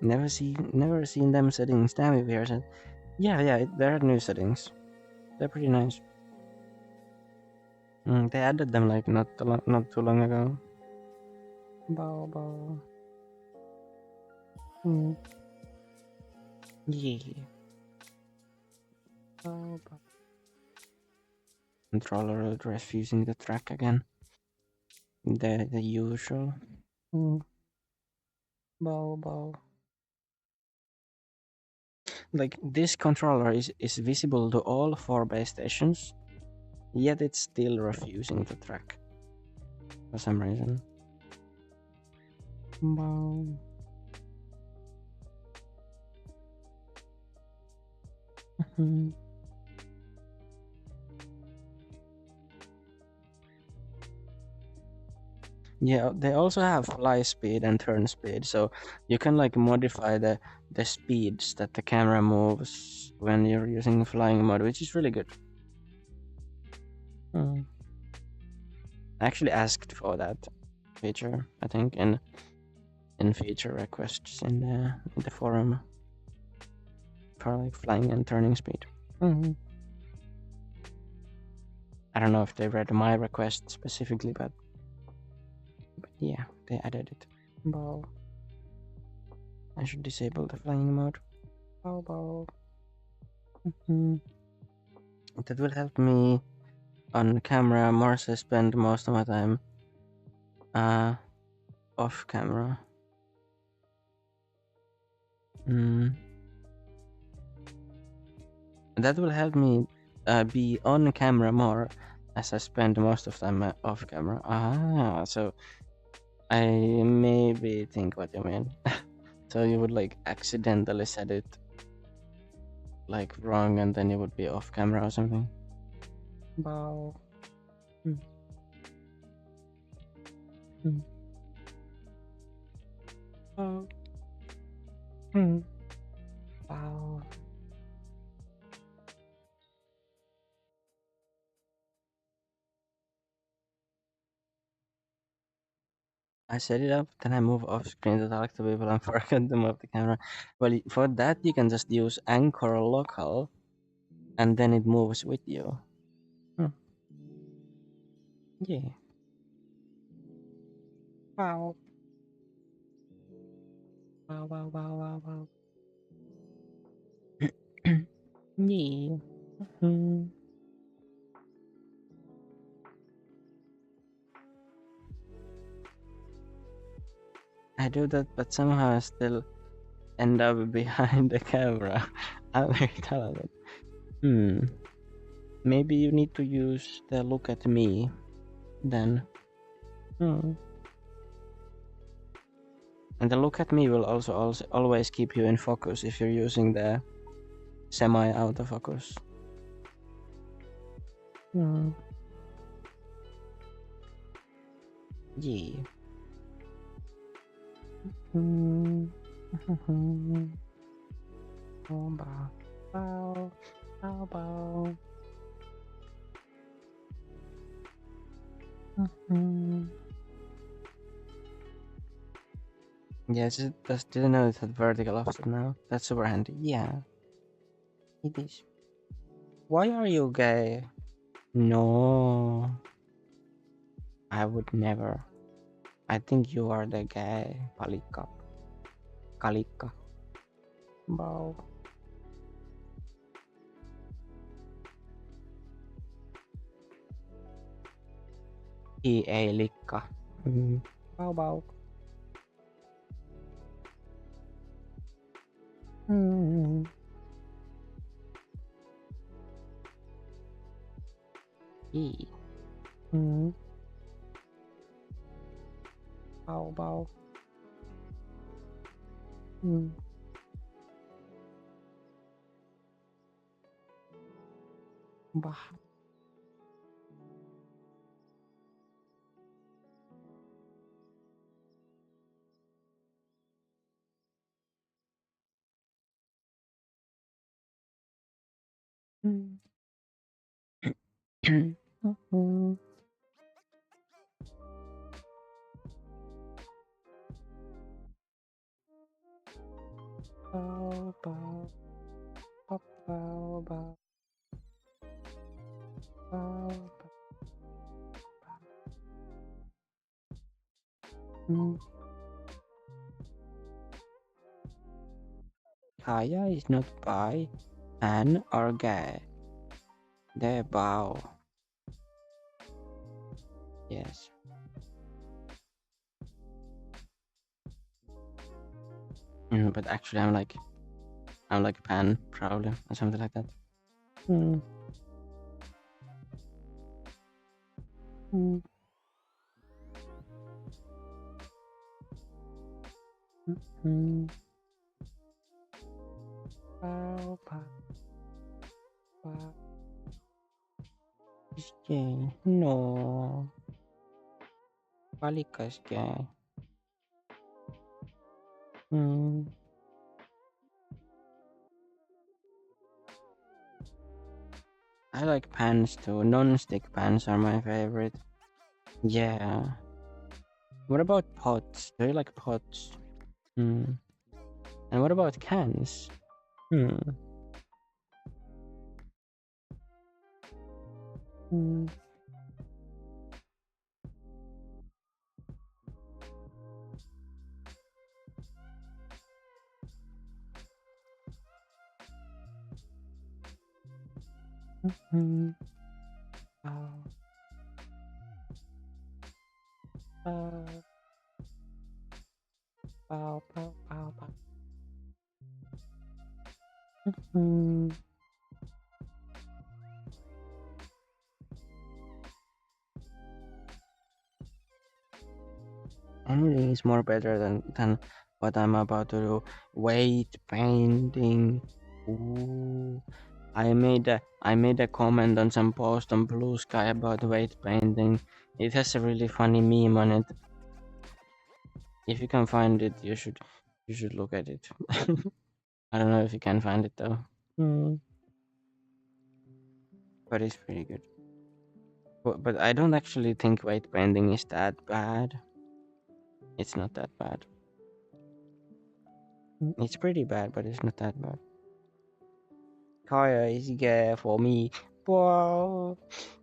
Never seen them settings. Damn it, Pearson. Yeah, there are new settings. They're pretty nice. They added them like not too long ago. Bow, bow. Yeah. Bow, bow. Controller refusing the track again. The usual. Bow, bow. Like this controller is visible to all 4 base stations, yet it's still refusing the track for some reason. Bow. Yeah, they also have fly speed and turn speed, so you can like modify the speeds that the camera moves when you're using flying mode, which is really good. I actually asked for that feature, I think, in feature requests in the forum for like flying and turning speed. I don't know if they read my request specifically, but yeah, they added it. Bow. I should disable the flying mode. Bow, bow. That will help me on camera more, so I spend most of my time off camera. That will help me be on camera more, as I spend most of time off camera. So I maybe think what you mean. So you would like accidentally set it like wrong, and then you would be off camera or something. Bow. Bow. Bow. I set it up, then I move off screen to talk to people and forget to move the camera. Well, for that you can just use anchor local, and then it moves with you. Yeah. Wow. Wow, wow, wow, wow, wow. Yeah. I do that, but somehow I still end up behind the camera. I'm very talented. Maybe you need to use the look at me then. And the look at me will also always keep you in focus if you're using the semi autofocus. Yeah. Bow, bow, bow, bow. Yes, it does. Didn't know it had vertical offset now. That's super handy. Yeah, it is. Why are you gay? No, I would never. I think you are the gay. Palikka. Kalikka. Bau. Likka. Bau bau. E. Bau bau. Bah. Bau bau. Bau bau bau. Bau bau. Kaya is not bi, pan or gay. They bow. Yes. But actually, I'm like pan probably or something like that. Bow bow. Bow. Is gay? No. Palika is gay. I like pans too. Non-stick pans are my favorite. Yeah. What about pots? Do you like pots? And what about cans? Bow, bow, bow, bow. Anything is more better than what I'm about to do. Weight painting. Ooh. I made a comment on some post on Blue Sky about weight painting. It has a really funny meme on it. If you can find it, you should look at it. I don't know if you can find it though. But it's pretty good. But I don't actually think weight painting is that bad. It's not that bad. It's pretty bad, but it's not that bad. Kaya is gay for me. Wow.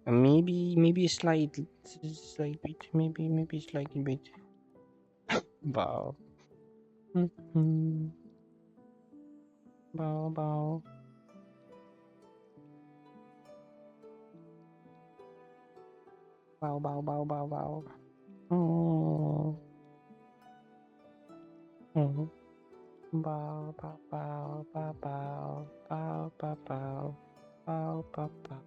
Maybe slight bit. Maybe slightly bit. Wow. Bow bow. Bow bow bow bow bow. Oh. Oh. Bow bow bow bow bow bow bow bow bow bow bow bow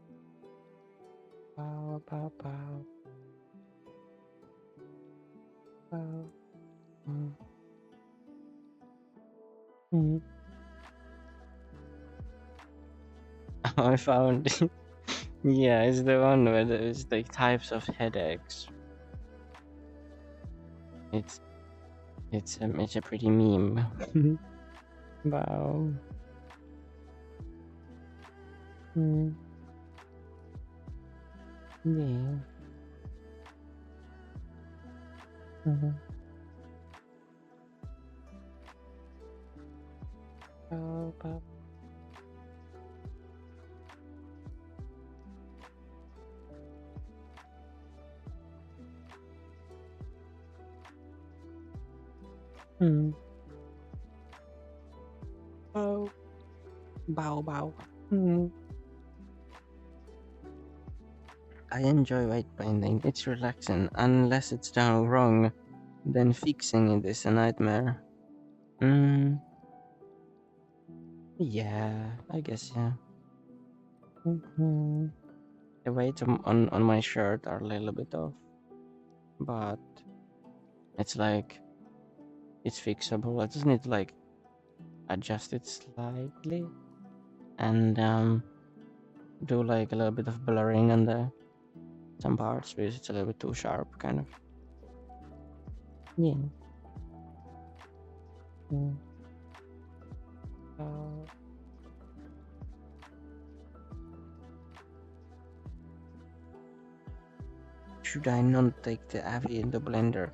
bow bow bow. I found yeah, it's the one where there's like types of headaches. It's a pretty meme. Wow. Yeah. Mm-hmm. Bow, bow. Hmm. Bow. Bow, bow. Hmm. I enjoy white painting. It's relaxing, unless it's done wrong. Then fixing it is a nightmare. Hmm. Yeah, I guess, yeah. Mm-hmm. The weights on my shirt are a little bit off, but it's like it's fixable. I just need to like adjust it slightly and do like a little bit of blurring on the some parts because it's a little bit too sharp, kind of. Yeah. Mm. Uh, should I not take the Avi in the blender?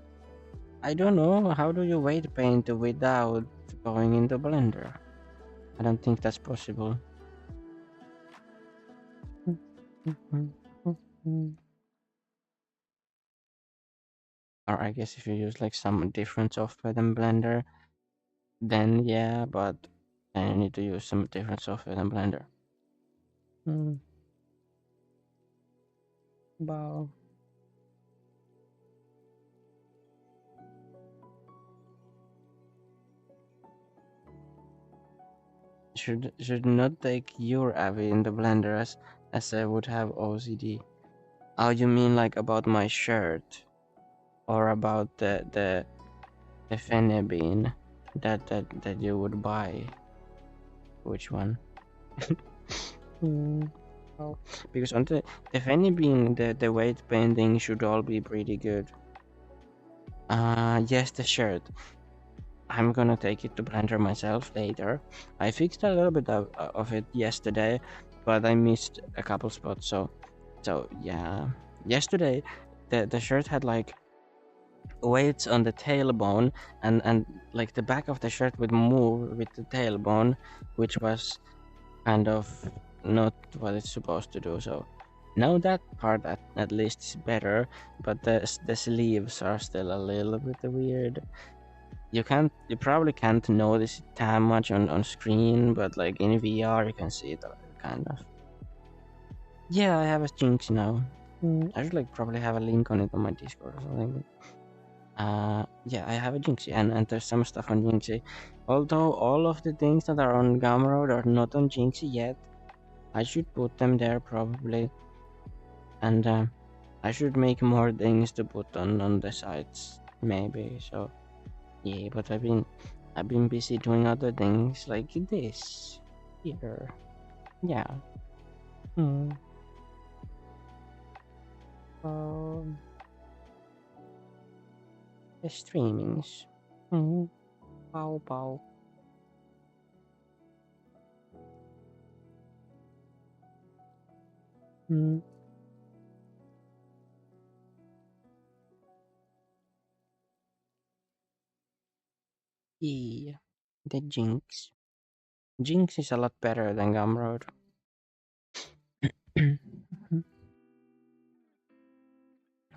I don't know. How do you weight paint without going in the blender? I don't think that's possible. Or I guess if you use like some different software than Blender, then yeah, but then you need to use some different software than Blender. Wow. Should not take your Avi in the blender as I would have OCD. Oh, you mean like about my shirt, or about the fenny bean that you would buy? Which one? Oh. Because on the fenny bean, the weight painting should all be pretty good. Yes, the shirt. I'm gonna take it to Blender myself later. I fixed a little bit of it yesterday, but I missed a couple spots. So yeah. Yesterday, the shirt had like weights on the tailbone, and like the back of the shirt would move with the tailbone, which was kind of not what it's supposed to do. So now that part at least is better, but the sleeves are still a little bit weird. You probably can't notice it that much on screen, but like in VR you can see it kind of. Yeah, I have a Jinx now. I should like probably have a link on it on my Discord or something. Yeah, I have a Jinxie, and there's some stuff on Jinxie. Although all of the things that are on Gumroad are not on Jinxie yet, I should put them there probably, and I should make more things to put on the sites maybe. So yeah, but I've been busy doing other things like this here. Yeah. Hmm. Um, the streamings. Hmm. Bow bow. Hmm. Yeah. The Jinx. Jinx is a lot better than Gumroad.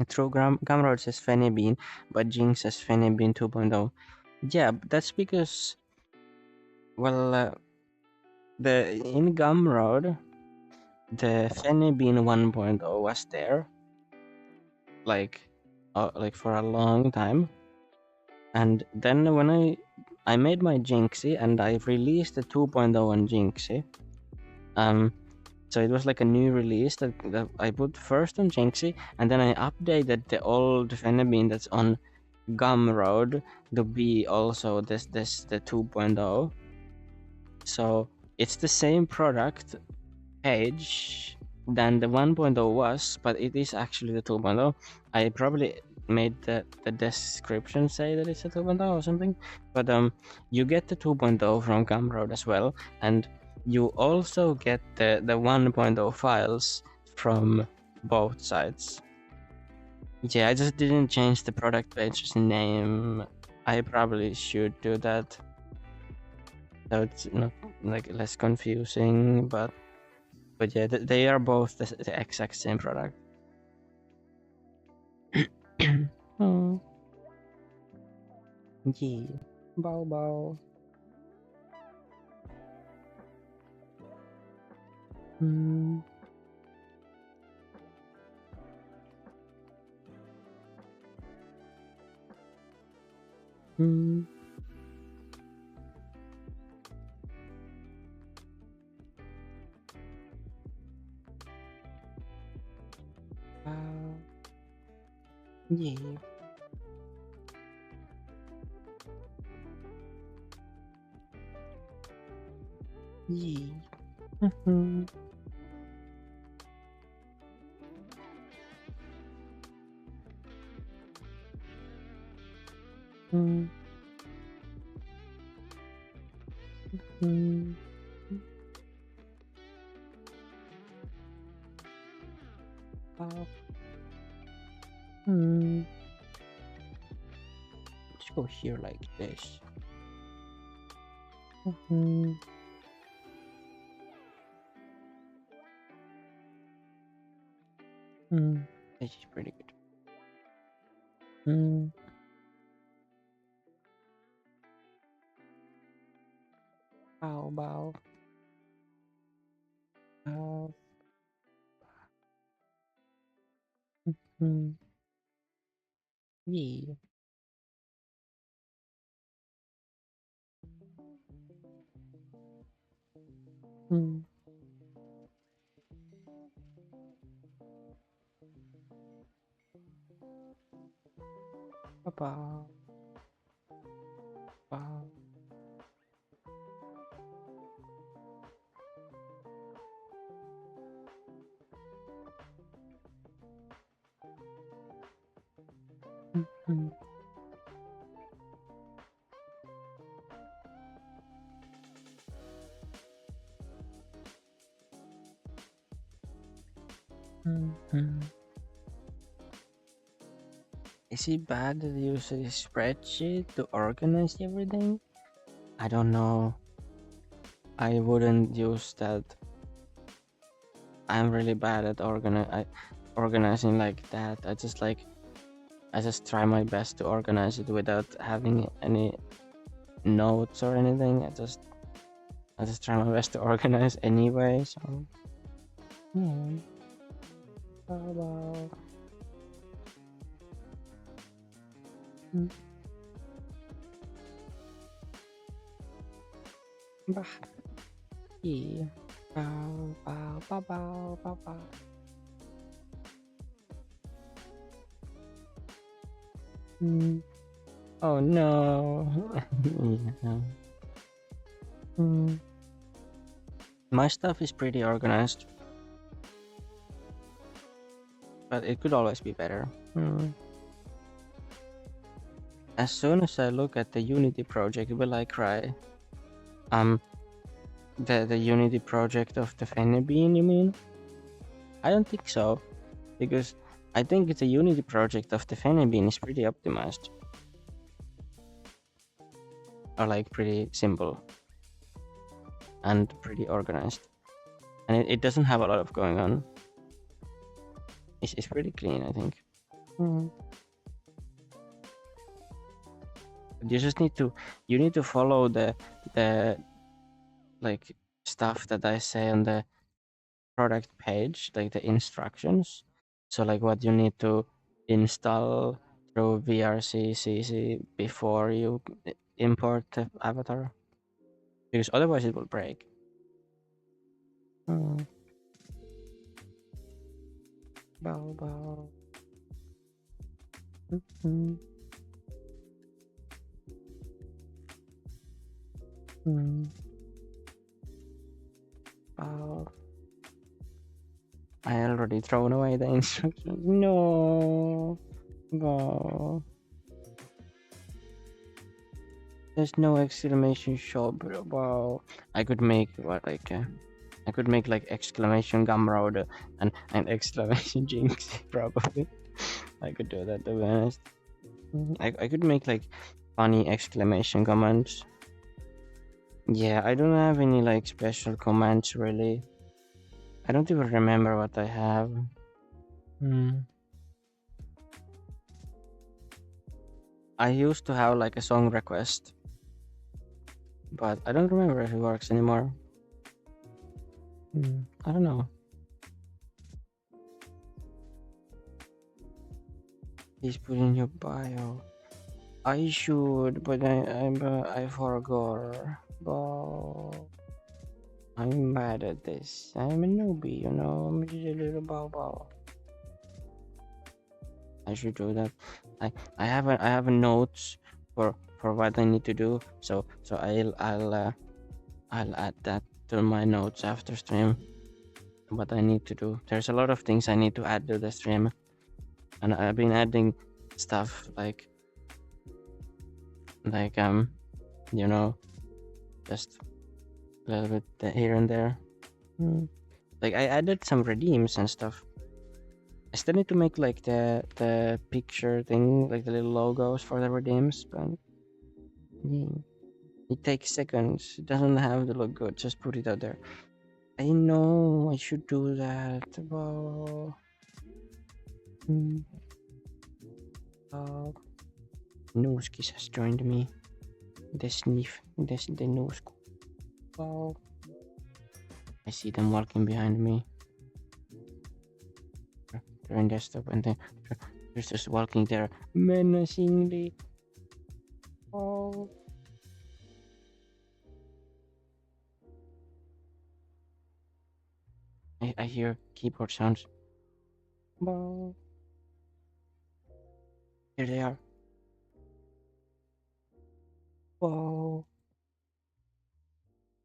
True, Gumroad says Fanny Bean, but Jinx says Fanny Bean 2.0. Yeah, that's because, well, in Gumroad, the Fanny Bean 1.0 was there, like for a long time, and then when I made my Jinxie and I released the 2.0 on Jinxie, so it was like a new release that I put first on Jinxie, and then I updated the old Fennebean that's on Gumroad to be also the 2.0. So it's the same product page than the 1.0 was, but it is actually the 2.0. I probably made the description say that it's a 2.0 or something, but you get the 2.0 from Gumroad as well, and you also get the 1.0 files from both sides. Yeah, I just didn't change the product page's name. I probably should do that, so it's not like less confusing. But yeah, they are both the exact same product. Oh, yeah. Bow bow. Mm. Mm. Yeah. Yeah. Mhm. Mm. Mm. Bow. Mm. Let's go here like this. Mhm. Mm. This is pretty good. Mm. Bow bow. Bow. Mm. Yeah. Mm. Bow bow. Bow. Mm. Mm. Is it bad that you use a spreadsheet to organize everything? I don't know. I wouldn't use that. I'm really bad at organizing like that. I just try my best to organize it without having any notes or anything. I just try my best to organize anyway. So yeah. Bye. Mm. Bah. Yeah. Bow bow bow bow bow bow. Mm. Oh no. Yeah. Mm. My stuff is pretty organized, but it could always be better. Mm. As soon as I look at the Unity project, will I cry? The Unity project of the Fenny Bean, you mean? I don't think so, because I think the Unity project of the Fenny Bean is pretty optimized, or like pretty simple and pretty organized, and it doesn't have a lot of going on. It's pretty clean, I think. Mm. You just need to follow the like stuff that I say on the product page, like the instructions. So like what you need to install through VRC before you import the avatar, because otherwise it will break. Mm. Bow bow. Mm. Mm. Bow. I already thrown away the instructions. No. Bow. There's no exclamation shop. Wow. I could make what like I could make like exclamation Gumroad and exclamation Jinx probably. I could do that, to be honest. I could make like funny exclamation commands. Yeah, I don't have any like special commands really. I don't even remember what I have. I used to have like a song request, but I don't remember if it works anymore. I don't know. Please put in your bio. I should, but I forgot. Bow. I'm bad at this. I'm a newbie, you know. I'm just a little bow. I should do that. I have a notes for what I need to do. So I'll add that to my notes after stream. What I need to do. There's a lot of things I need to add to the stream, and I've been adding stuff like you know, just a little bit here and there. Like I added some redeems and stuff. I still need to make like the picture thing, like the little logos for the redeems, but yeah. It takes seconds. It doesn't have to look good. Just put it out there. I know I should do that. Wow. Nooskis has joined me. The Noosk. Wow. I see them walking behind me. They're in desktop and then they're just walking there menacingly. Oh. I hear keyboard sounds. Wow. Here they are. Wow.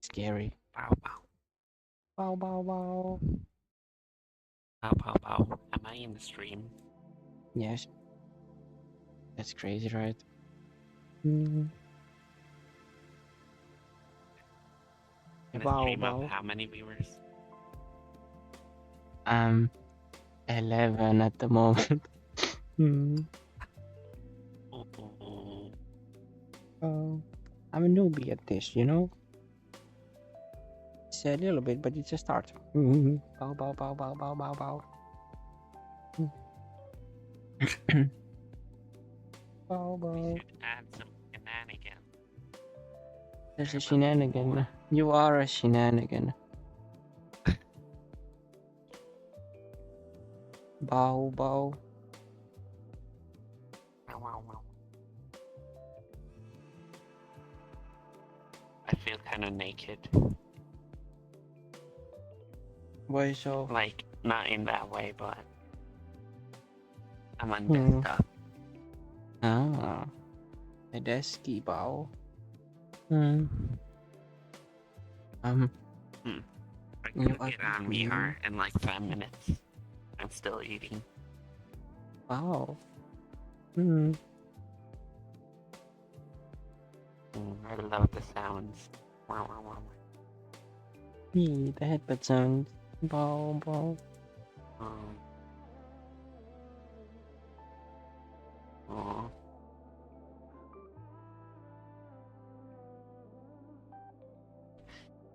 Scary. Bow bow. Bow bow bow. Bow bow bow. Am I in the stream? Yes. That's crazy, right? In a Bow stream bow. of how many viewers? 11 at the moment. I'm a newbie at this, you know? It's a little bit, but it's a start. Bow bow bow bow bow bow bow. Bow bow. We should add some shenanigans. There's a shenanigan. You are a shenanigan. Bow bow. I feel kind of naked. Why so? Like, not in that way, but I'm on desktop. Ah. A desky bow. I could get on VR in like 5 minutes. I'm still eating. Wow. I love the sounds. The headbutt sound. Bow bow.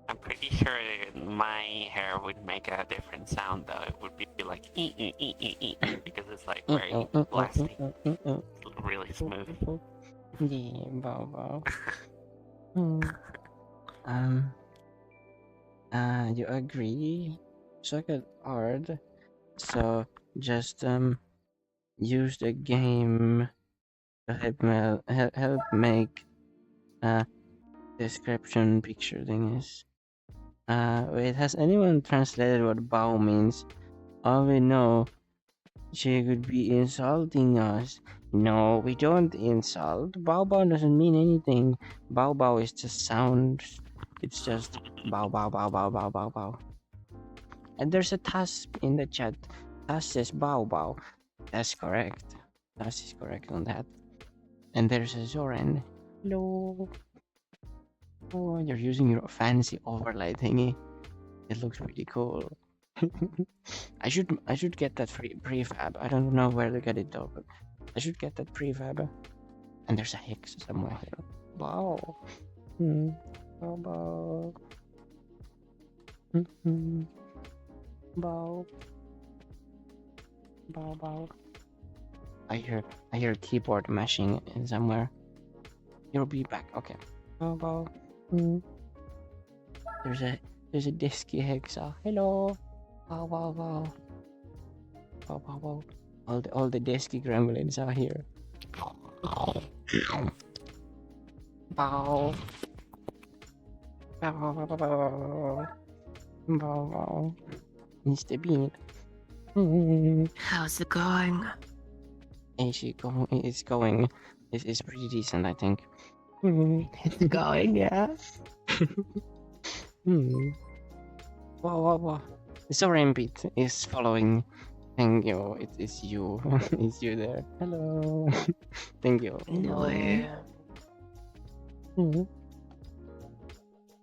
I'm pretty sure my hair would make a different sound though. It would be like because it's like very blasty. It's really smooth. Yeah, bow bow. You agree? Suck it hard. So just use the game to help make description picture thingies. Wait, has anyone translated what bow means? All we know, she could be insulting us. No, we don't insult. Bow bow doesn't mean anything. Bow bow is just sound. It's just bow bow bow bow bow bow bow. And there's a task in the chat. Task says bow bow. That's correct. Task is correct on that. And there's a Zoran. Hello. Oh, you're using your fancy overlay thingy. It looks pretty cool. I should get that free prefab. I don't know where to get it though, but I should get that prefab. And there's a hex somewhere here. Wow. Bow bow. Bow. Bow bow. I hear keyboard mashing in somewhere. You'll be back. Okay. Bow bow. There's a disky hexa. Hello. Bow bow bow. Bow bow bow. All the disky gremlins are here. Bow. Bow bow bow bow. Bow bow. Mr. Bean. How's it going? It's going. It's pretty decent, I think. It's going, yeah. Wow. Sorry, Impit is following. Thank you. It's you. It's you there. Hello. Thank you. No.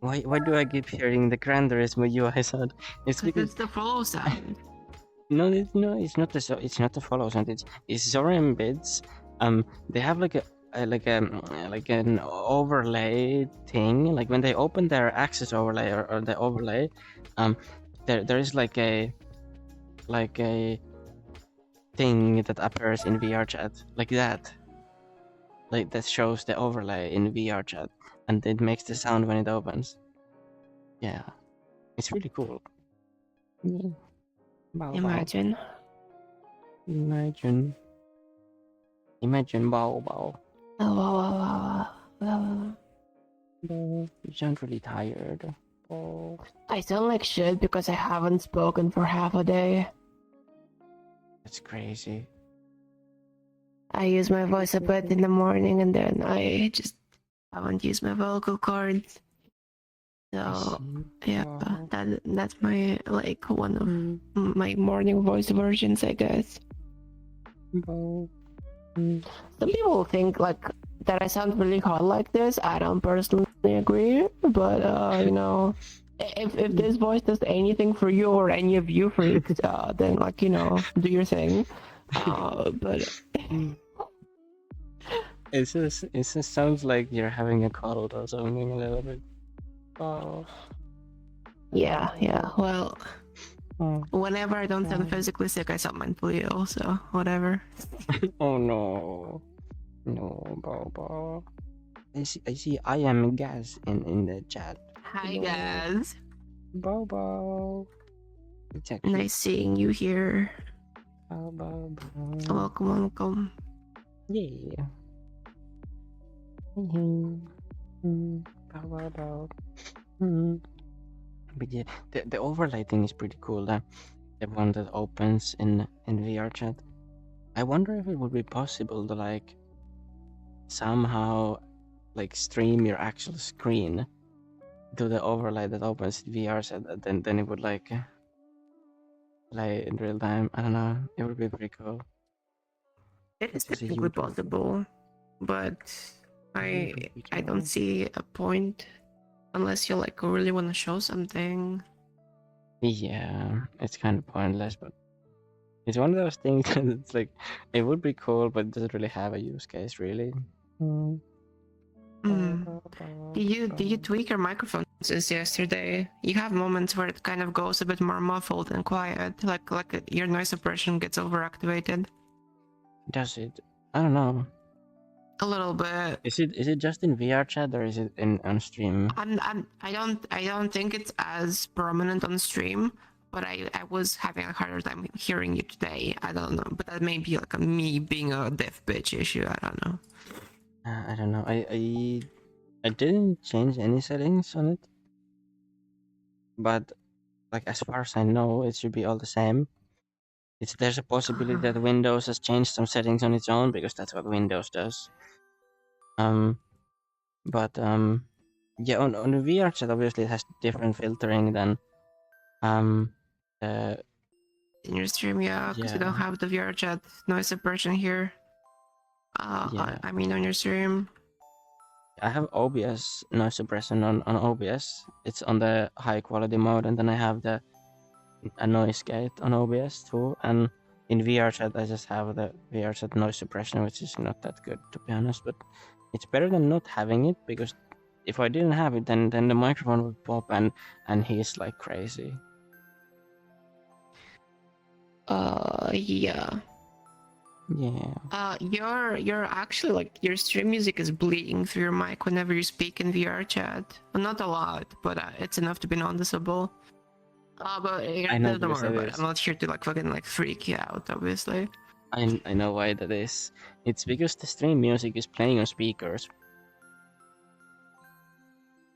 Why do I keep hearing the Gran Turismo UI sound? It's because It's the follow sound. no, it's not the follow sound. It's Zora embeds. They have like an overlay thing. Like when they open their access overlay or the overlay, there is like a thing that appears in VR chat like that. Like that shows the overlay in VR chat, and it makes the sound when it opens. Yeah, it's really cool. Bow, Imagine. Imagine bow bow. You sound really tired. Oh. I sound like shit because I haven't spoken for half a day. That's crazy. I use my voice a bit in the morning and then I just haven't used my vocal cords. So yeah, that's my like one of my morning voice versions, I guess. Some people think like that I sound really hot like this. I don't personally agree, but you know, if this voice does anything for you or any of you freaks, then like you know, do your thing. But it just sounds like you're having a cold or something a little bit. Oh. Yeah. Well, whenever I don't sound physically sick, I sound mentally ill. So whatever. Oh no, Bobo. I see. I am Gaz in the chat. Hi guys. Bobo. Exactly. Nice seeing you here. Bobo. Welcome. Yeah. Bobo. But yeah, the overlay thing is pretty cool. The one that opens in VR chat. I wonder if it would be possible to like somehow like stream your actual screen to the overlay that opens VR chat. Then it would like play in real time. I don't know. It would be pretty cool. It is technically possible, but I don't see a point unless you like really want to show something. Yeah, it's kind of pointless, but it's one of those things that it's like it would be cool, but it doesn't really have a use case, really. Did you tweak your microphone since yesterday? You have moments where it kind of goes a bit more muffled and quiet, like your noise suppression gets overactivated. Does it? I don't know. A little bit. Is it just in VR chat or is it on stream? I don't think it's as prominent on stream, but I was having a harder time hearing you today. I don't know, but that may be like me being a deaf bitch issue. I don't know. I don't know. I didn't change any settings on it, but like as far as I know, it should be all the same. There's a possibility that Windows has changed some settings on its own because that's what Windows does. But yeah, on the VR chat obviously it has different filtering than in your stream, yeah, because you don't have the VR chat noise suppression here. I mean on your stream. I have OBS noise suppression on OBS. It's on the high quality mode, and then I have the a noise gate on OBS too, and in VRChat I just have the VRChat noise suppression, which is not that good to be honest, but it's better than not having it, because if I didn't have it, then the microphone would pop and he's like crazy. Yeah. Yeah. You're actually like your stream music is bleeding through your mic whenever you speak in VR chat. Well, not a lot, but it's enough to be noticeable. But I know, don't because worry it about it. is. I'm not here to like fucking like freak you out, obviously. I know why that is. It's because the stream music is playing on speakers.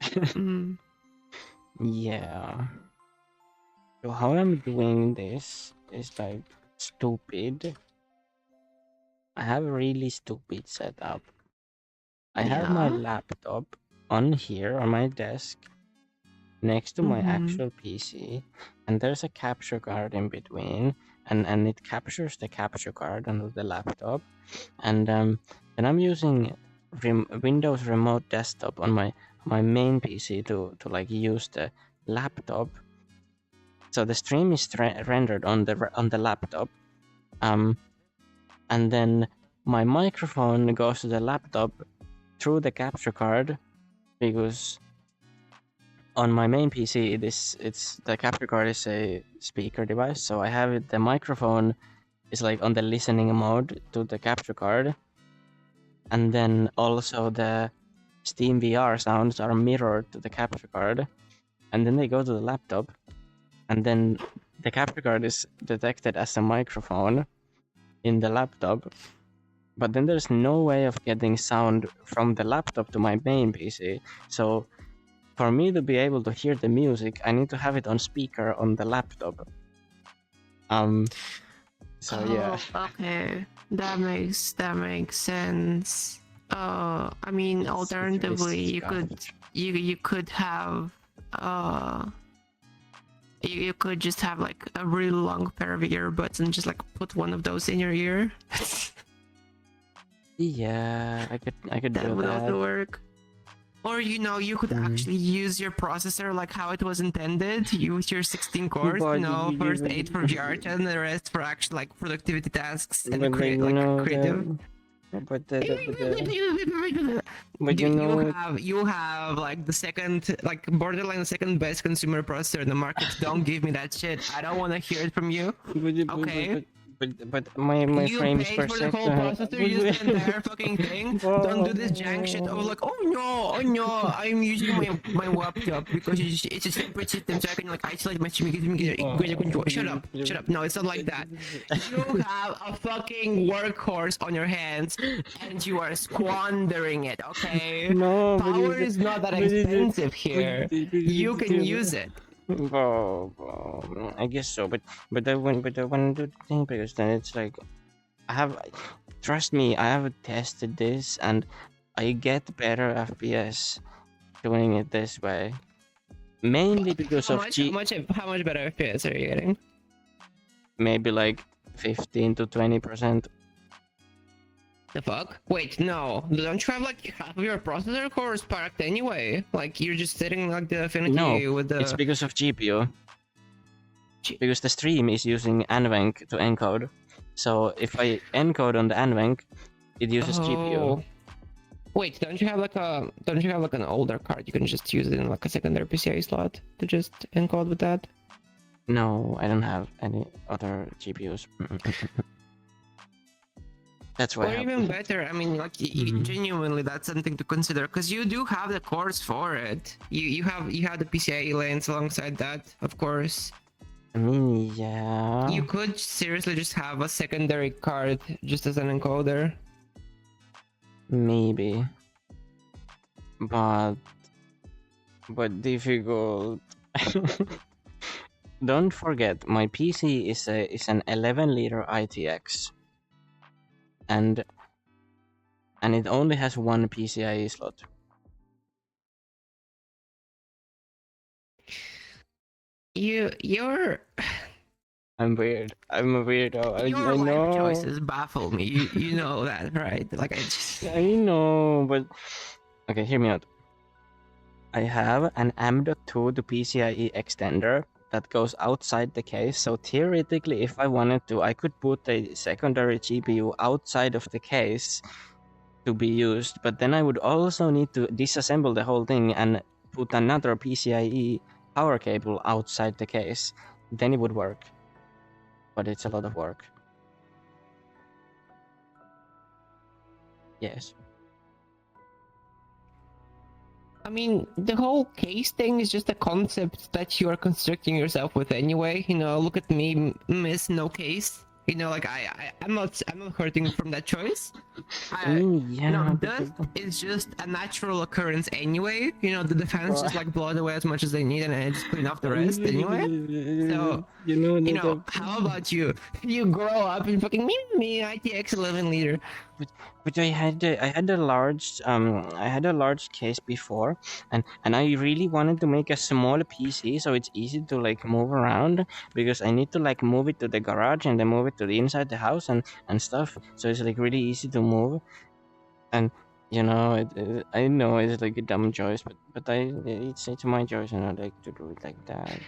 Mm. Yeah. So how I'm doing this is like stupid. I have a really stupid setup. I have my Yeah. laptop on here on my desk next to my Mhm. actual PC, and there's a capture card in between, and it captures the capture card onto the laptop, and then I'm using Windows Remote Desktop on my main PC to like use the laptop. So the stream is rendered on the laptop, and then my microphone goes to the laptop through the capture card, because on my main PC it's the capture card is a speaker device, so I have it, the microphone is like on the listening mode to the capture card, and then also the Steam VR sounds are mirrored to the capture card, and then they go to the laptop, and then the capture card is detected as a microphone in the laptop, but then there's no way of getting sound from the laptop to my main PC. So for me to be able to hear the music, I need to have it on speaker on the laptop. So yeah. Okay. That makes sense. I mean, It's alternatively, really you could have you could just have like a really long pair of earbuds and just like put one of those in your ear. Yeah, I could That do would that. also work. Or you could actually use your processor like how it was intended. Use your 16 cores, But first 8 for VR and the rest for actual like productivity tasks and but create you like know creative. but you know You have like the second like borderline second best consumer processor in the market. Don't give me that shit. I don't want to hear it from you. Okay. but my You frames paid per for the whole second. processor, use the entire fucking thing. Don't do this jank shit. Oh, like, oh no, I'm using my laptop because it's a separate system, so I can like isolate my stream, get greater control. Shut up. No, it's not like that. You have a fucking workhorse on your hands, and you are squandering it. Okay. No, Power is not that expensive here. You can use it. I guess so, but I wouldn't do the thing, because then it's like trust me, I have tested this and I get better FPS doing it this way, mainly because How much better FPS are you getting? maybe like 15 to 20%. The fuck? Wait, no. Don't you have like half of your processor cores parked anyway? Like you're just sitting like the Affinity No, with the. it's because of GPU. Because the stream is using NVENC to encode. So if I encode on the NVENC, it uses GPU. Wait, don't you have like an older card? You can just use it in like a secondary PCI slot to just encode with that. No, I don't have any other GPUs. That's why. Or even better, I mean, like genuinely, that's something to consider because you do have the cores for it. You have the PCIe lanes alongside that, of course. I mean, yeah. You could seriously just have a secondary card just as an encoder. Maybe. But difficult. Don't forget, my PC is an 11-liter ITX. And it only has one PCIe slot. You're I'm weird. I'm a weirdo. your I life know. choices baffle me. You know that, right? Like I know, but okay, hear me out. I have an M.2 to PCIe extender that goes outside the case. So theoretically, if I wanted to, I could put a secondary GPU outside of the case to be used, but then I would also need to disassemble the whole thing and put another PCIe power cable outside the case. Then it would work. But it's a lot of work. Yes. I mean, the whole case thing is just a concept that you are constructing yourself with anyway. You know, look at me, Miss No Case. You know, like I'm not hurting from that choice. You know, dust is just a natural occurrence anyway. You know, the fans just like blow it away as much as they need, and I just clean off the rest anyway. So you know, how about you? You grow up and fucking me, ITX 11 liter. But I had a large case before, and I really wanted to make a small PC so it's easy to like move around, because I need to like move it to the garage and then move it to the inside the house and stuff. So it's like really easy to move, and you know, I know it's like a dumb choice, but it's my choice, and I like to do it like that.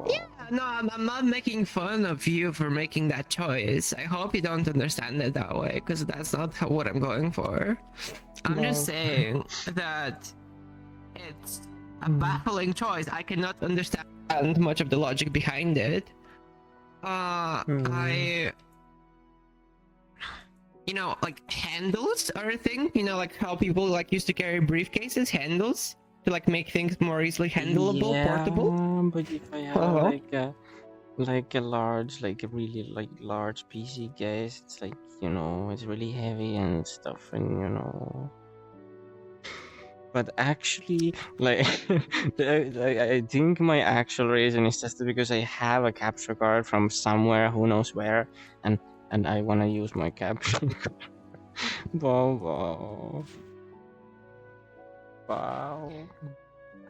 Yeah, no, I'm not making fun of you for making that choice. I hope you don't understand it that way, because that's not what I'm going for. I'm just saying that it's a baffling choice. I cannot understand much of the logic behind it. You know, like handles are a thing. You know, like how people like used to carry briefcases, handles, to like make things more easily handleable, portable. But if I have like a large, like a really like large PC case, it's like, you know, it's really heavy and stuff, and you know. But actually, like, I think my actual reason is just because I have a capture card from somewhere, who knows where, and I want to use my capture card. Wow.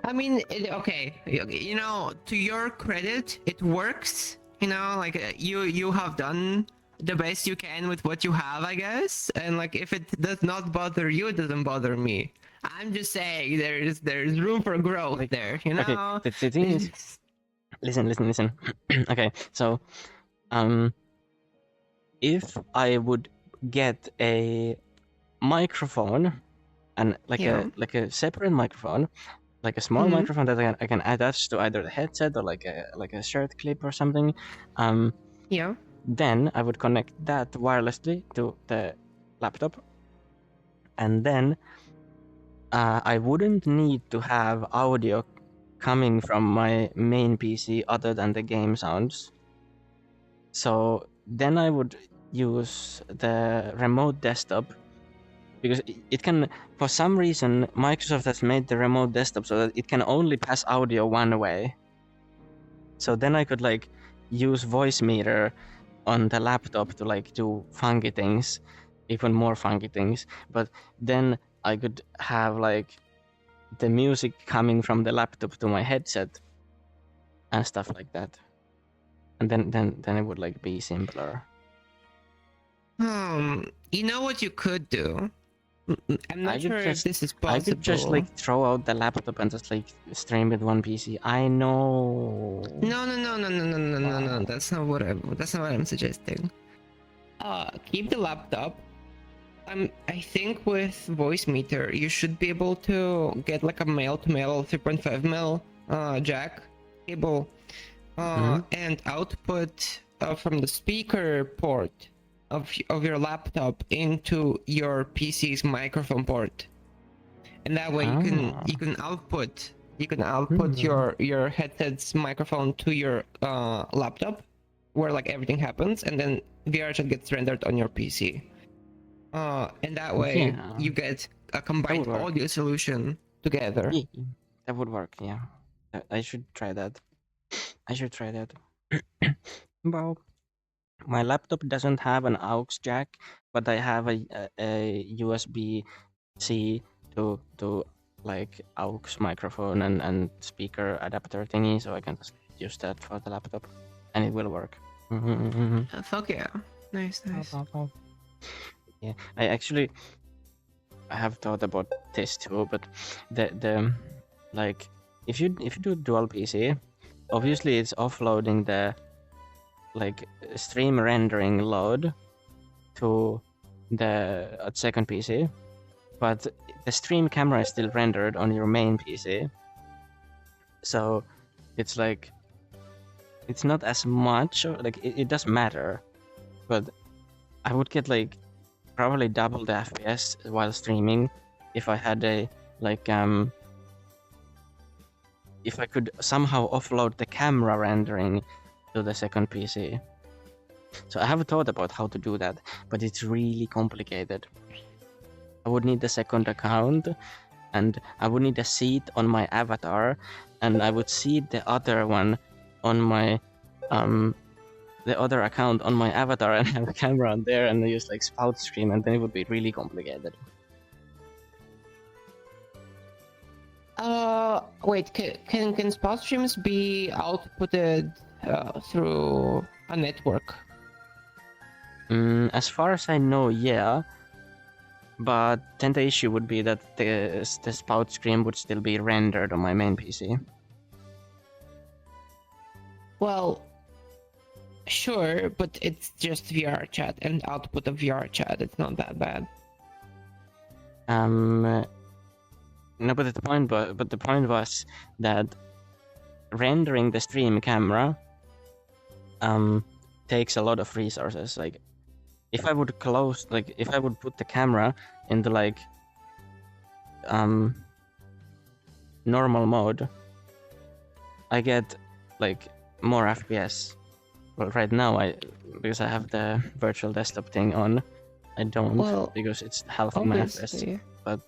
I mean, okay, you know, to your credit, it works. You know, like you have done the best you can with what you have, I guess. And like, if it does not bother you, it doesn't bother me. I'm just saying there's room for growth there. You know. Okay, the thing is, listen. Okay, so if I would get a microphone and like a separate microphone, like a small microphone that I can attach to either the headset or like a shirt clip or something, then I would connect that wirelessly to the laptop, and then I wouldn't need to have audio coming from my main PC other than the game sounds. So then I would use the remote desktop, because it can, for some reason, Microsoft has made the remote desktop so that it can only pass audio one way. So then I could like use voice meter on the laptop to like do funky things, even more funky things. But then I could have like the music coming from the laptop to my headset and stuff like that. And then it would like be simpler. You know what you could do? I'm not sure if this is possible. I could just like throw out the laptop and just like stream with one PC. I know. No. That's not what I'm suggesting. Keep the laptop. I think with voice meter, you should be able to get like a male-to-male 3.5 mil jack cable and output from the speaker port of your laptop into your PC's microphone port, and that way you can output your headset's microphone to your laptop, where like everything happens, and then VR chat gets rendered on your PC. And that way you get a combined audio solution together. Yeah, that would work. Yeah, I should try that. Well, my laptop doesn't have an aux jack, but I have a USB-C to like aux microphone and speaker adapter thingy, so I can just use that for the laptop, and it will work. Fuck yeah, nice. Yeah, I have thought about this too, but the like if you do dual PC, obviously it's offloading the like stream rendering load to the second PC, but the stream camera is still rendered on your main PC. So it's like it's not as much, like it does matter, but I would get like probably double the FPS while streaming if I had a like if I could somehow offload the camera rendering to the second PC. So I have thought about how to do that, but it's really complicated. I would need a second account, and I would need a seat on my avatar, and I would seat the other one on my the other account on my avatar and have a camera on there and use like spout stream, and then it would be really complicated. Wait, can spout streams be outputted through a network? As far as I know, yeah. But then the issue would be that the spout stream would still be rendered on my main PC. Well, sure, but it's just VR chat and output of VR chat. It's not that bad. No, but the point was that rendering the stream camera takes a lot of resources. Like, if I would put the camera into like normal mode, I get like more FPS. Well, right now because I have the virtual desktop thing on, I don't, because it's half of my FPS. But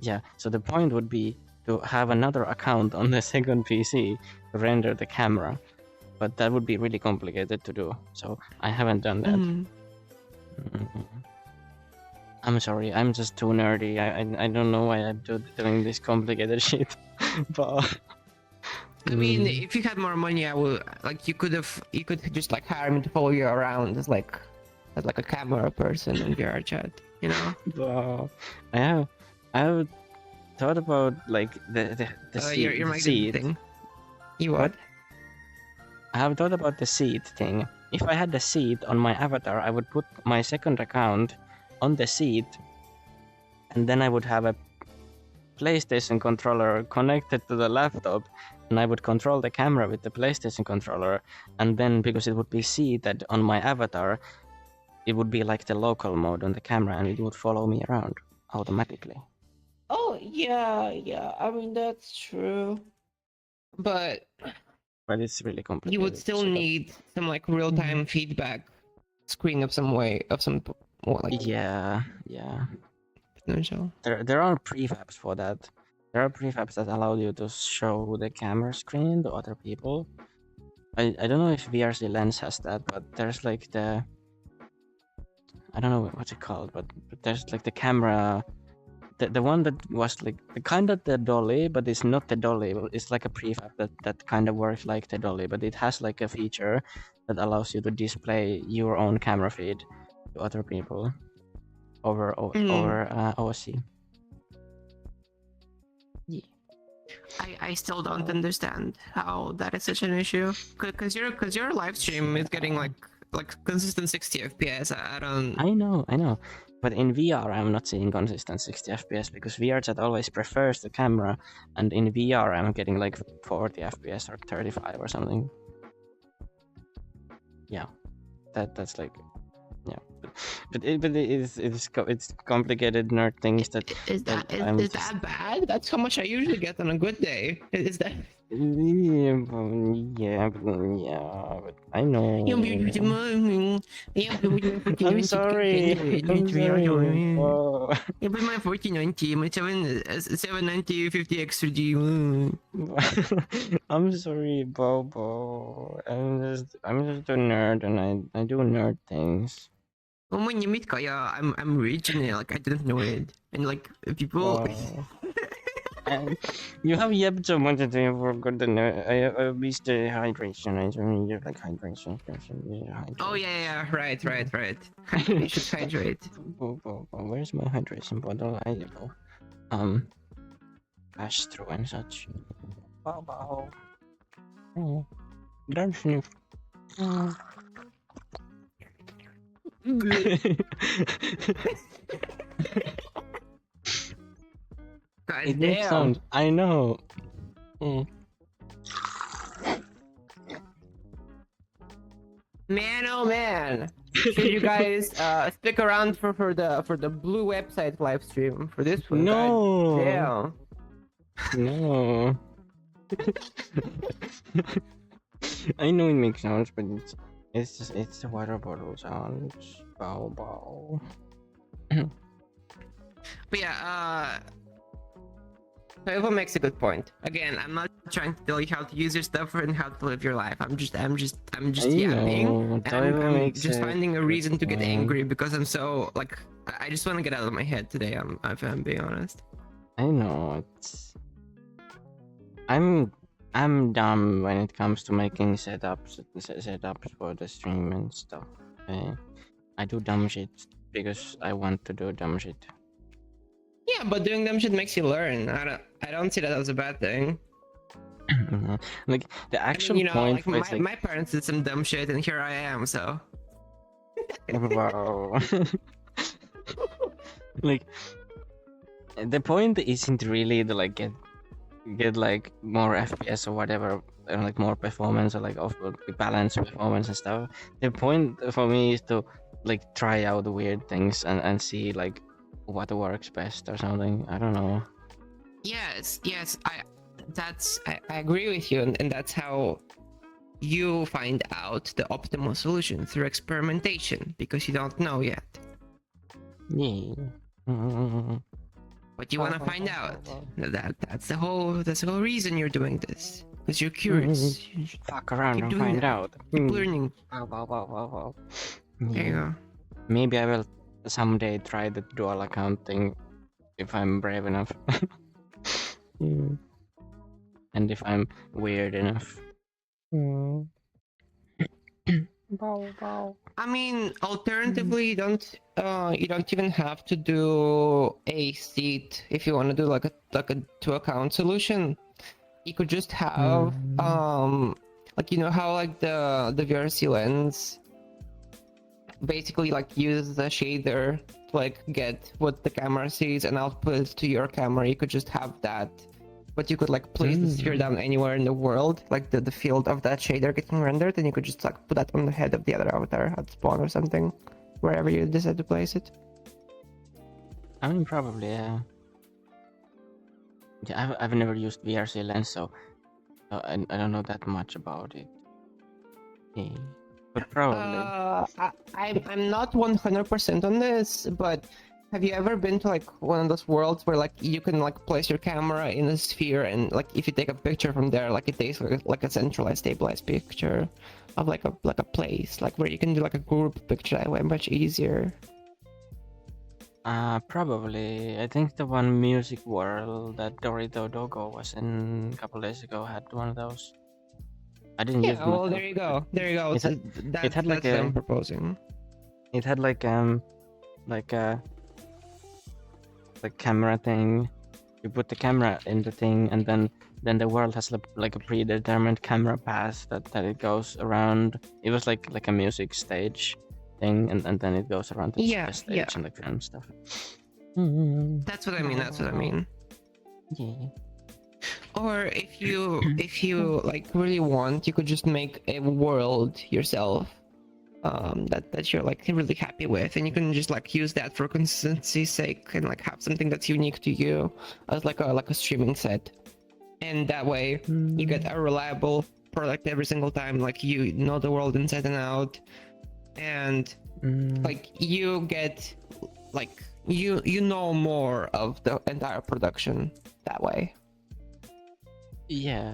yeah, so the point would be to have another account on the second PC to render the camera, but that would be really complicated to do. So I haven't done that. I'm sorry, I'm just too nerdy. I don't know why I'm doing this complicated shit. But I mean, if you had more money, I would like you could just like hire me to follow you around as like a camera person in VR chat, you know? But I have thought about like the seat thing. You what? I have thought about the seat thing. If I had the seat on my avatar, I would put my second account on the seat, and then I would have a PlayStation controller connected to the laptop, and I would control the camera with the PlayStation controller, and then because it would be seated on my avatar, it would be like the local mode on the camera, and it would follow me around automatically. Oh yeah, I mean that's true. But it's really complicated. You would still need some like real-time feedback screen of some like yeah. potential. There are prefabs for that. There are prefabs that allow you to show the camera screen to other people. I don't know if VRC Lens has that, but there's like I don't know what's it called, but there's like the camera, the one that was like the kind of the dolly, but it's not the dolly. It's like a prefab that kind of works like the dolly, but it has like a feature that allows you to display your own camera feed to other people over OSC. Yeah. I still don't understand how that is such an issue. Cause your live stream is getting like consistent 60 FPS. I don't. I know. But in VR, I'm not seeing consistent 60 FPS because VR chat always prefers the camera, and in VR, I'm getting like 40 FPS or 35 or something. Yeah, that's like, yeah. But it's complicated nerd things that. Is that bad? That's how much I usually get on a good day. Is that? Yeah, but I know. I'm sorry. Oh. Yeah, but my 4090, my 790 50 extra G. I'm sorry, Bobo. I'm just a nerd, and I do nerd things. Oh, when you meet Kaya, I'm rich and like I didn't know it, and like people. And you have yet so much to do for good to know. I missed the hydration. I mean, you're like hydration. Oh yeah, right. You should hydrate. Where's my hydration bottle? Pass through and such. Bow. Oh, don't sniff. Oh. God It makes damn. sound. I know. Mm. Man, oh man. Should you guys stick around for the blue website live stream for this one? No. God damn. No. I know it makes sounds, but it's the water bottle sounds. Bow bow. But yeah, Toivo makes a good point. Again, I'm not trying to tell you how to use your stuff and how to live your life. I'm just I yapping. know. And Toivo I'm makes just a finding a good reason to get point. angry because I'm so like I just want to get out of my head today. If I'm being honest. I know it's. I'm dumb when it comes to making setups for the stream and stuff. I do dumb shit because I want to do dumb shit. Yeah, but doing dumb shit makes you learn. I don't see that as a bad thing. Like the actual you know, point like was my parents did some dumb shit, and here I am. So wow. Like the point isn't really to like get like more FPS or whatever, or like more performance or like of balance performance and stuff. The point for me is to like try out weird things and see like what works best or something. I don't know. yes, I agree with you, and that's how you find out the optimal solution through experimentation because you don't know yet. Yeah. Mm. But you want to find out. That's the whole reason you're doing this because you're curious. You should Fuck around keep and doing find that. out. Keep learning. Wow. There you go. Maybe I will someday try the dual account thing if I'm brave enough. And if I'm weird enough. I mean, alternatively, you don't even have to do a seat if you want to do like a 2-account solution. You could just have like you know how like the VRC lens basically like use the shader to like get what the camera sees and output it to your camera. You could just have that, but you could like place the sphere down anywhere in the world, like the field of that shader getting rendered, and you could just like put that on the head of the other avatar at spawn or something, wherever you decide to place it. I mean, probably, yeah. Yeah, I've never used VRC lens, so I don't know that much about it. Yeah. But probably. I'm not 100% on this, but have you ever been to like one of those worlds where like you can like place your camera in a sphere and like if you take a picture from there, like it takes like a centralized stabilized picture of like a place, like where you can do like a group picture that way much easier. Probably. I think the one music world that Dorito Dogo was in a couple days ago had one of those. I didn't use Yeah, well, myself, there you go. There you go. It So it had like that's what I'm a proposing. it had like a camera thing. You put the camera in the thing, and then the world has like a predetermined camera path that it goes around. It was like a music stage thing, and then it goes around the stage and like film stuff. That's what I mean. That's what I mean. Yeah. Or if you like really want, you could just make a world yourself that you're like really happy with, and you can just like use that for consistency's sake and like have something that's unique to you as like a streaming set, and that way you get a reliable product every single time. Like you know the world inside and out, and like you get like you know more of the entire production that way. Yeah,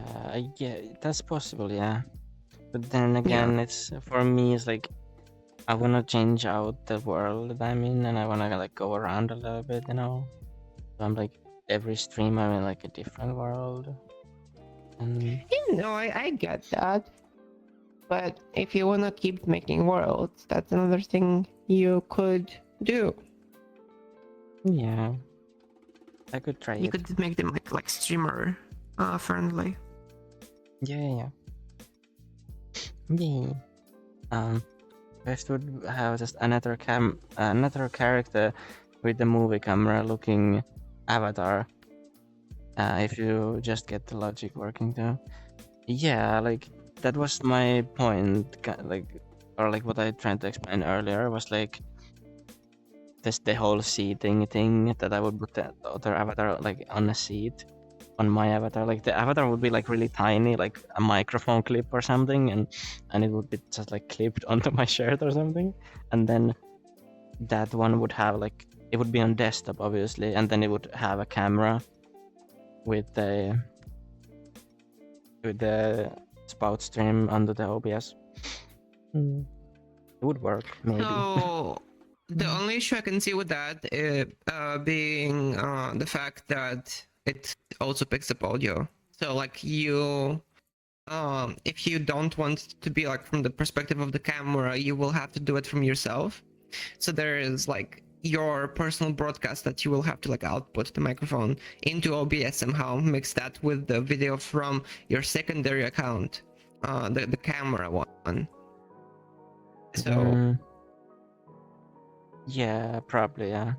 that's possible, yeah. But then again, it's for me, it's like I wanna change out the world that I'm in, and I wanna like go around a little bit, you know. So I'm like every stream I'm in like a different world. And You know, I get that. But if you wanna keep making worlds, that's another thing you could do. yeah, I could try You it. could make them like streamer friendly. Yeah. Yeah. First would have just another character with the movie camera looking avatar. If you just get the logic working too. Yeah, like that was my point. Or like what I tried to explain earlier was like this the whole seating thing that I would put the other avatar like on a seat on my avatar. Like the avatar would be like really tiny, like a microphone clip or something, and it would be just like clipped onto my shirt or something. And then that one would have like it would be on desktop obviously, and then it would have a camera with the spout stream under the OBS. It would work maybe. So the only issue I can see with that being the fact that it also picks up audio. So like you, if you don't want to be like from the perspective of the camera, you will have to do it from yourself. So there is like your personal broadcast that you will have to like output the microphone into OBS somehow, mix that with the video from your secondary account, the camera one. So yeah, probably yeah.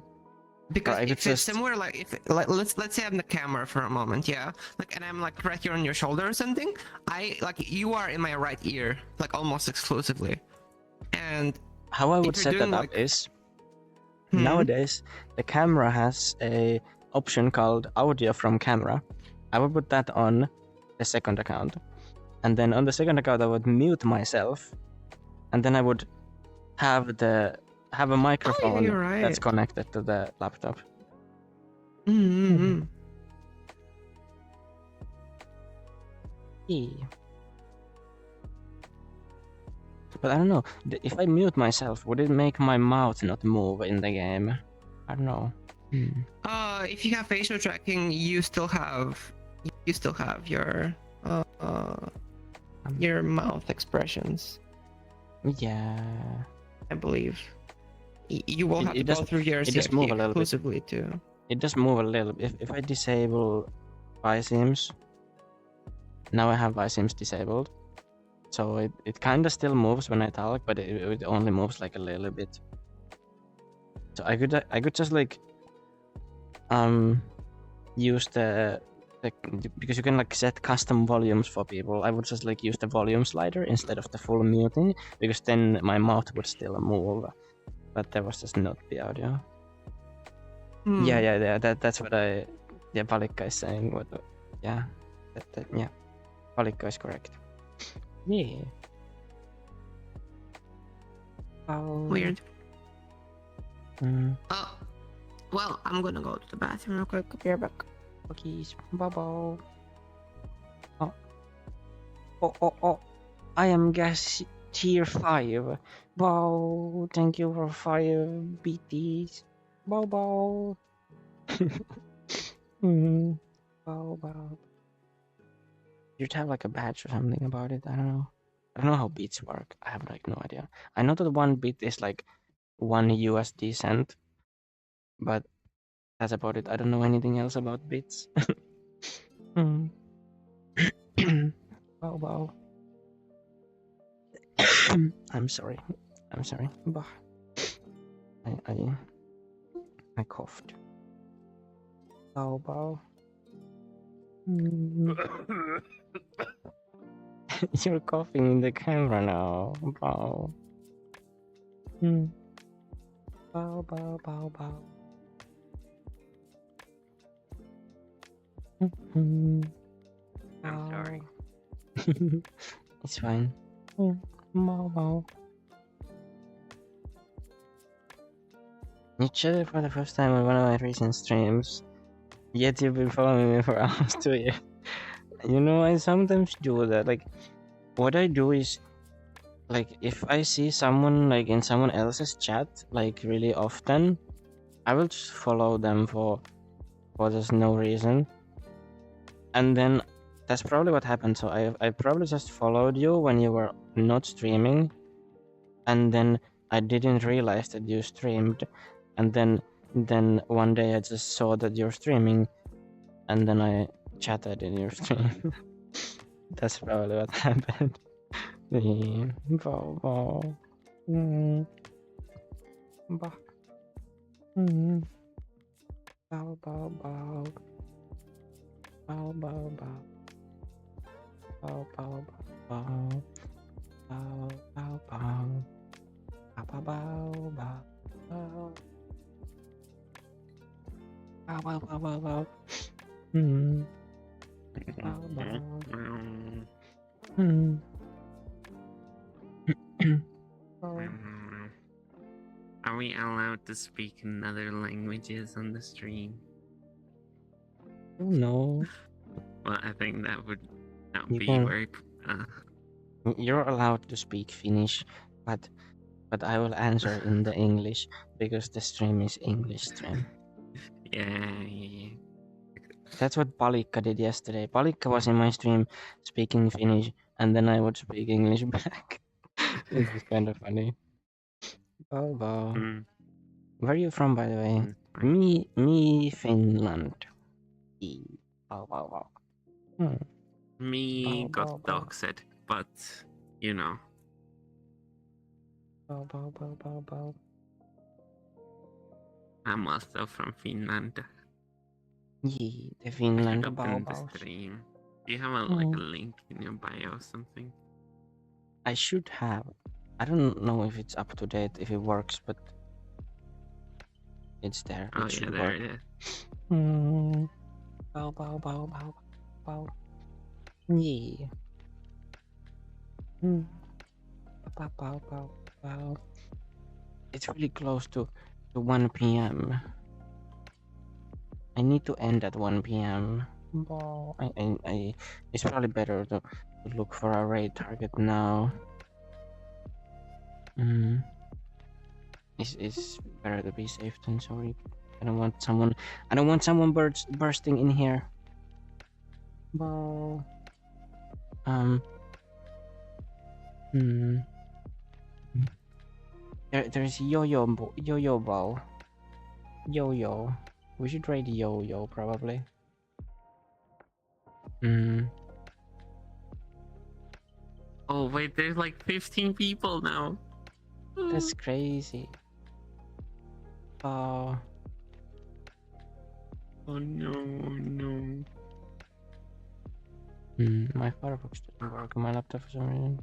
because Or I if could it's just- somewhere like if like let's say I'm the camera for a moment, yeah, like and I'm like right here on your shoulder or something, I like you are in my right ear like almost exclusively, and How I would you're set that doing, up like- is Hmm? nowadays the camera has a option called audio from camera. I would put that on the second account, and then on the second account I would mute myself, and then I would have a microphone you're right. that's connected to the laptop. Mm-hmm. Yeah. But I don't know. If I mute myself, would it make my mouth not move in the game? I don't know. If you have facial tracking, you still have your mouth expressions, Yeah. I believe. You will It- have it to does- go through your it does CFT move a little bit. exclusively too. It does move a little. If I disable biseams, now I have biseams disabled, so it kind of still moves when I talk, but it only moves like a little bit. So I could just like use the because you can like set custom volumes for people. I would just like use the volume slider instead of the full muting, because then my mouth would still move, but there was just not the audio. Hmm. Yeah. That's what Valikka is saying. Yeah. Yeah. Valikka is correct. Yeah. Weird. Oh, well, I'm gonna go to the bathroom real quick. I'll be right back. Cookies. Bye-bye. Oh. I am gas tier 5. Wow. Thank you for 5 BTs. Bow. Bow. You'd have like a badge or something about it. I don't know. I don't know how beats work. I have like no idea. I know that 1 bit is like 1 USD cent, but that's about it. I don't know anything else about bits. Wow. I'm sorry. Bah. I coughed. Bow. You're coughing in the camera now. Bow. Bow. I'm sorry. It's fine. Bow. You chatted for the first time on one of my recent streams, yet you've been following me for almost 2 years. You know, I sometimes do that. Like, what I do is, like, if I see someone like in someone else's chat like really often, I will just follow them for just no reason, and then that's probably what happened. So I probably just followed you when you were not streaming, and then I didn't realize that you streamed, and then one day I just saw that you're streaming, and then I chatted in your stream. That's probably what happened. Bow bow. Mm. Bah. Mm. Bow bow bow. Bow bow bow. Bow bow bow. Bow bow bow. Bow bow bow bow. Bow bow bow bow bow. Hmm. Bow bow. Hmm. Bow. Are we allowed to speak in other languages on the stream? Oh no. Well, I think that would not You be can. very. You're allowed to speak Finnish, but I will answer in the English because the stream is English stream. Yeah. That's what Palikka did yesterday. Palikka was in my stream speaking Finnish, and then I would speak English back. This is kind of funny. Bow bow. Mm, Where are you from, by the way? right. Me, Finland. Bow bow bow. Me Bow got bow bow. doxed, but you know. Bow bow bow bow bow. I'm also from Finland. The I should Finland bow open the bows. stream. Do you have a link in your bio or something? I should have. I don't know if it's up to date, if it works, but it's there. Oh It yeah, should there work. it is. Bow bow bow bow bow. Yeah. Bow bow bow bow. It's really close to 1 p.m. I need to end at 1 p.m. Bow. It's probably better to look for a raid target now. It's better to be safe than sorry. I don't want someone bursting in here. Bow. There's yo-yo bow. Yo-yo. We should raid yo-yo probably. Oh wait, there's like 15 people now. That's crazy. Oh no. My Firefox doesn't work on my laptop for some reason.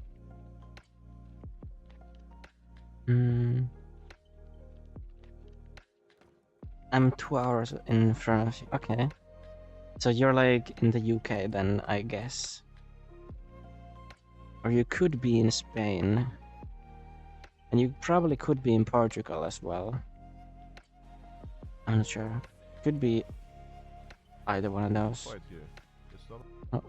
I'm 2 hours in front of you. Okay. So you're like in the UK then, I guess. Or you could be in Spain. And you probably could be in Portugal as well. I'm not sure. Could be either one of those. Oh.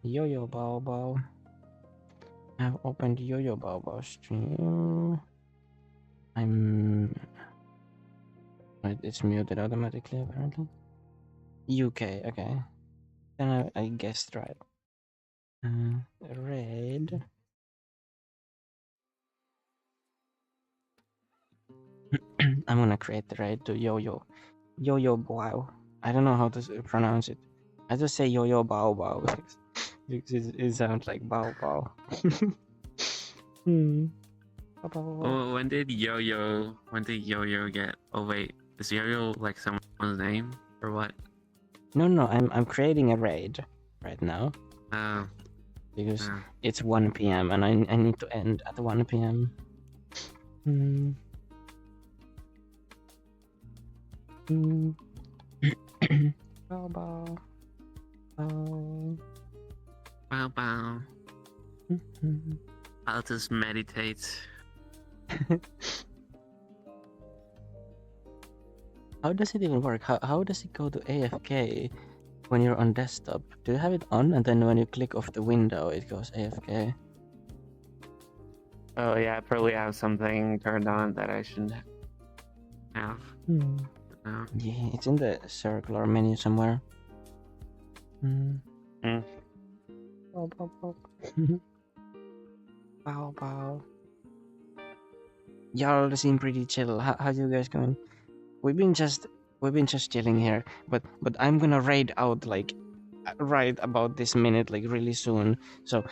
Yo-yo Bao Bao. I've opened Yo-yo Bao Bao stream. It's muted automatically apparently. UK, okay. Then I guessed right. Raid. I'm gonna create the raid to Yo-yo Bao. I don't know how to pronounce it. I just say Yo-yo Bao Bao because it sounds like Bao Bao. Oh, when did Yo-Yo get? Oh wait, is Yo-Yo like someone's name or what? No, I'm creating a raid right now. Oh. Because it's 1 p.m. and I need to end at 1 p.m. Bow bow. Bow bow. I'll just meditate. How does it even work? How does it go to AFK when you're on desktop? Do you have it on and then when you click off the window it goes AFK? Oh yeah, I probably have something turned on that I shouldn't have. Yeah, it's in the circular menu somewhere. Bow bow bow. Bow bow. Y'all seem pretty chill. How you guys going? We've we've been just chilling here, but I'm gonna raid out like right about this minute, like really soon. So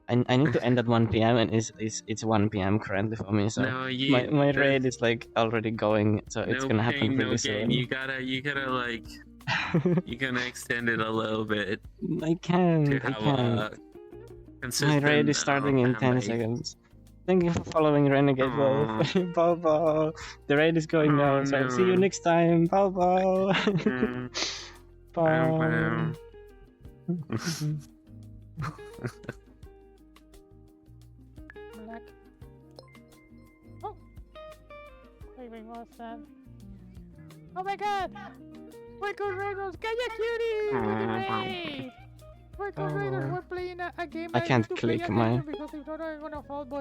I need to end at 1 p.m. and it's 1 p.m. currently for me. So No, my raid is like already going, so it's no gonna happen pain, no really gain. soon. You gotta like, you gonna extend it a little bit I to can't. have My consistent. raid is starting in 10 family. seconds. Thank you for following Renegade Wolf. Bow bow. The raid is going now, so see you no. next time. Bow bow. Mm, Bow. Black. Oh! Waving mustache. Oh my god! Michael Reynolds, Kaya Cutie! With the raid! Michael Reynolds, we're playing a game. I can't need to pay click my- attention because if not, I'm gonna fall, boy.